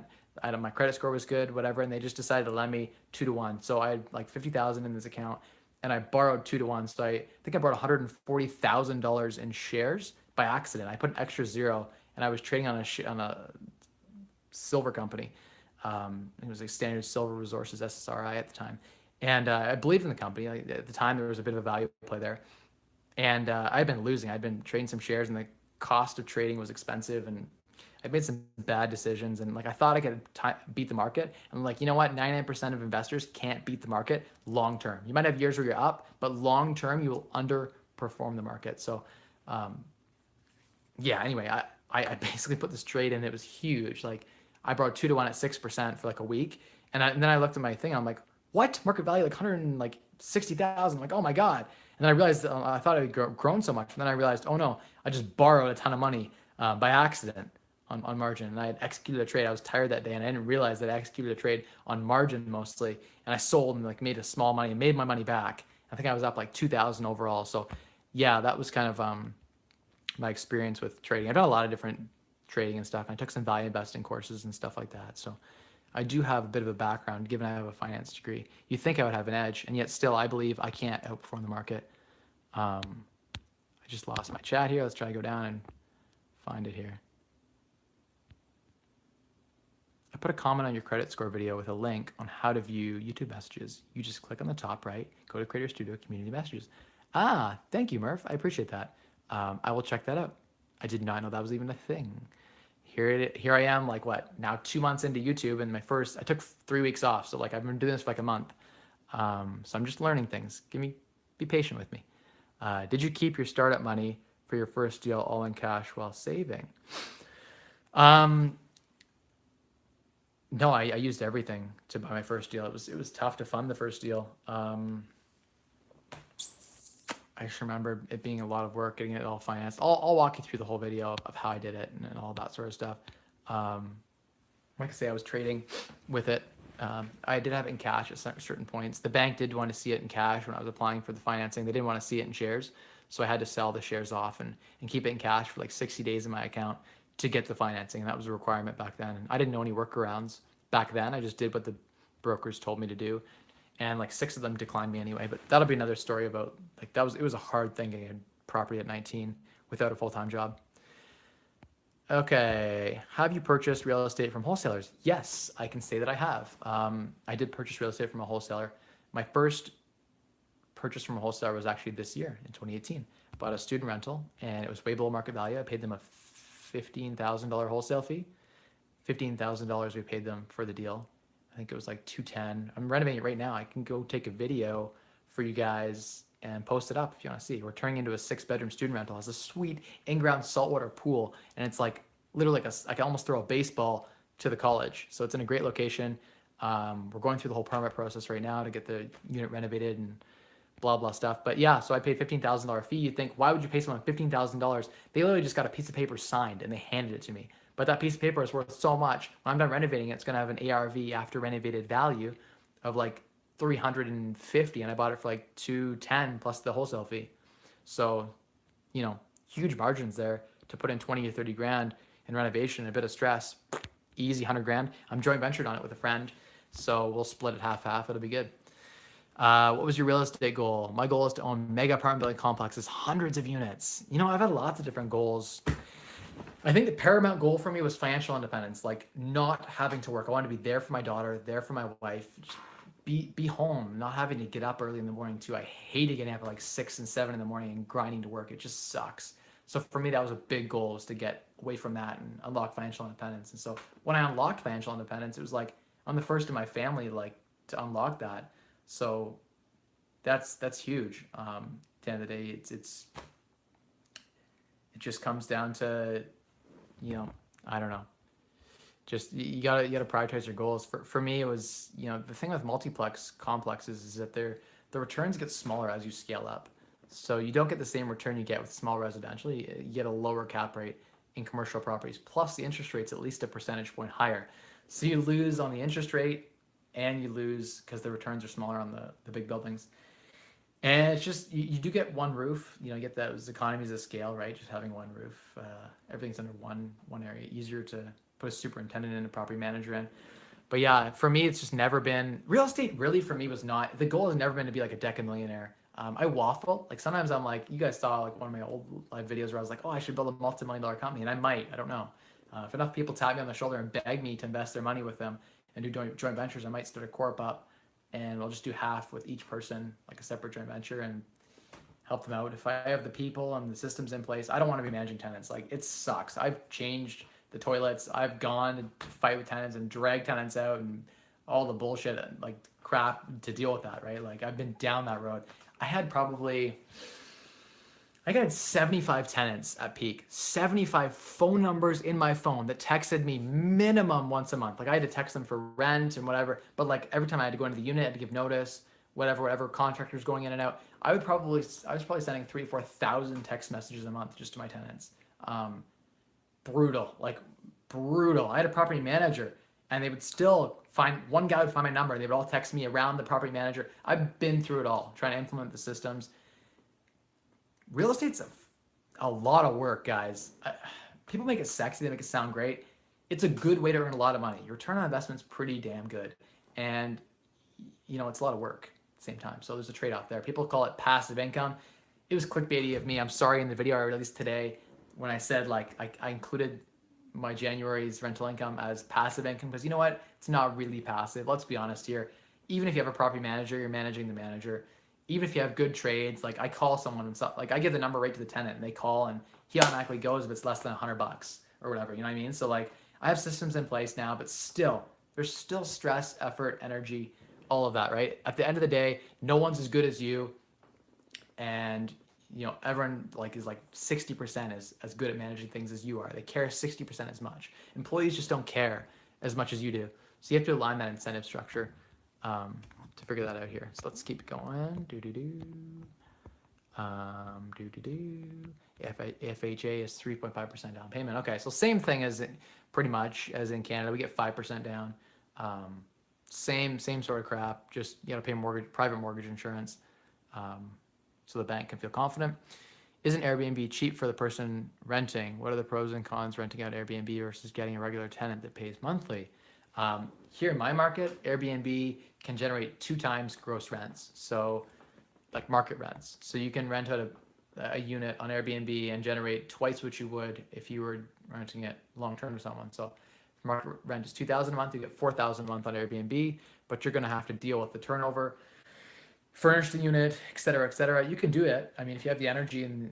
My credit score was good, whatever, and they just decided to lend me 2 to 1. So I had like 50,000 in this account, and I borrowed 2 to 1. So I think I borrowed $140,000 in shares by accident. I put an extra zero, and I was trading on a silver company. It was like Standard Silver Resources (SSRI) at the time, and I believed in the company. At the time, there was a bit of a value play there, and I'd been losing. I'd been trading some shares, and the cost of trading was expensive, and I made some bad decisions. And like I thought I could beat the market. And I'm like, you know what? 99% of investors can't beat the market long term. You might have years where you're up, but long term you will underperform the market. So, yeah. Anyway, I basically put this trade in. It was huge. Like I brought 2 to 1 at 6% for like a week, and then I looked at my thing. I'm like, what? Market value like 160,000. I'm like, oh my god. And then I realized I thought it had grown so much. And then I realized, oh no, I just borrowed a ton of money by accident on margin. And I had executed a trade. I was tired that day, and I didn't realize that I executed a trade on margin mostly. And I sold and like made a small money and made my money back. I think I was up like 2,000 overall. So yeah, that was kind of my experience with trading. I've done a lot of different trading and stuff. I took some value investing courses and stuff like that. So I do have a bit of a background, given I have a finance degree. You'd think I would have an edge, and yet still I believe I can't outperform the market. I just lost my chat here. Let's try to go down and find it here. I put a comment on your credit score video with a link on how to view YouTube messages. You just click on the top right, go to Creator Studio, Community Messages. Ah, thank you, Murph. I appreciate that. I will check that out. I did not know that was even a thing. Here I am, like what, now 2 months into YouTube, and I took 3 weeks off. So like I've been doing this for like a month. So I'm just learning things. Be patient with me. Did you keep your startup money for your first deal all in cash while saving? No, I used everything to buy my first deal. It was tough to fund the first deal. I just remember it being a lot of work, getting it all financed. I'll walk you through the whole video of how I did it and all that sort of stuff. Like I say, I was trading with it. I did have it in cash at certain points. The bank did want to see it in cash when I was applying for the financing. They didn't want to see it in shares. So I had to sell the shares off and keep it in cash for like 60 days in my account to get the financing. And that was a requirement back then. And I didn't know any workarounds back then. I just did what the brokers told me to do. And like 6 of them declined me anyway. But that'll be another story about like it was a hard thing getting a property at 19 without a full-time job. Okay, have you purchased real estate from wholesalers? Yes, I can say that I have. I did purchase real estate from a wholesaler. My first purchase from a wholesaler was actually this year in 2018. Bought a student rental and it was way below market value. I paid them a $15,000 wholesale fee. $15,000 we paid them for the deal. I think it was like 210. I'm renovating it right now. I can go take a video for you guys and post it up if you want to see. We're turning into a 6-bedroom student rental. It has a sweet in-ground saltwater pool, and it's like literally like I can almost throw a baseball to the college. So it's in a great location. We're going through the whole permit process right now to get the unit renovated and blah blah stuff. But yeah, so I paid $15,000 fee. You'd think, why would you pay someone $15,000? They literally just got a piece of paper signed and they handed it to me. But that piece of paper is worth so much. When I'm done renovating it, it's gonna have an ARV after renovated value of like 350, and I bought it for like 210 plus the wholesale fee. So, you know, huge margins there to put in 20 or 30 grand in renovation, a bit of stress, easy 100 grand. I'm joint ventured on it with a friend, so we'll split it half. It'll be good. What was your real estate goal? My goal is to own mega apartment building complexes, hundreds of units. You know, I've had lots of different goals. I think the paramount goal for me was financial independence, like not having to work. I wanted to be there for my daughter, there for my wife, just be home, not having to get up early in the morning too. I hated getting up at like 6 and 7 in the morning and grinding to work. It just sucks. So for me, that was a big goal, was to get away from that and unlock financial independence. And so when I unlocked financial independence, it was like I'm the first in my family like to unlock that. So that's huge. At the end of the day, it just comes down to, you know, I don't know. Just you gotta prioritize your goals. For me, it was, you know, the thing with multiplex complexes is that the returns get smaller as you scale up. So you don't get the same return you get with small residential. You get a lower cap rate in commercial properties. Plus the interest rate's at least a percentage point higher. So you lose on the interest rate and you lose because the returns are smaller on the big buildings. And it's just, you do get one roof, you know, you get those economies of scale, right? Just having one roof, everything's under one area, easier to put a superintendent in, a property manager in. But yeah, for me, it's just never been, real estate really for me was not, the goal has never been to be like a decamillionaire. I waffle, like sometimes I'm like, you guys saw like one of my old live videos where I was like, oh, I should build a multi-million-dollar company, and I might, I don't know. If enough people tap me on the shoulder and beg me to invest their money with them and do joint ventures, I might start a corp up, and we'll just do half with each person, like a separate joint venture, and help them out. If I have the people and the systems in place, I don't want to be managing tenants. Like, it sucks. I've changed the toilets. I've gone to fight with tenants and drag tenants out and all the bullshit, like crap to deal with that, right? Like, I've been down that road. I got 75 tenants at peak, 75 phone numbers in my phone that texted me minimum once a month. Like, I had to text them for rent and whatever, but like every time I had to go into the unit, I had to give notice, whatever, contractors going in and out. I was probably sending 3,000 to 4,000 text messages a month just to my tenants. Brutal. I had a property manager, and they would still one guy would find my number, and they would all text me around the property manager. I've been through it all, trying to implement the systems. Real estate's a lot of work, guys. People make it sexy, they make it sound great. It's a good way to earn a lot of money. Your return on investment's pretty damn good. And, you know, it's a lot of work at the same time. So there's a trade-off there. People call it passive income. It was clickbaity of me. I'm sorry, in the video I released today when I said, like, I included my January's rental income as passive income, because you know what? It's not really passive. Let's be honest here. Even if you have a property manager, you're managing the manager. Even if you have good trades, like I call someone and stuff, like I give the number right to the tenant and they call and he automatically goes if it's less than $100 or whatever, you know what I mean? So like I have systems in place now, but still, there's still stress, effort, energy, all of that, right? At the end of the day, no one's as good as you. And you know, everyone like is like 60% as good at managing things as you are. They care 60% as much. Employees just don't care as much as you do. So you have to align that incentive structure to figure that out here. So let's keep going. FHA is 3.5% down payment. Okay, so same thing as pretty much as in Canada. We get 5% down. Same sort of crap. Just you got to pay private mortgage insurance, so the bank can feel confident. Isn't Airbnb cheap for the person renting? What are the pros and cons renting out Airbnb versus getting a regular tenant that pays monthly? Here in my market, Airbnb can generate 2 times gross rents. So like market rents. So you can rent out a unit on Airbnb and generate twice what you would if you were renting it long term to someone. So market rent is 2,000 a month, you get 4,000 a month on Airbnb, but you're going to have to deal with the turnover, furnish the unit, et cetera, et cetera. You can do it. I mean, if you have the energy, and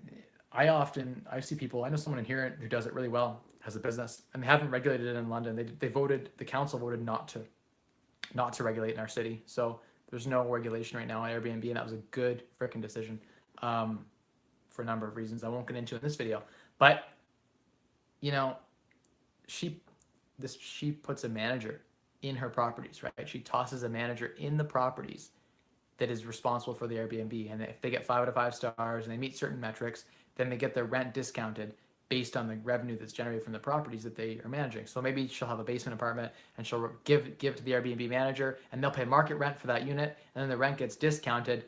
I see people, I know someone in here who does it really well, has a business, and they haven't regulated it in London. The council voted not to regulate in our city. So there's no regulation right now on Airbnb, and that was a good freaking decision, for a number of reasons I won't get into in this video. But you know, she puts a manager in her properties, right? She tosses a manager in the properties that is responsible for the Airbnb. And if they get 5 out of 5 stars and they meet certain metrics, then they get their rent discounted based on the revenue that's generated from the properties that they are managing. So maybe she'll have a basement apartment and she'll give it to the Airbnb manager, and they'll pay market rent for that unit, and then the rent gets discounted.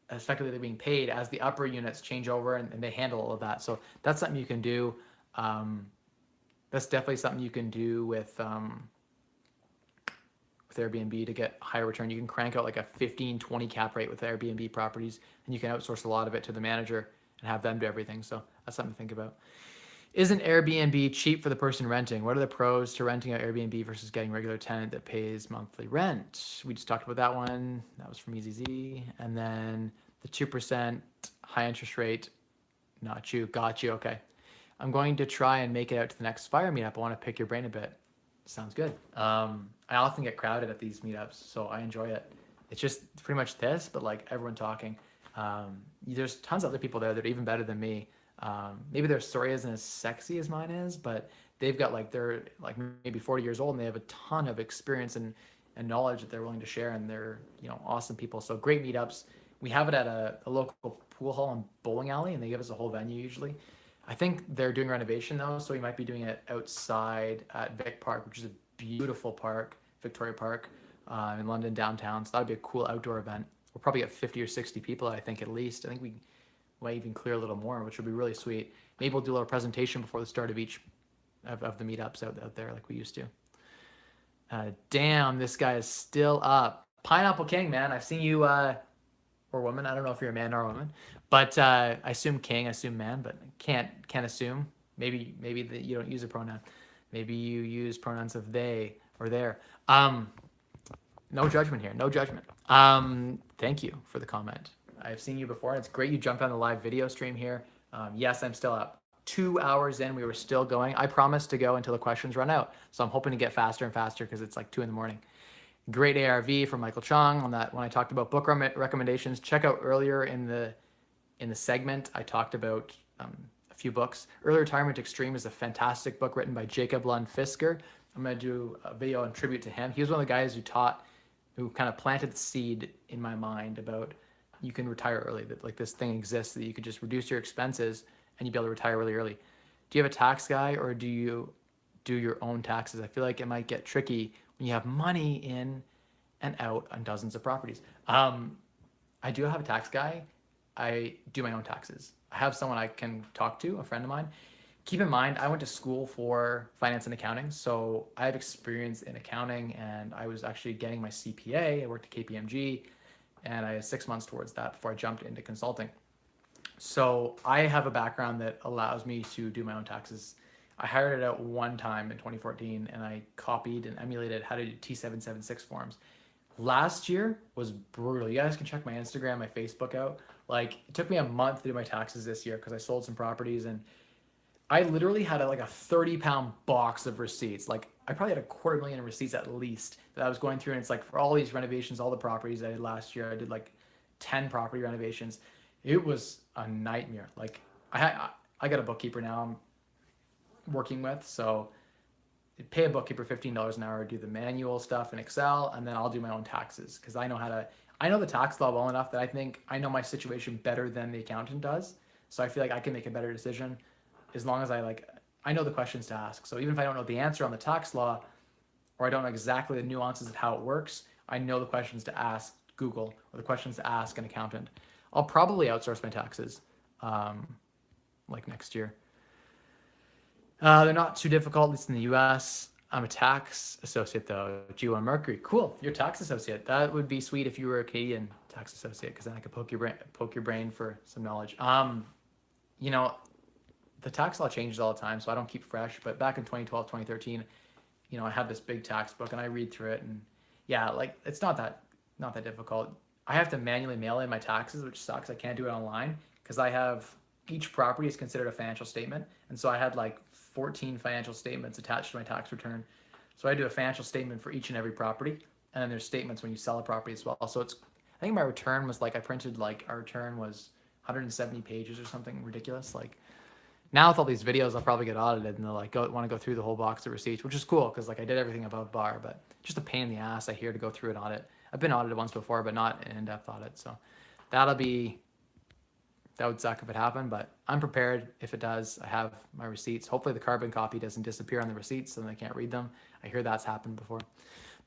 Effectively, they're being paid as the upper units change over, and they handle all of that. So that's something you can do. That's definitely something you can do with Airbnb to get higher return. You can crank out like a 15-20 cap rate with Airbnb properties, and you can outsource a lot of it to the manager and have them do everything. So that's something to think about. Isn't Airbnb cheap for the person renting? What are the pros to renting out Airbnb versus getting a regular tenant that pays monthly rent? We just talked about that one. That was from EZZ. And then the 2% high interest rate. Not you. Got you. Okay. I'm going to try and make it out to the next Fire meetup. I want to pick your brain a bit. Sounds good. I often get crowded at these meetups, so I enjoy it. It's just pretty much this, but like everyone talking. There's tons of other people there that are even better than me. Maybe their story isn't as sexy as mine is, but they've got they're like maybe 40 years old, and they have a ton of experience and knowledge that they're willing to share, and they're awesome people. So great meetups. We have it at a local pool hall and bowling alley, and they give us a whole venue usually. I think they're doing renovation though, so we might be doing it outside at Vic Park, which is a beautiful park, Victoria Park, in London downtown. So that'd be a cool outdoor event. We'll probably get 50 or 60 people, I think, at least. I think we might even clear a little more, which would be really sweet. Maybe we'll do a little presentation before the start of each of the meetups out there like we used to. Damn, this guy is still up. Pineapple King, man. I've seen you, or woman. I don't know if you're a man or a woman, but I assume king, I assume man, but can't assume. Maybe you don't use a pronoun. Maybe you use pronouns of they or their. No judgment here. No judgment. Thank you for the comment. I've seen you before. It's great you jumped on the live video stream here. Yes, I'm still up. 2 hours in, we were still going. I promised to go until the questions run out. So I'm hoping to get faster and faster because it's like 2 in. Great ARV from Michael Chong on that when I talked about book recommendations. Check out earlier in the segment, I talked about a few books. Early Retirement Extreme is a fantastic book written by Jacob Lund Fisker. I'm going to do a video in tribute to him. He was one of the guys who kind of planted the seed in my mind about you can retire early, that like this thing exists, that you could just reduce your expenses and you'd be able to retire really early. Do you have a tax guy, or do you do your own taxes? I feel like it might get tricky when you have money in and out on dozens of properties. I do have a tax guy. I do my own taxes. I have someone I can talk to, a friend of mine. Keep in mind, I went to school for finance and accounting, so I have experience in accounting, and I was actually getting my CPA. I worked at KPMG, and I had 6 months towards that before I jumped into consulting. So I have a background that allows me to do my own taxes. I hired it out one time in 2014, and I copied and emulated how to do T776 forms. Last year was brutal. You guys can check my Instagram, my Facebook out. Like, it took me a month to do my taxes this year because I sold some properties, and I literally had a 30-pound box of receipts. Like, I probably had 250,000 receipts at least that I was going through, and it's like for all these renovations, all the properties I did last year, I did like 10 property renovations. It was a nightmare. Like, I got a bookkeeper now I'm working with, so pay a bookkeeper $15 an hour, do the manual stuff in Excel, and then I'll do my own taxes because I know the tax law well enough that I think I know my situation better than the accountant does. So I feel like I can make a better decision as long as I know the questions to ask. So even if I don't know the answer on the tax law, or I don't know exactly the nuances of how it works, I know the questions to ask Google or the questions to ask an accountant. I'll probably outsource my taxes. like next year. They're not too difficult, at least in the US. I'm a tax associate though. G1 Mercury. Cool. You're a tax associate. That would be sweet if you were a Canadian tax associate, because then I could poke your brain for some knowledge. You know, the tax law changes all the time, so I don't keep fresh. But back in 2012, 2013, you know, I had this big tax book and I read through it, and yeah, like it's not that difficult. I have to manually mail in my taxes, which sucks. I can't do it online because I have each property is considered a financial statement, and so I had like 14 financial statements attached to my tax return. So I do a financial statement for each and every property, and then there's statements when you sell a property as well. So it's, I think my return was like, I printed like, our return was 170 pages or something ridiculous. Like now with all these videos, I'll probably get audited and they'll like want to go through the whole box of receipts, which is cool because like I did everything above bar, but just a pain in the ass I hear to go through an audit. I've been audited once before, but not an in-depth audit. So that would suck if it happened, but I'm prepared if it does. I have my receipts. Hopefully the carbon copy doesn't disappear on the receipts so they can't read them. I hear that's happened before.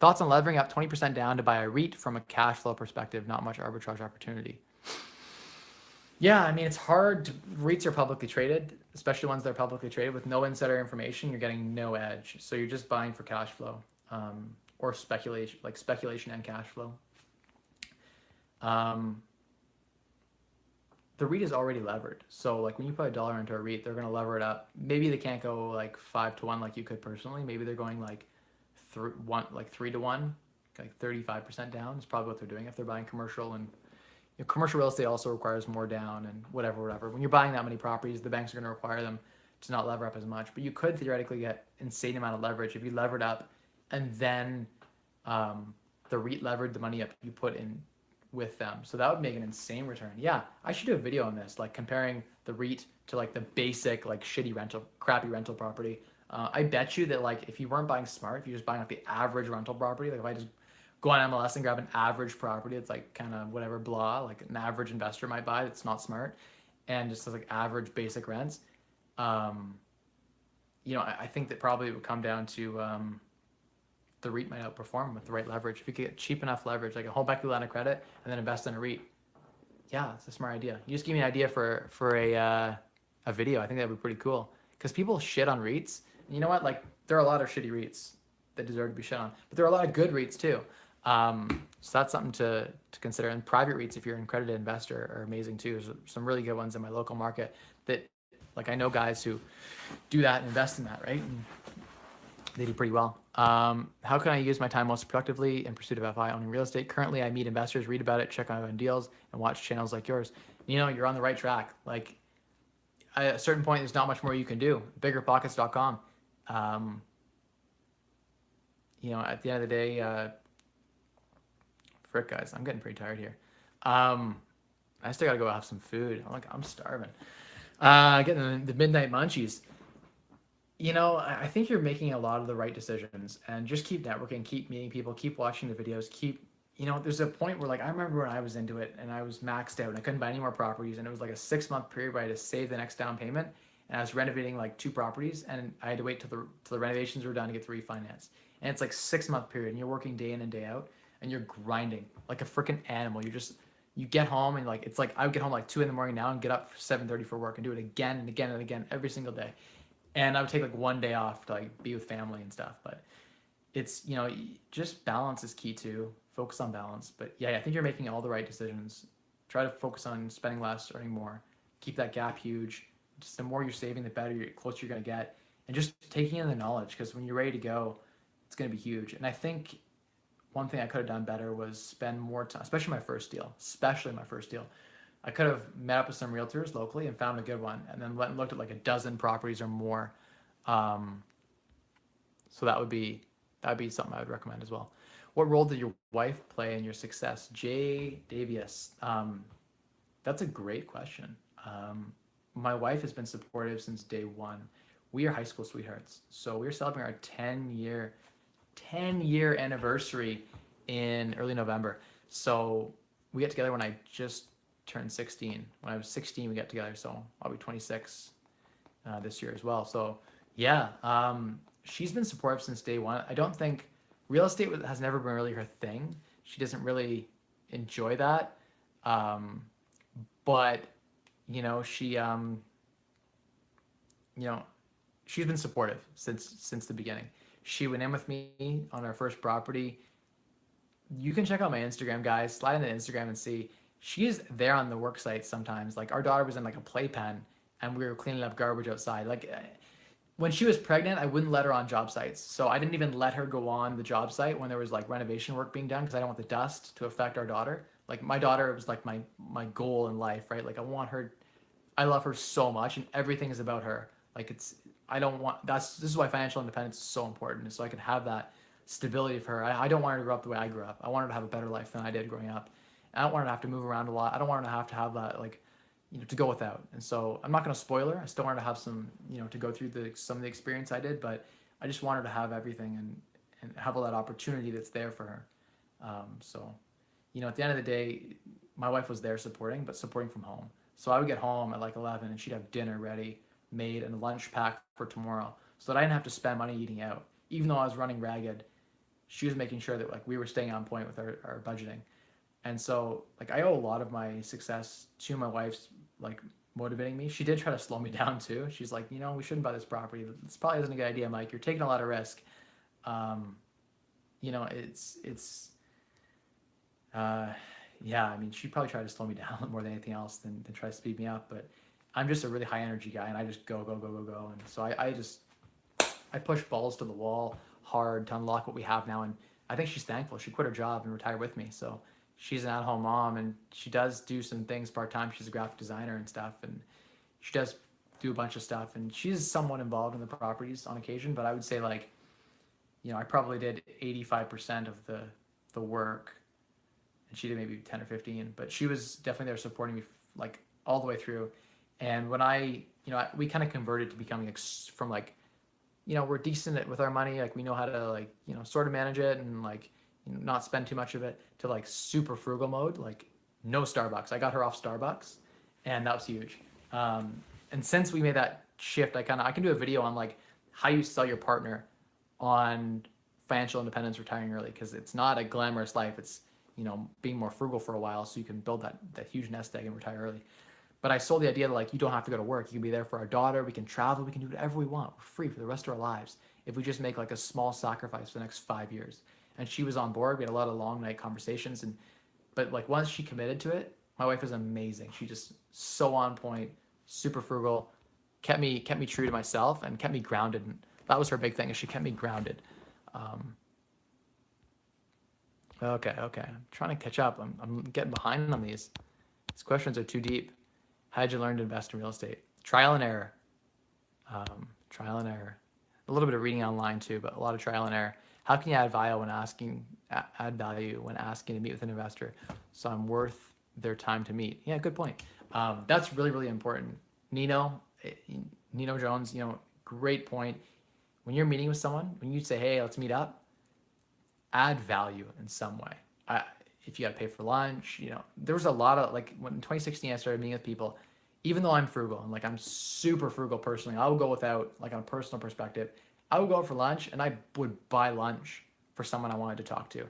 Thoughts on levering up 20% down to buy a REIT from a cash flow perspective, not much arbitrage opportunity. Yeah, I mean, it's hard. REITs are publicly traded, especially ones that are publicly traded with no insider information. You're getting no edge. So you're just buying for cash flow, or speculation, like speculation and cash flow. The REIT is already levered. So like when you put $1 into a REIT, they're going to lever it up. Maybe they can't go like 5-to-1 like you could personally. Maybe they're going like 3-to-1, like 35% down is probably what they're doing if they're buying commercial. And you know, commercial real estate also requires more down and whatever. When you're buying that many properties, the banks are going to require them to not lever up as much. But you could theoretically get insane amount of leverage if you levered up and then the REIT levered the money up you put in with them. So that would make an insane return. Yeah, I should do a video on this, like comparing the REIT to like the basic, like crappy rental property. I bet you that like if you weren't buying smart, if you're just buying like the average rental property, like if I just go on MLS and grab an average property, it's like kind of whatever blah, like an average investor might buy, that's not smart, and just like average basic rents. You know, I think that probably it would come down to the REIT might outperform with the right leverage. If you could get cheap enough leverage, like a home equity line of credit, and then invest in a REIT. Yeah, it's a smart idea. You just give me an idea for a video. I think that'd be pretty cool because people shit on REITs. And you know what? Like there are a lot of shitty REITs that deserve to be shit on, but there are a lot of good REITs too. So that's something to consider. And private REITs, if you're an accredited investor, are amazing too. There's some really good ones in my local market that, like I know guys who do that and invest in that, right? And they do pretty well. How can I use my time most productively in pursuit of FI owning real estate? Currently, I meet investors, read about it, check on deals, and watch channels like yours. You know, you're on the right track. Like at a certain point, there's not much more you can do. Biggerpockets.com. You know, at the end of the day, frick guys, I'm getting pretty tired here. I still gotta go have some food. I'm starving. Getting the midnight munchies. You know, I think you're making a lot of the right decisions, and just keep networking, keep meeting people, keep watching the videos, you know, there's a point where like, I remember when I was into it and I was maxed out and I couldn't buy any more properties, and it was like a 6-month period where I had to save the next down payment, and I was renovating like 2 properties, and I had to wait till the renovations were done to get the refinance. And it's like 6-month period, and you're working day in and day out, and you're grinding like a freaking animal. You get home and like, it's like I would get home like 2 a.m. now and get up for 7:30 for work and do it again and again and again every single day. And I would take like 1 day off to like be with family and stuff. But it's, you know, just balance is key too. Focus on balance. But yeah, I think you're making all the right decisions. Try to focus on spending less, earning more. Keep that gap huge. Just the more you're saving, the better, the closer you're going to get. And just taking in the knowledge, because when you're ready to go, it's going to be huge. And I think one thing I could have done better was spend more time, especially my first deal. I could have met up with some realtors locally and found a good one, and then went and looked at like a dozen properties or more. So that'd be something I would recommend as well. What role did your wife play in your success? Jay Davies. That's a great question. My wife has been supportive since day one. We are high school sweethearts. So we're celebrating our 10-year anniversary in early November. So we get together when I just turned 16. When I was 16, we got together. So I'll be 26 this year as well. So yeah, she's been supportive since day one. I don't think real estate has never been really her thing. She doesn't really enjoy that. But you know, she you know, she's been supportive since the beginning. She went in with me on our first property. You can check out my Instagram, guys. Slide into Instagram and see. She's there on the work site sometimes. Like our daughter was in like a playpen, and we were cleaning up garbage outside. Like when she was pregnant, I wouldn't let her on job sites. So I didn't even let her go on the job site when there was like renovation work being done because I don't want the dust to affect our daughter. Like my daughter was like my goal in life, right? Like I want her, I love her so much, and everything is about her. Like it's, I don't want, this is why financial independence is so important, so I can have that stability for her. I don't want her to grow up the way I grew up. I want her to have a better life than I did growing up. And I don't want her to have to move around a lot. I don't want her to have that, like, to go without. And so I'm not going to spoil her. I still want her to have some, to go through some of the experience I did, but I just want her to have everything and have all that opportunity that's there for her. So, at the end of the day, my wife was there supporting, but supporting from home. So I would get home at like 11 and she'd have dinner ready, made, and a lunch pack for tomorrow so that I didn't have to spend money eating out. Even though I was running ragged, she was making sure that like we were staying on point with our budgeting. And so like I owe a lot of my success to my wife's like motivating me. She did try to slow me down too. She's like, we shouldn't buy this property. This probably isn't a good idea, Mike. You're taking a lot of risk. It's yeah, I mean, she probably tried to slow me down more than anything else than try to speed me up. But I'm just a really high energy guy, and I just go, go, go, go, go. And so I push balls to the wall hard to unlock what we have now. And I think she's thankful. She quit her job and retired with me. So she's an at-home mom, and she does do some things part-time. She's a graphic designer and stuff, and she does do a bunch of stuff. And she's somewhat involved in the properties on occasion, but I would say like, I probably did 85% of the work, and she did maybe 10 or 15, but she was definitely there supporting me like all the way through. And when we kind of converted to becoming from like, we're decent with our money. Like we know how to like, sort of manage it and like, not spend too much of it, to like super frugal mode, like no Starbucks. I got her off Starbucks, and that was huge. And since we made that shift, I can do a video on like how you sell your partner on financial independence, retiring early, because it's not a glamorous life. It's being more frugal for a while so you can build that huge nest egg and retire early. But I sold the idea that like you don't have to go to work. You can be there for our daughter. We can travel. We can do whatever we want. We're free for the rest of our lives if we just make like a small sacrifice for the next 5 years. And she was on board. We had a lot of long night conversations, but like once she committed to it, my wife was amazing. She just so on point, super frugal, kept me true to myself and kept me grounded. And that was her big thing, is she kept me grounded. Okay. I'm trying to catch up. I'm getting behind on these. These questions are too deep. How did you learn to invest in real estate? Trial and error. Trial and error. A little bit of reading online too, but a lot of trial and error. How can you add value when asking to meet with an investor so I'm worth their time to meet? Yeah, good point. That's really, really important. Nino Jones, great point. When you're meeting with someone, when you say, hey, let's meet up, add value in some way. If you got to pay for lunch, there was a lot of like when in 2016 I started meeting with people, even though I'm frugal and like I'm super frugal personally, I would go without, like on a personal perspective, I would go out for lunch and I would buy lunch for someone I wanted to talk to.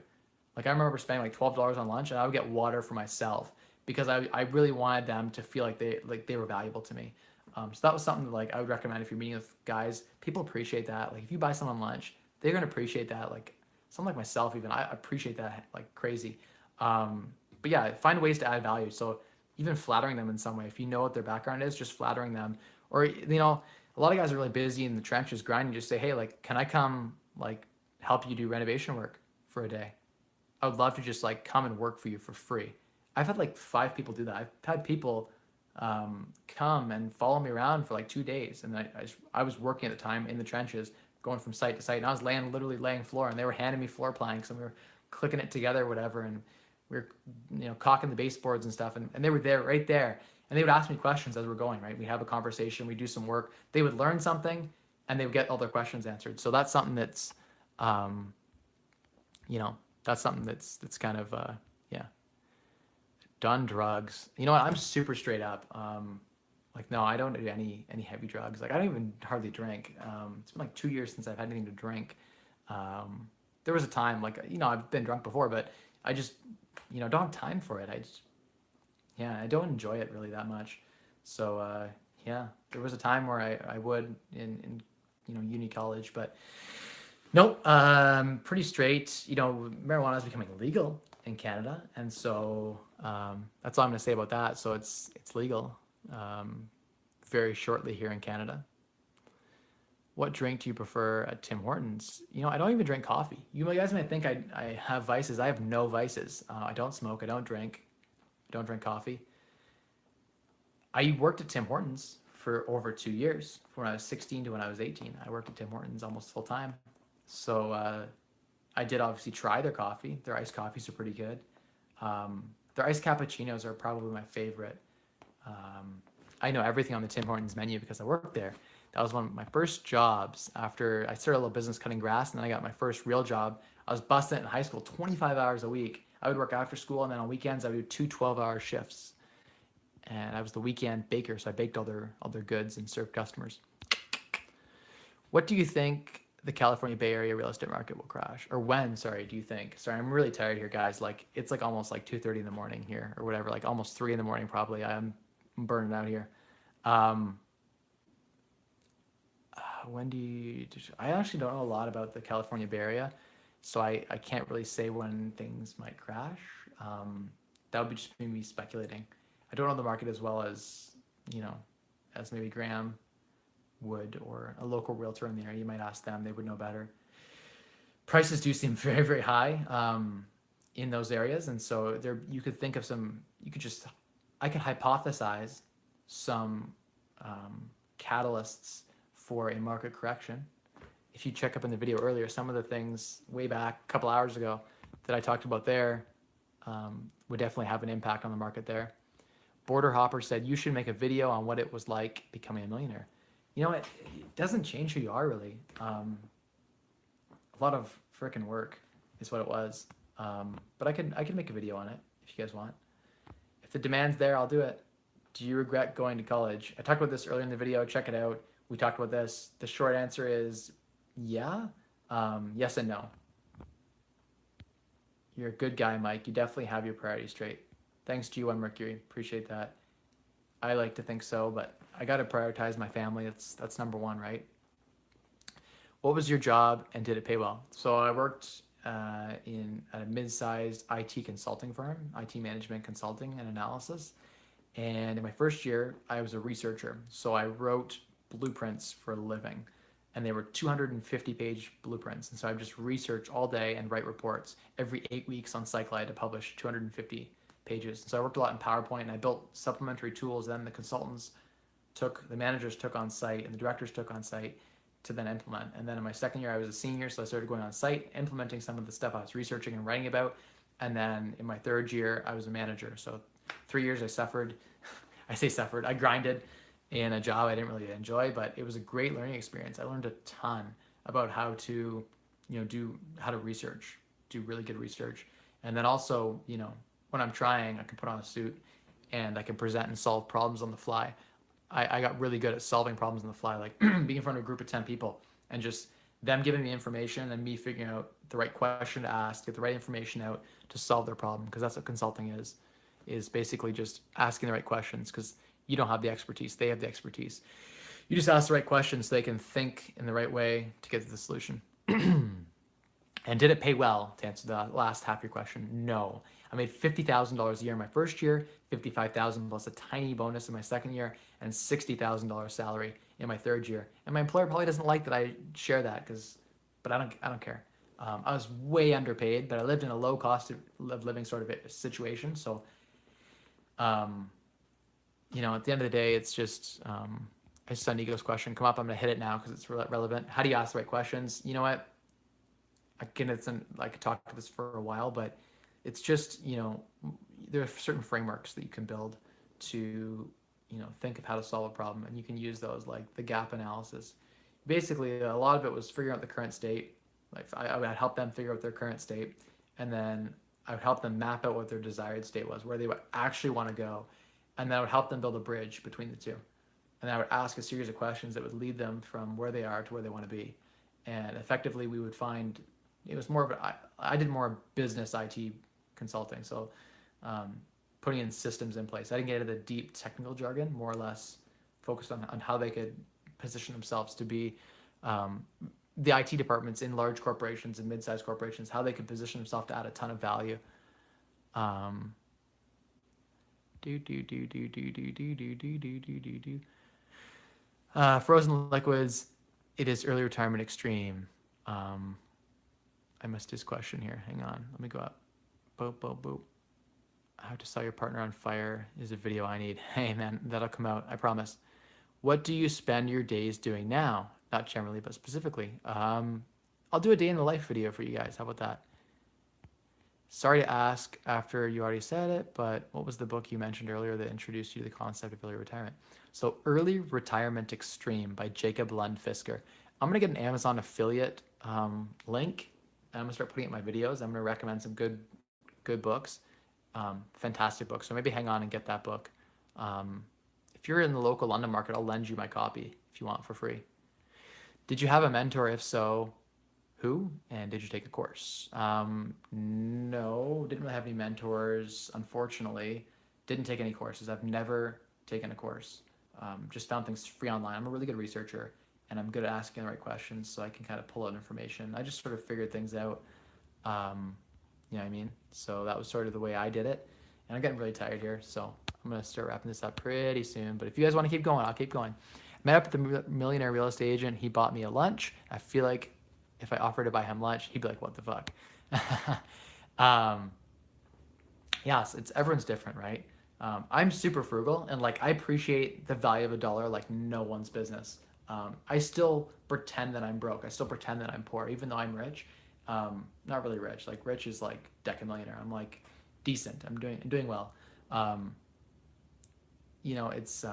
Like I remember spending like $12 on lunch, and I would get water for myself because I really wanted them to feel like they were valuable to me. So that was something that like I would recommend if you're meeting with guys. People appreciate that. Like if you buy someone lunch, they're gonna appreciate that. Like someone like myself, even I appreciate that like crazy. But yeah, find ways to add value. So even flattering them in some way, if you know what their background is, just flattering them. Or a lot of guys are really busy in the trenches grinding. Just say, hey, like, can I come like help you do renovation work for a day? I would love to just like come and work for you for free. I've had like 5 people do that. I've had people come and follow me around for like 2 days, and I was working at the time in the trenches, going from site to site, and I was literally laying floor, and they were handing me floor planks, and we were clicking it together, whatever, and we were caulking the baseboards and stuff, and they were there right there, and they would ask me questions as we're going, right? We have a conversation, we do some work, they would learn something, and they would get all their questions answered. So that's something that's that's kind of yeah. Done drugs. You know what? I'm super straight up. Like no, I don't do any heavy drugs. Like I don't even hardly drink. It's been like 2 years since I've had anything to drink. There was a time like I've been drunk before, but I just don't have time for it. I don't enjoy it really that much. So Yeah, there was a time where I would in uni college, but nope. Pretty straight. Marijuana is becoming legal in Canada, and so that's all I'm gonna say about that. So it's legal um, very shortly here in Canada. What drink do you prefer at Tim Hortons? I don't even drink coffee. You guys might think I have vices. I have no vices. I don't smoke. I don't drink. I don't drink coffee. I worked at Tim Hortons for over 2 years, from when I was 16 to when I was 18. I worked at Tim Hortons almost full time. So I did obviously try their coffee. Their iced coffees are pretty good. Their iced cappuccinos are probably my favorite. Um, I know everything on the Tim Hortons menu because I worked there. That was one of my first jobs after I started a little business cutting grass, and then I got my first real job. I was busting it in high school, 25 hours a week. I would work after school, and then on weekends I would do two 12-hour shifts. And I was the weekend baker, so I baked all their goods and served customers. What do you think the California Bay Area real estate market will crash? Or when, sorry, do you think? Sorry, I'm really tired here, guys. Like, it's like almost like 2:30 in the morning here or whatever, like almost 3 in the morning probably. I'm burning out here. Um, when do you, I actually don't know a lot about the California Bay Area, so I can't really say when things might crash. Um, that would be just me speculating. I don't know the market as well you know, as maybe Graham would, or a local realtor in the area. You might ask them; they would know better. Prices do seem very, very high in those areas, and so there you could think of some. You could just, I could hypothesize some catalysts for a market correction. If you check up in the video earlier, some of the things way back a couple hours ago that I talked about there would definitely have an impact on the market there. Border Hopper said you should make a video on what it was like becoming a millionaire. It doesn't change who you are really. A lot of freaking work is what it was. But I could make a video on it if you guys want. If the demand's there, I'll do it. Do you regret going to college? I talked about this earlier in the video. Check it out. We talked about this. The short answer is yeah. Yes and no. You're a good guy, Mike. You definitely have your priorities straight. Thanks to you on Mercury. Appreciate that. I like to think so, but I got to prioritize my family. That's number one, right? What was your job and did it pay well? So I worked in a mid-sized IT consulting firm, IT management consulting and analysis. And in my first year, I was a researcher. So I wrote blueprints for a living. And they were 250-page blueprints. And so I would just research all day and write reports. Every 8 weeks on cycle, I had to publish 250 pages. So I worked a lot in PowerPoint, and I built supplementary tools. Then the managers took on site, and the directors took on site to then implement. And then in my second year, I was a senior, so I started going on site, implementing some of the stuff I was researching and writing about. And then in my third year, I was a manager. So 3 years I suffered. I say suffered. I grinded in a job I didn't really enjoy, but it was a great learning experience. I learned a ton about how to, how to research, do really good research. And then also, when I'm trying, I can put on a suit and I can present and solve problems on the fly. I got really good at solving problems on the fly, like being in front of a group of 10 people and just them giving me information and me figuring out the right question to ask, get the right information out to solve their problem. Because that's what consulting is basically just asking the right questions, because you don't have the expertise, they have the expertise. You just ask the right questions so they can think in the right way to get to the solution. And did it pay well? To answer the last half of your question, no. I made $50,000 a year in my first year, $55,000 plus a tiny bonus in my second year, and $60,000 salary in my third year. And my employer probably doesn't like that I share that, but I don't care. I was way underpaid, but I lived in a low cost of living sort of situation. So, at the end of the day, it's just I just saw Nico's question come up. I'm gonna hit it now because it's relevant. How do you ask the right questions? You know what? I could talk to this for a while, but it's just, there are certain frameworks that you can build to, think of how to solve a problem. And you can use those, like the gap analysis. Basically, a lot of it was figuring out the current state. Like I would help them figure out their current state. And then I would help them map out what their desired state was, where they would actually want to go. And that would help them build a bridge between the two. And I would ask a series of questions that would lead them from where they are to where they want to be. And effectively, we would find, it was more of I did more business IT consulting. So putting in systems in place. I didn't get into the deep technical jargon, more or less focused on how they could position themselves to be the IT departments in large corporations and mid-sized corporations, how they could position themselves to add a ton of value. Frozen liquids, it is early retirement extreme. I missed his question here. Hang on. Let me go up. Boop, boop, boop. How to sell your partner on fire is a video I need. Hey, man, that'll come out. I promise. What do you spend your days doing now? Not generally, but specifically. I'll do a day in the life video for you guys. How about that? Sorry to ask after you already said it, but what was the book you mentioned earlier that introduced you to the concept of early retirement? So Early Retirement Extreme by Jacob Lund-Fisker. I'm going to get an Amazon affiliate link. And I'm going to start putting it in my videos. I'm going to recommend some good books, fantastic books. So maybe hang on and get that book. If you're in the local London market, I'll lend you my copy if you want for free. Did you have a mentor? If so, who? And did you take a course? No, didn't really have any mentors, unfortunately. Didn't take any courses. I've never taken a course. Just found things free online. I'm a really good researcher, and I'm good at asking the right questions, so I can kind of pull out information. I just sort of figured things out. You know what I mean? So that was sort of the way I did it. And I'm getting really tired here, so I'm going to start wrapping this up pretty soon. But if you guys want to keep going, I'll keep going. Met up with the millionaire real estate agent. He bought me a lunch. I feel like if I offered to buy him lunch, he'd be like, what the fuck? Yes, everyone's different, right? I'm super frugal, and like I appreciate the value of a dollar like no one's business. I still pretend that I'm broke. I still pretend that I'm poor, even though I'm rich. Not really rich. Like rich is like decamillionaire. I'm like decent. I'm doing well. You know, it's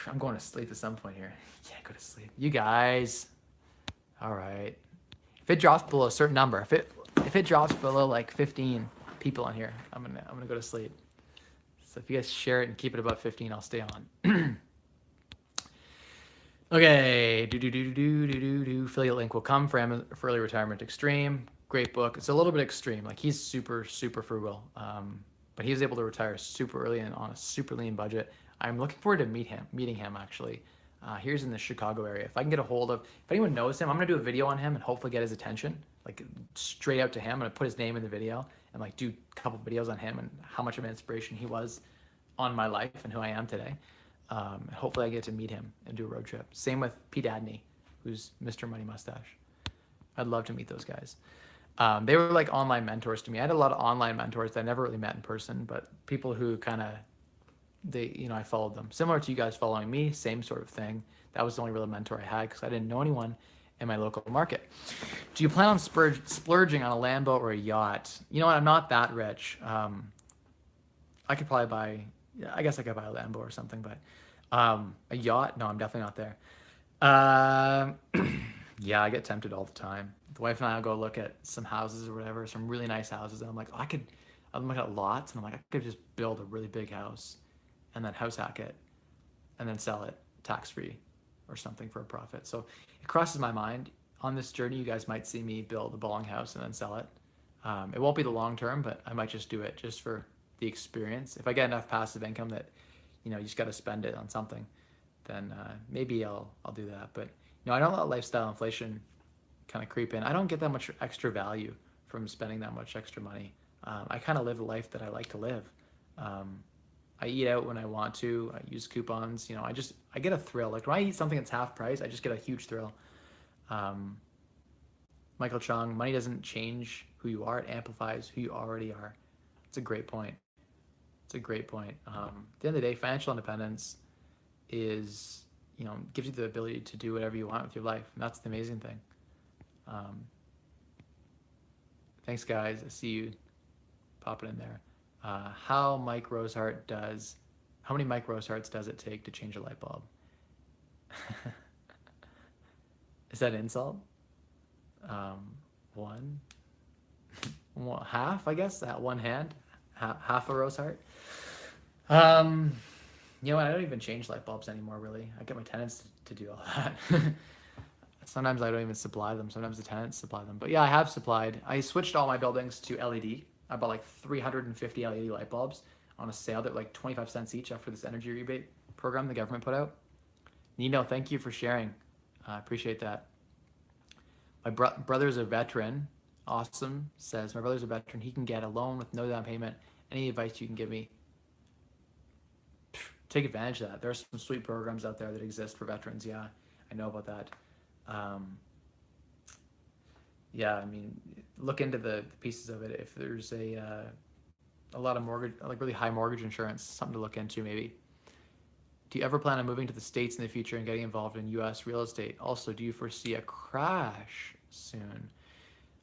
I'm going to sleep at some point here. Yeah, go to sleep. You guys. All right. If it drops below a certain number, if it drops below like 15 people on here, I'm gonna go to sleep. So if you guys share it and keep it above 15, I'll stay on. Okay. Affiliate link will come for Early Retirement Extreme. Great book. It's a little bit extreme. Like he's super frugal. But he was able to retire super early and on a super lean budget. I'm looking forward to meeting him actually. Here's in the Chicago area. If I can get a hold of, if anyone knows him, I'm gonna do a video on him and hopefully get his attention, like straight out to him. I'm gonna put his name in the video and like do a couple videos on him and how much of an inspiration he was on my life and who I am today. And hopefully I get to meet him and do a road trip. Same with Pete Adney, who's Mr. Money Mustache. I'd love to meet those guys. They were like online mentors to me. I had a lot of online mentors that I never really met in person, but people who kind of, I followed them. Similar to you guys following me, same sort of thing. That was the only real mentor I had because I didn't know anyone in my local market. Do you plan on splurging on a Lambo or a yacht? You know what? I'm not that rich. I could probably buy, I guess I could buy a Lambo or something, but a yacht? No, I'm definitely not there. Yeah, I get tempted all the time. The wife and I will go look at some houses or whatever, some really nice houses, and I'm like, I'm looking at lots, and I'm like, I could just build a really big house and then house hack it and then sell it tax-free or something for a profit. So it crosses my mind. On this journey, you guys might see me build a bowling house and then sell it. It won't be the long term, but I might just do it just for the experience. If I get enough passive income that, you just got to spend it on something, then maybe I'll do that. But I don't let lifestyle inflation kind of creep in. I don't get that much extra value from spending that much extra money. I kind of live the life that I like to live. I eat out when I want to. I use coupons. I get a thrill. Like when I eat something that's half price, I just get a huge thrill. Michael Chung, money doesn't change who you are. It amplifies who you already are. It's a great point. At the end of the day, financial independence is, gives you the ability to do whatever you want with your life. And that's the amazing thing. Thanks, guys. I see you popping in there. How many Mike Roseharts does it take to change a light bulb? Is that an insult? One. Well, half, I guess, that one hand. Half a Rosehart. You know what? I don't even change light bulbs anymore, really. I get my tenants to do all that. Sometimes I don't even supply them. Sometimes the tenants supply them. But yeah, I have supplied. I switched all my buildings to LED. I bought like 350 LED light bulbs on a sale that were like 25 cents each after this energy rebate. program the government put out. Nino, thank you for sharing. I appreciate that. My brother's a veteran. Awesome says, my brother's a veteran. He can get a loan with no down payment. Any advice you can give me? Take advantage of that. There are some sweet programs out there that exist for veterans. Yeah, I know about that. Um, yeah, I mean, look into the pieces of it. If there's a lot of mortgage, like really high mortgage insurance, something to look into maybe. Do you ever plan on moving to the States in the future and getting involved in U.S. real estate? Also, do you foresee a crash soon?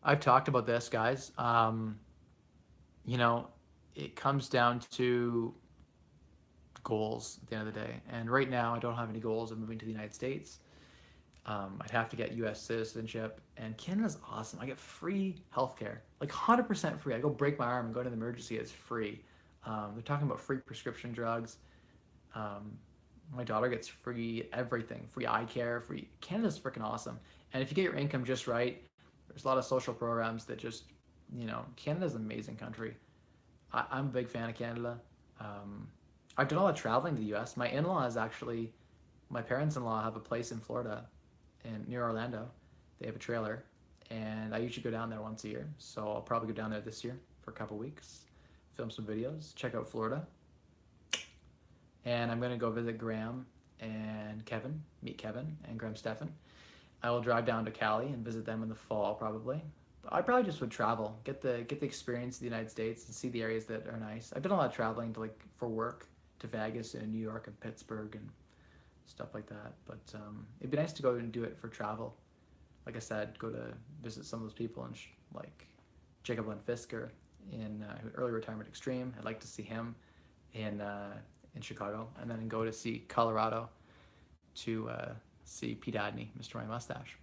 I've talked about this, guys. You know, it comes down to goals at the end of the day. And right now, I don't have any goals of moving to the United States. I'd have to get U.S. citizenship, and Canada's awesome. I get free healthcare, like 100% free. I go break my arm and go to the emergency. It's free. They're talking about free prescription drugs. Um, my daughter gets free everything, free eye care, free. Canada's freaking awesome. And if you get your income just right, there's a lot of social programs that just, Canada's an amazing country. I'm a big fan of Canada. Um, I've done a lot of traveling to the U.S. My parents-in-law have a place in Florida, near Orlando. They have a trailer, and I usually go down there once a year. So I'll probably go down there this year for a couple weeks, film some videos, check out Florida, and I'm gonna go visit Graham and Kevin, meet Kevin and Graham Stefan. I will drive down to Cali and visit them in the fall probably. But I probably just would travel, get the experience of the United States and see the areas that are nice. I've done a lot of traveling to for work to Vegas and New York and Pittsburgh and stuff like that. But it'd be nice to go and do it for travel. Like I said, go to visit some of those people and like Jacob Lynn Fisker in early retirement extreme. I'd like to see him in Chicago, and then go to see Colorado to see Pete Adney, Mr. My Mustache.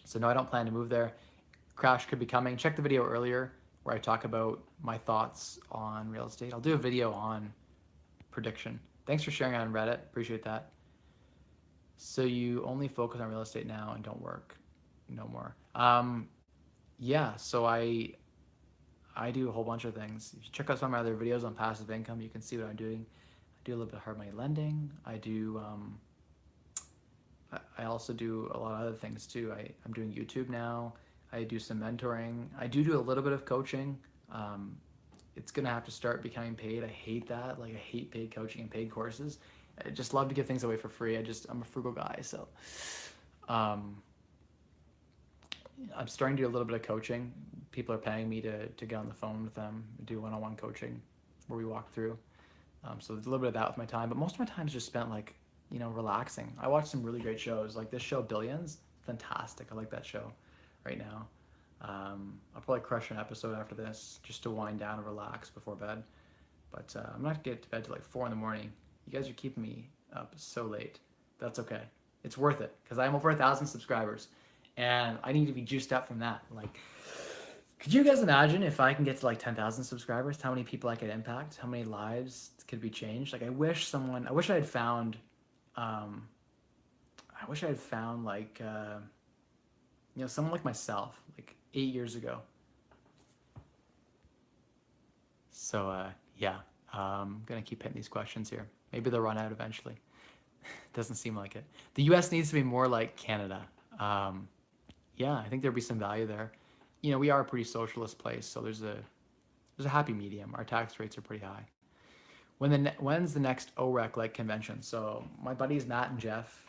So no, I don't plan to move there. Crash could be coming. Check the video earlier where I talk about my thoughts on real estate. I'll do a video on prediction. Thanks for sharing on Reddit. Appreciate that. So you only focus on real estate now and don't work no more. Yeah, so I do a whole bunch of things. If you check out some of my other videos on passive income, you can see what I'm doing. I do a little bit of hard money lending. I also do a lot of other things too. I'm doing YouTube now. I do some mentoring. I do a little bit of coaching. It's gonna have to start becoming paid. I hate that. Like I hate paid coaching and paid courses. I just love to give things away for free. I'm a frugal guy, so I'm starting to do a little bit of coaching. People are paying me to get on the phone with them, do one-on-one coaching where we walk through. So there's a little bit of that with my time, but most of my time is just spent relaxing. I watch some really great shows, like this show Billions, fantastic. I like that show right now. I'll probably crush an episode after this just to wind down and relax before bed. But I'm not gonna get to bed till 4 in the morning. You guys are keeping me up so late. That's okay. It's worth it because I'm over 1,000 subscribers, and I need to be juiced up from that. Could you guys imagine if I can get to 10,000 subscribers? How many people I could impact? How many lives could be changed? I wish I had found. I wish I had found someone like myself 8 years ago. So yeah, I'm gonna keep hitting these questions here. Maybe they'll run out eventually. Doesn't seem like it. The U.S. needs to be more like Canada. Yeah, I think there'd be some value there. We are a pretty socialist place, so there's a happy medium. Our tax rates are pretty high. When's the next OREC convention? So my buddies Matt and Jeff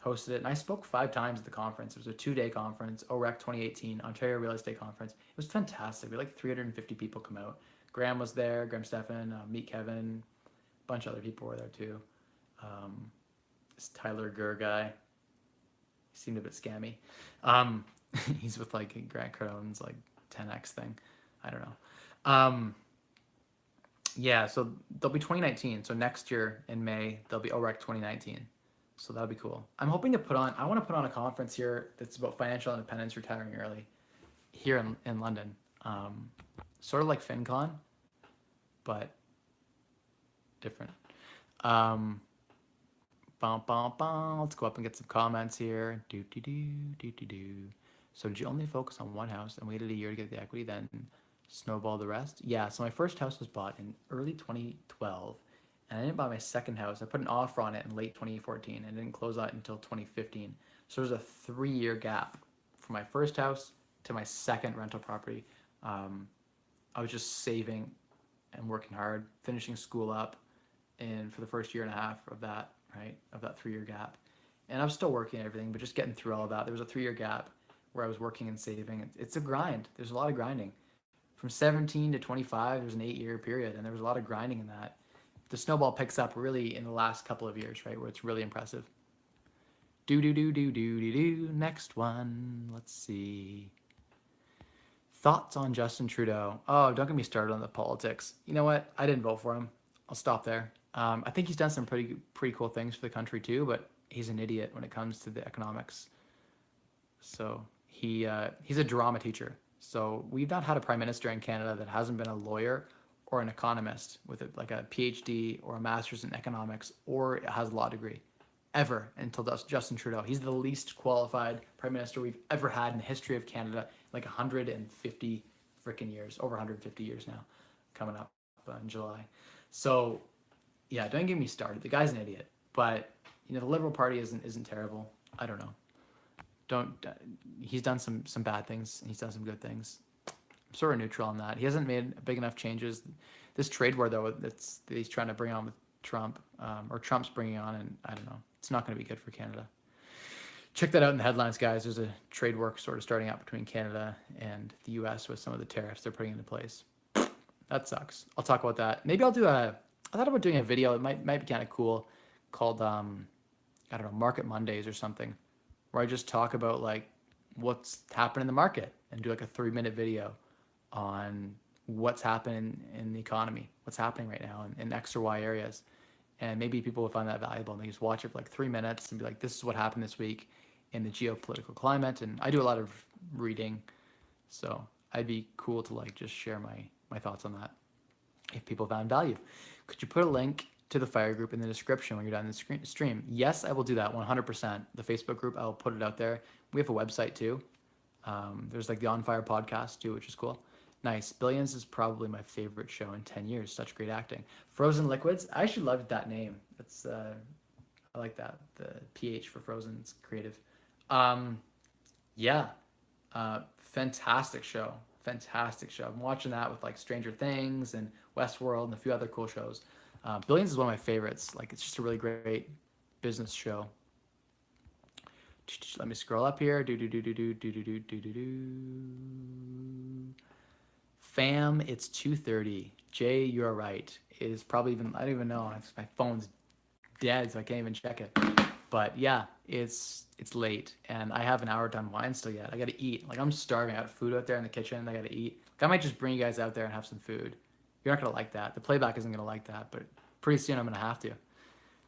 hosted it, and I spoke 5 times at the conference. It was a 2-day conference, OREC 2018, Ontario Real Estate Conference. It was fantastic. We had 350 people come out. Graham was there, Graham Stefan, Meet Kevin, a bunch of other people were there too. This Tyler Gurr guy, he seemed a bit scammy. He's with Grant Cardone's 10x thing. I don't know. Yeah, so there'll be 2019. So next year in May, there'll be OREC 2019. So that'll be cool. I want to put on a conference here that's about financial independence, retiring early, here in London. Sort of like FinCon, but different. Let's go up and get some comments here. So did you only focus on one house and waited a year to get the equity, then snowball the rest? Yeah, so my first house was bought in early 2012, and I didn't buy my second house. I put an offer on it in late 2014 and didn't close on it until 2015. So there's a 3-year gap from my first house to my second rental property. Um, I was just saving and working hard, finishing school up, and for the first year and a half of that, right, of that 3-year gap. And I was still working and everything, but just getting through all of that. There was a 3-year gap where I was working and saving. It's a grind. There's a lot of grinding. From 17 to 25, there's an 8-year period, and there was a lot of grinding in that. The snowball picks up really in the last couple of years, right, where it's really impressive. Do. Next one. Let's see. Thoughts on Justin Trudeau? Oh, don't get me started on the politics. You know what? I didn't vote for him. I'll stop there. I think he's done some pretty cool things for the country too, but he's an idiot when it comes to the economics. So he's a drama teacher. So we've not had a prime minister in Canada that hasn't been a lawyer or an economist with like a PhD or a master's in economics or has a law degree ever until Justin Trudeau. He's the least qualified prime minister we've ever had in the history of Canada, like 150 freaking years, over 150 years now, coming up in July. So yeah, don't get me started. The guy's an idiot, but the Liberal Party isn't terrible. I don't know. Don't He's done some bad things and he's done some good things. I'm sort of neutral on that. He hasn't made big enough changes. This trade war though that he's trying to bring on with Trump, or Trump's bringing on, and I don't know. It's not going to be good for Canada. Check that out in the headlines, guys. There's a trade war sort of starting out between Canada and the U.S. with some of the tariffs they're putting into place. That sucks. I'll talk about that. Maybe I'll do I thought about doing a video. It might be kind of cool, called I don't know, Market Mondays or something, where I just talk about like what's happening in the market and do like a 3-minute video on what's happening in the economy, what's happening right now in X or Y areas. And maybe people will find that valuable and they just watch it for like 3 minutes and be like, this is what happened this week in the geopolitical climate. And I do a lot of reading, so I'd be cool to like just share my thoughts on that if people found value. Could you put a link to the fire group in the description when you're done the stream? Yes, I will do that 100%. The Facebook group, I'll put it out there. We have a website too. There's like the On Fire podcast too, which is cool. Nice. Billions is probably my favorite show in 10 years. Such great acting. Frozen Liquids. I actually loved that name. That's I like that. The PH for Frozen. It's creative. Yeah. Fantastic show. Fantastic show. I'm watching that with like Stranger Things and Westworld and a few other cool shows. Billions is one of my favorites. Like it's just a really great business show. Let me scroll up here. Fam, it's 2:30. Jay, you're right. It is probably even, I don't even know. My phone's dead, so I can't even check it. But yeah, it's late, and I have an hour to unwind still yet. I gotta eat. Like I'm starving. I got food out there in the kitchen. I gotta eat. Like, I might just bring you guys out there and have some food. You're not gonna like that. The playback isn't gonna like that, but pretty soon I'm gonna have to.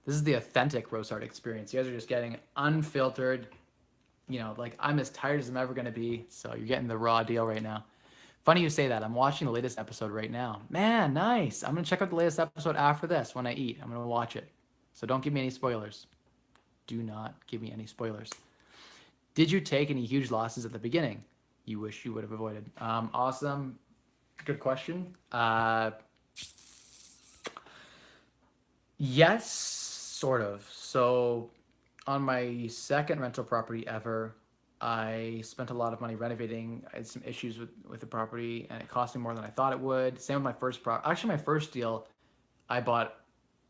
This is the authentic Rosehart experience. You guys are just getting unfiltered. Like I'm as tired as I'm ever gonna be. So you're getting the raw deal right now. Funny you say that. I'm watching the latest episode right now. Man, nice. I'm going to check out the latest episode after this when I eat. I'm going to watch it. So don't give me any spoilers. Do not give me any spoilers. Did you take any huge losses at the beginning you wish you would have avoided? Awesome. Good question. Yes, sort of. So on my second rental property ever, I spent a lot of money renovating. I had some issues with the property, and it cost me more than I thought it would. Same with my first Actually, my first deal, I bought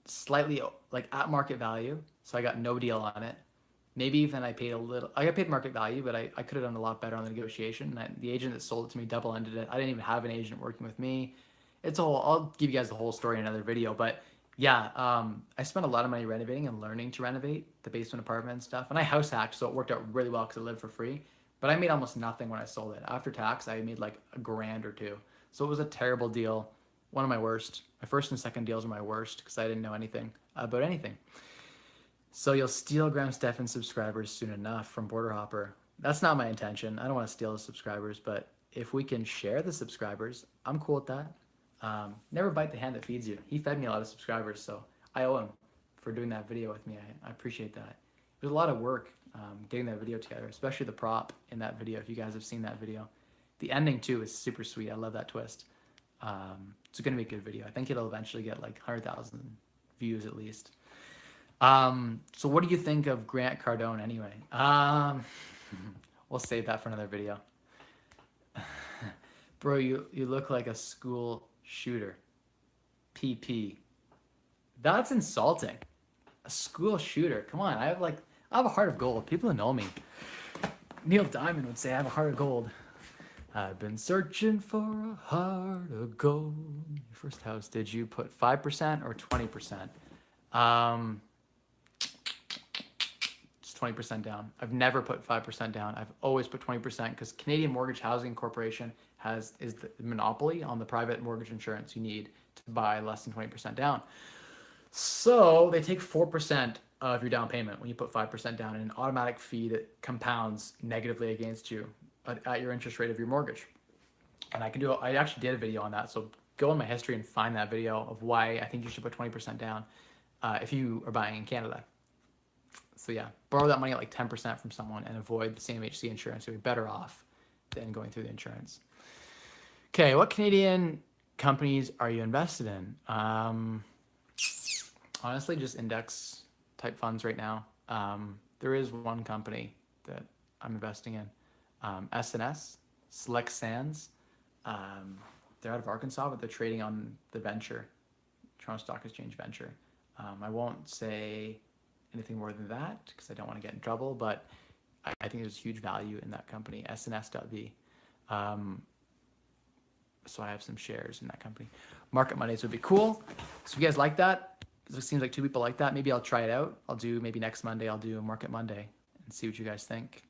slightly like at market value, so I got no deal on it. Maybe even I paid a little. I got paid market value, but I could have done a lot better on the negotiation. The agent that sold it to me double-ended it. I didn't even have an agent working with me. It's a whole. I'll give you guys the whole story in another video, but yeah, I spent a lot of money renovating and learning to renovate the basement apartment and stuff. And I house hacked, so it worked out really well because I lived for free. But I made almost nothing when I sold it. After tax, I made like $1,000 or $2,000. So it was a terrible deal. One of my worst. My first and second deals were my worst because I didn't know anything about anything. So you'll steal Graham Stephan's subscribers soon enough from Border Hopper. That's not my intention. I don't want to steal the subscribers, but if we can share the subscribers, I'm cool with that. Never bite the hand that feeds you. He fed me a lot of subscribers, so I owe him for doing that video with me. I appreciate that. It was a lot of work getting that video together, especially the prop in that video, if you guys have seen that video. The ending, too, is super sweet. I love that twist. It's going to be a good video. I think it'll eventually get like 100,000 views at least. So what do you think of Grant Cardone anyway? We'll save that for another video. Bro, you look like a school shooter. PP. That's insulting. A school shooter. Come on, I have a heart of gold. People who know me. Neil Diamond would say I have a heart of gold. I've been searching for a heart of gold. Your first house, did you put 5% or 20%? Just 20% down. I've never put 5% down. I've always put 20% because Canadian Mortgage Housing Corporation is the monopoly on the private mortgage insurance you need to buy less than 20% down. So they take 4% of your down payment when you put 5% down, in an automatic fee that compounds negatively against you at your interest rate of your mortgage. And I actually did a video on that. So go in my history and find that video of why I think you should put 20% down if you are buying in Canada. So yeah, borrow that money at like 10% from someone and avoid the CMHC insurance. You'll be better off than going through the insurance. Okay, what Canadian companies are you invested in? Honestly, just index type funds right now. There is one company that I'm investing in, SNS, Select Sands. They're out of Arkansas, but they're trading on the Venture, Toronto Stock Exchange Venture. I won't say anything more than that because I don't want to get in trouble, but I think there's huge value in that company, SNS.B. So I have some shares in that company. Market Mondays would be cool. So if you guys like that, it seems like 2 people like that. Maybe I'll try it out. Maybe next Monday I'll do a Market Monday and see what you guys think.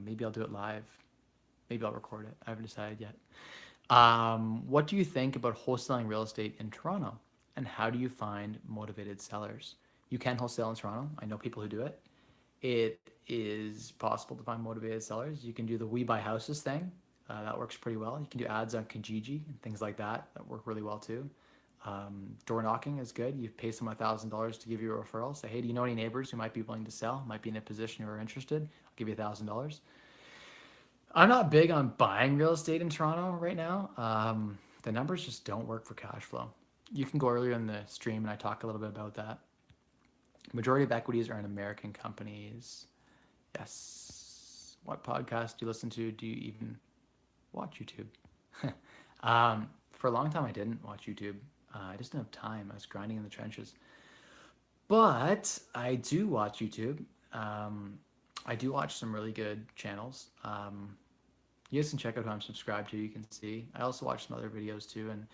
Maybe I'll do it live. Maybe I'll record it. I haven't decided yet. What do you think about wholesaling real estate in Toronto? And how do you find motivated sellers? You can wholesale in Toronto. I know people who do it. It is possible to find motivated sellers. You can do the We Buy Houses thing. That works pretty well. You can do ads on Kijiji and things like that. That work really well too. Door knocking is good. You pay someone $1,000 to give you a referral. Say, hey, do you know any neighbors who might be willing to sell? Might be in a position who are interested. I'll give you $1,000. I'm not big on buying real estate in Toronto right now. The numbers just don't work for cash flow. You can go earlier in the stream and I talk a little bit about that. Majority of equities are in American companies. Yes. What podcast do you listen to? Do you even watch YouTube? For a long time, I didn't watch YouTube. I just didn't have time. I was grinding in the trenches. But I do watch YouTube. I do watch some really good channels. You guys can check out who I'm subscribed to. You can see. I also watch some other videos too. And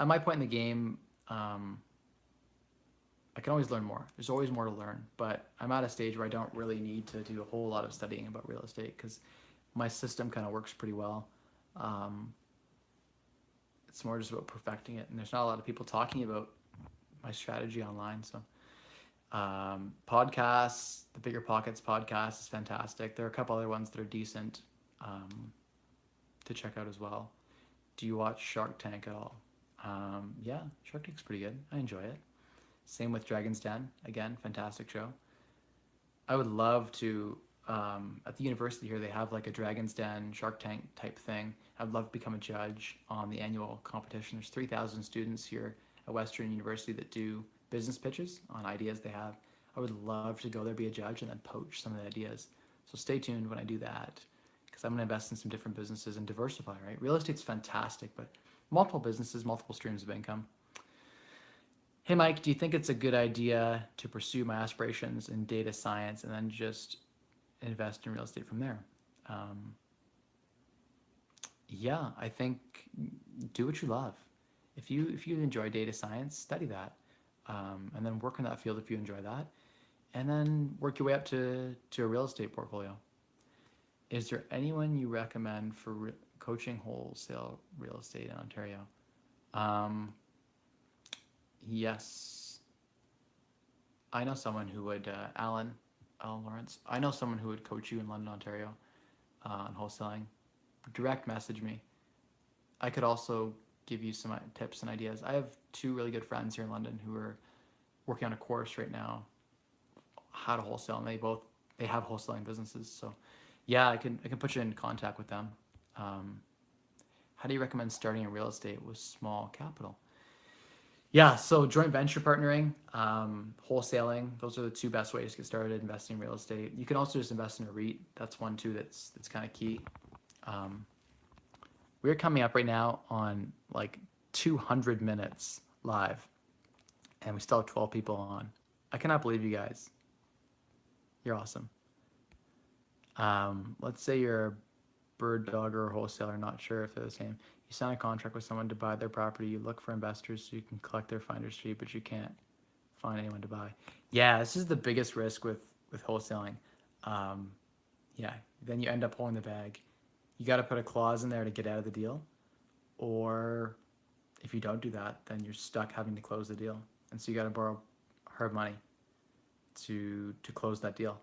at my point in the game, I can always learn more. There's always more to learn. But I'm at a stage where I don't really need to do a whole lot of studying about real estate because my system kind of works pretty well. It's more just about perfecting it. And there's not a lot of people talking about my strategy online. So podcasts, the Bigger Pockets podcast is fantastic. There are a couple other ones that are decent to check out as well. Do you watch Shark Tank at all? Yeah, Shark Tank's pretty good. I enjoy it. Same with Dragon's Den. Again, fantastic show. I would love to, at the university here, they have like a Dragon's Den, Shark Tank type thing. I'd love to become a judge on the annual competition. There's 3,000 students here at Western University that do business pitches on ideas they have. I would love to go there, be a judge, and then poach some of the ideas. So stay tuned when I do that because I'm going to invest in some different businesses and diversify, right? Real estate's fantastic, but multiple businesses, multiple streams of income. Hey, Mike, do you think it's a good idea to pursue my aspirations in data science and then just invest in real estate from there? Yeah, I think do what you love. If you enjoy data science, study that, and then work in that field if you enjoy that, and then work your way up to a real estate portfolio. Is there anyone you recommend for coaching wholesale real estate in Ontario? Yes. I know someone who would, Alan Lawrence. I know someone who would coach you in London, Ontario on wholesaling. Direct message me. I could also give you some tips and ideas. I have 2 really good friends here in London who are working on a course right now, how to wholesale, and they have wholesaling businesses. So yeah, I can put you in contact with them. How do you recommend starting in real estate with small capital? Yeah, so joint venture partnering, wholesaling, those are the two best ways to get started investing in real estate. You can also just invest in a REIT. That's one too that's kind of key. Um, we're coming up right now on like 200 minutes live, and we still have 12 people on. I cannot believe you guys. You're awesome. Let's say you're a bird dog or a wholesaler, not sure if they're the same. You sign a contract with someone to buy their property. You look for investors so you can collect their finder's fee, but you can't find anyone to buy. Yeah, this is the biggest risk with wholesaling. Um, yeah, then you end up pulling the bag. You got to put a clause in there to get out of the deal, or if you don't do that, then you're stuck having to close the deal, and so you got to borrow hard money to close that deal.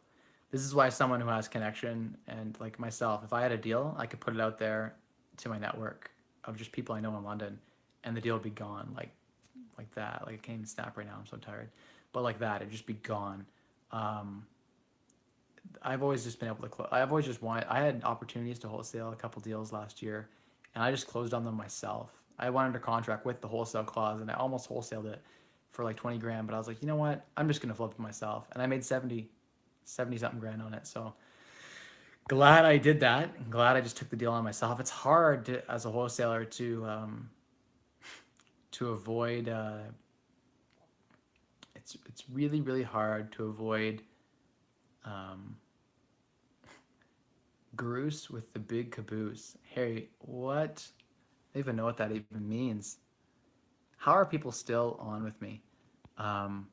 This is why someone who has connection and like myself, if I had a deal, I could put it out there to my network of just people I know in London, and the deal would be gone like that. Like I can't even snap right now. I'm so tired, but like that, it'd just be gone. Um, I've always just been able to close. I've always just wanted. I had opportunities to wholesale a couple deals last year, and I just closed on them myself. I went under contract with the wholesale clause, and I almost wholesaled it for like 20 grand. But I was like, you know what? I'm just gonna flip it myself, and I made 70 something grand on it. So glad I did that. I'm glad I just took the deal on myself. It's hard to, as a wholesaler to avoid. It's really hard to avoid um, Groose with the big caboose. Harry, what? I don't even know what that even means. How are people still on with me? Um,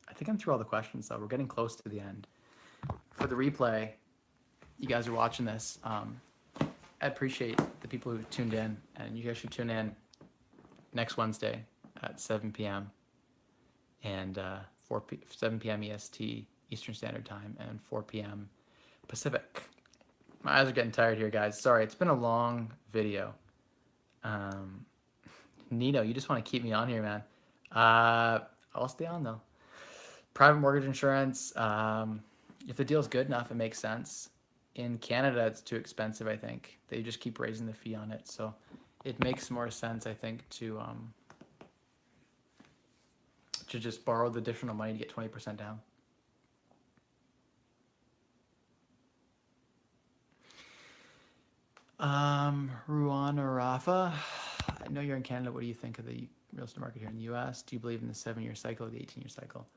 I think I'm through all the questions though. We're getting close to the end. For the replay, you guys are watching this. I appreciate the people who tuned in, and you guys should tune in next Wednesday at 7 p.m. and 7 p.m. EST, Eastern Standard Time, and 4 p.m. Pacific. My eyes are getting tired here, guys. Sorry, it's been a long video. Nino, you just want to keep me on here, man. I'll stay on though. Private mortgage insurance. If the deal's good enough, it makes sense. In Canada, it's too expensive. I think they just keep raising the fee on it, so it makes more sense, I think, to just borrow the additional money to get 20% down. Ruan or Rafa, I know you're in Canada. What do you think of the real estate market here in the U.S.? Do you believe in the 7-year cycle or the 18-year cycle?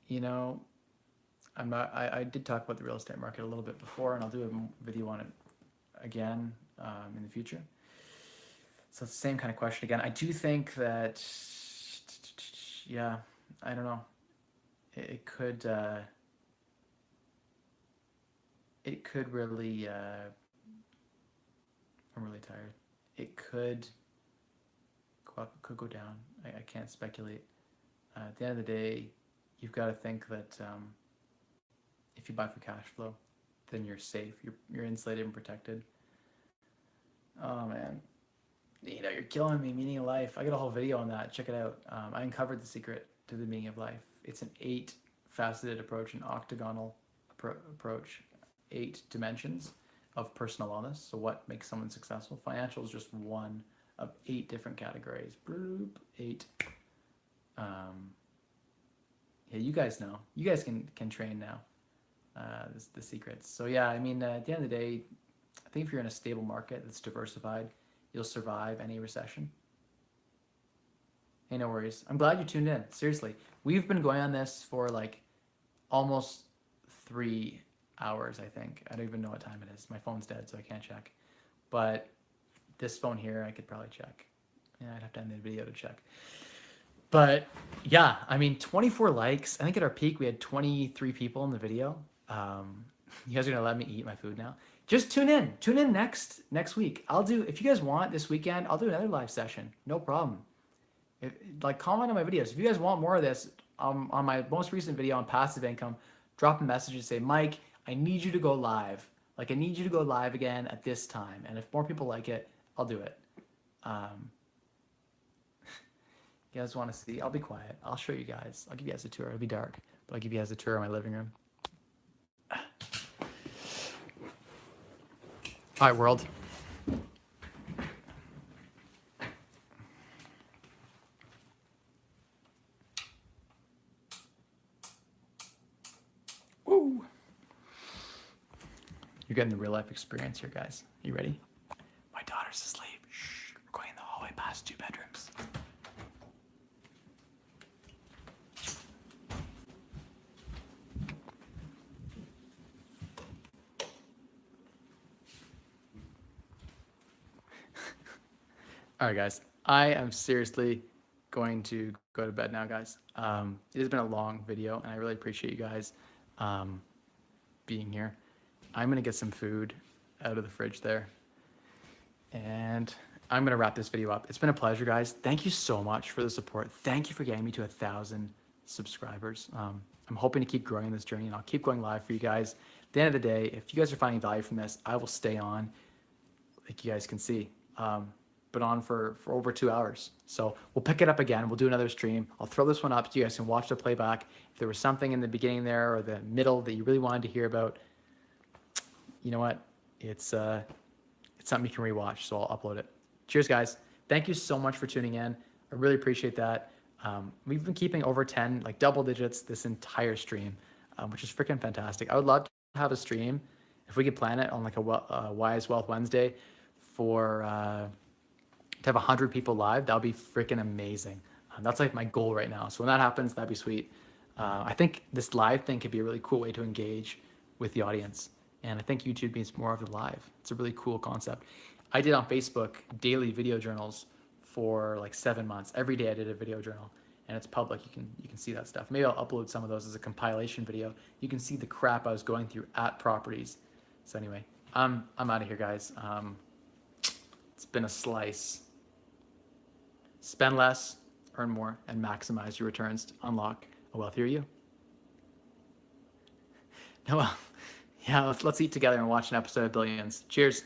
You know, I'm not. I did talk about the real estate market a little bit before, and I'll do a video on it again in the future. So it's the same kind of question again. I do think that, yeah, I don't know. It could. It could really. I'm really tired. It could go up, could go down. I can't speculate. At the end of the day, you've got to think that if you buy for cash flow, then you're safe. You're insulated and protected. Oh man, you're killing me. Meaning of life. I got a whole video on that. Check it out. I uncovered the secret to the meaning of life. It's an 8-faceted approach, an octagonal approach, 8 dimensions of personal wellness. So what makes someone successful? Financial is just one of 8 different categories. 8. Yeah, you guys know. You guys can train now. The secrets. So yeah, I mean, at the end of the day, I think if you're in a stable market that's diversified, you'll survive any recession. Hey, no worries. I'm glad you tuned in. Seriously, we've been going on this for like almost 3 hours, I think. I don't even know what time it is. My phone's dead, so I can't check. But this phone here, I could probably check. Yeah, I'd have to end the video to check. But yeah, I mean, 24 likes. I think at our peak, we had 23 people in the video. You guys are gonna let me eat my food now. Just tune in. Tune in next week. If you guys want this weekend, I'll do another live session. No problem. Like comment on my videos. If you guys want more of this, on my most recent video on passive income, drop a message and say, Mike, I need you to go live. Like I need you to go live again at this time. And if more people like it, I'll do it. You guys want to see? I'll be quiet. I'll show you guys. I'll give you guys a tour. It'll be dark, but I'll give you guys a tour of my living room. All right, world. You're getting the real life experience here, guys. You ready? My daughter's asleep. Shh. We're going in the hallway past 2 bedrooms. All right, guys. I am seriously going to go to bed now, guys. It has been a long video, and I really appreciate you guys being here. I'm gonna get some food out of the fridge there, and I'm gonna wrap this video up. It's been a pleasure, guys. Thank you so much for the support. Thank you for getting me to 1,000 subscribers. I'm hoping to keep growing this journey, and I'll keep going live for you guys. At the end of the day, if you guys are finding value from this, I will stay on, like you guys can see. But on for over 2 hours. So we'll pick it up again. We'll do another stream. I'll throw this one up so you guys can watch the playback. If there was something in the beginning there or the middle that you really wanted to hear about, you know what? It's something you can rewatch, so I'll upload it. Cheers, guys. Thank you so much for tuning in. I really appreciate that. We've been keeping over 10, like double digits this entire stream, which is freaking fantastic. I would love to have a stream, if we could plan it on like a Wise Wealth Wednesday for... to have 100 people live, that would be freaking amazing. That's like my goal right now. So when that happens, that'd be sweet. I think this live thing could be a really cool way to engage with the audience. And I think YouTube means more of the live. It's a really cool concept. I did on Facebook daily video journals for like 7 months. Every day I did a video journal, and it's public. You can see that stuff. Maybe I'll upload some of those as a compilation video. You can see the crap I was going through at properties. So anyway, I'm out of here, guys. It's been a slice. Spend less, earn more, and maximize your returns to unlock a wealthier you. No, yeah, let's eat together and watch an episode of Billions. Cheers.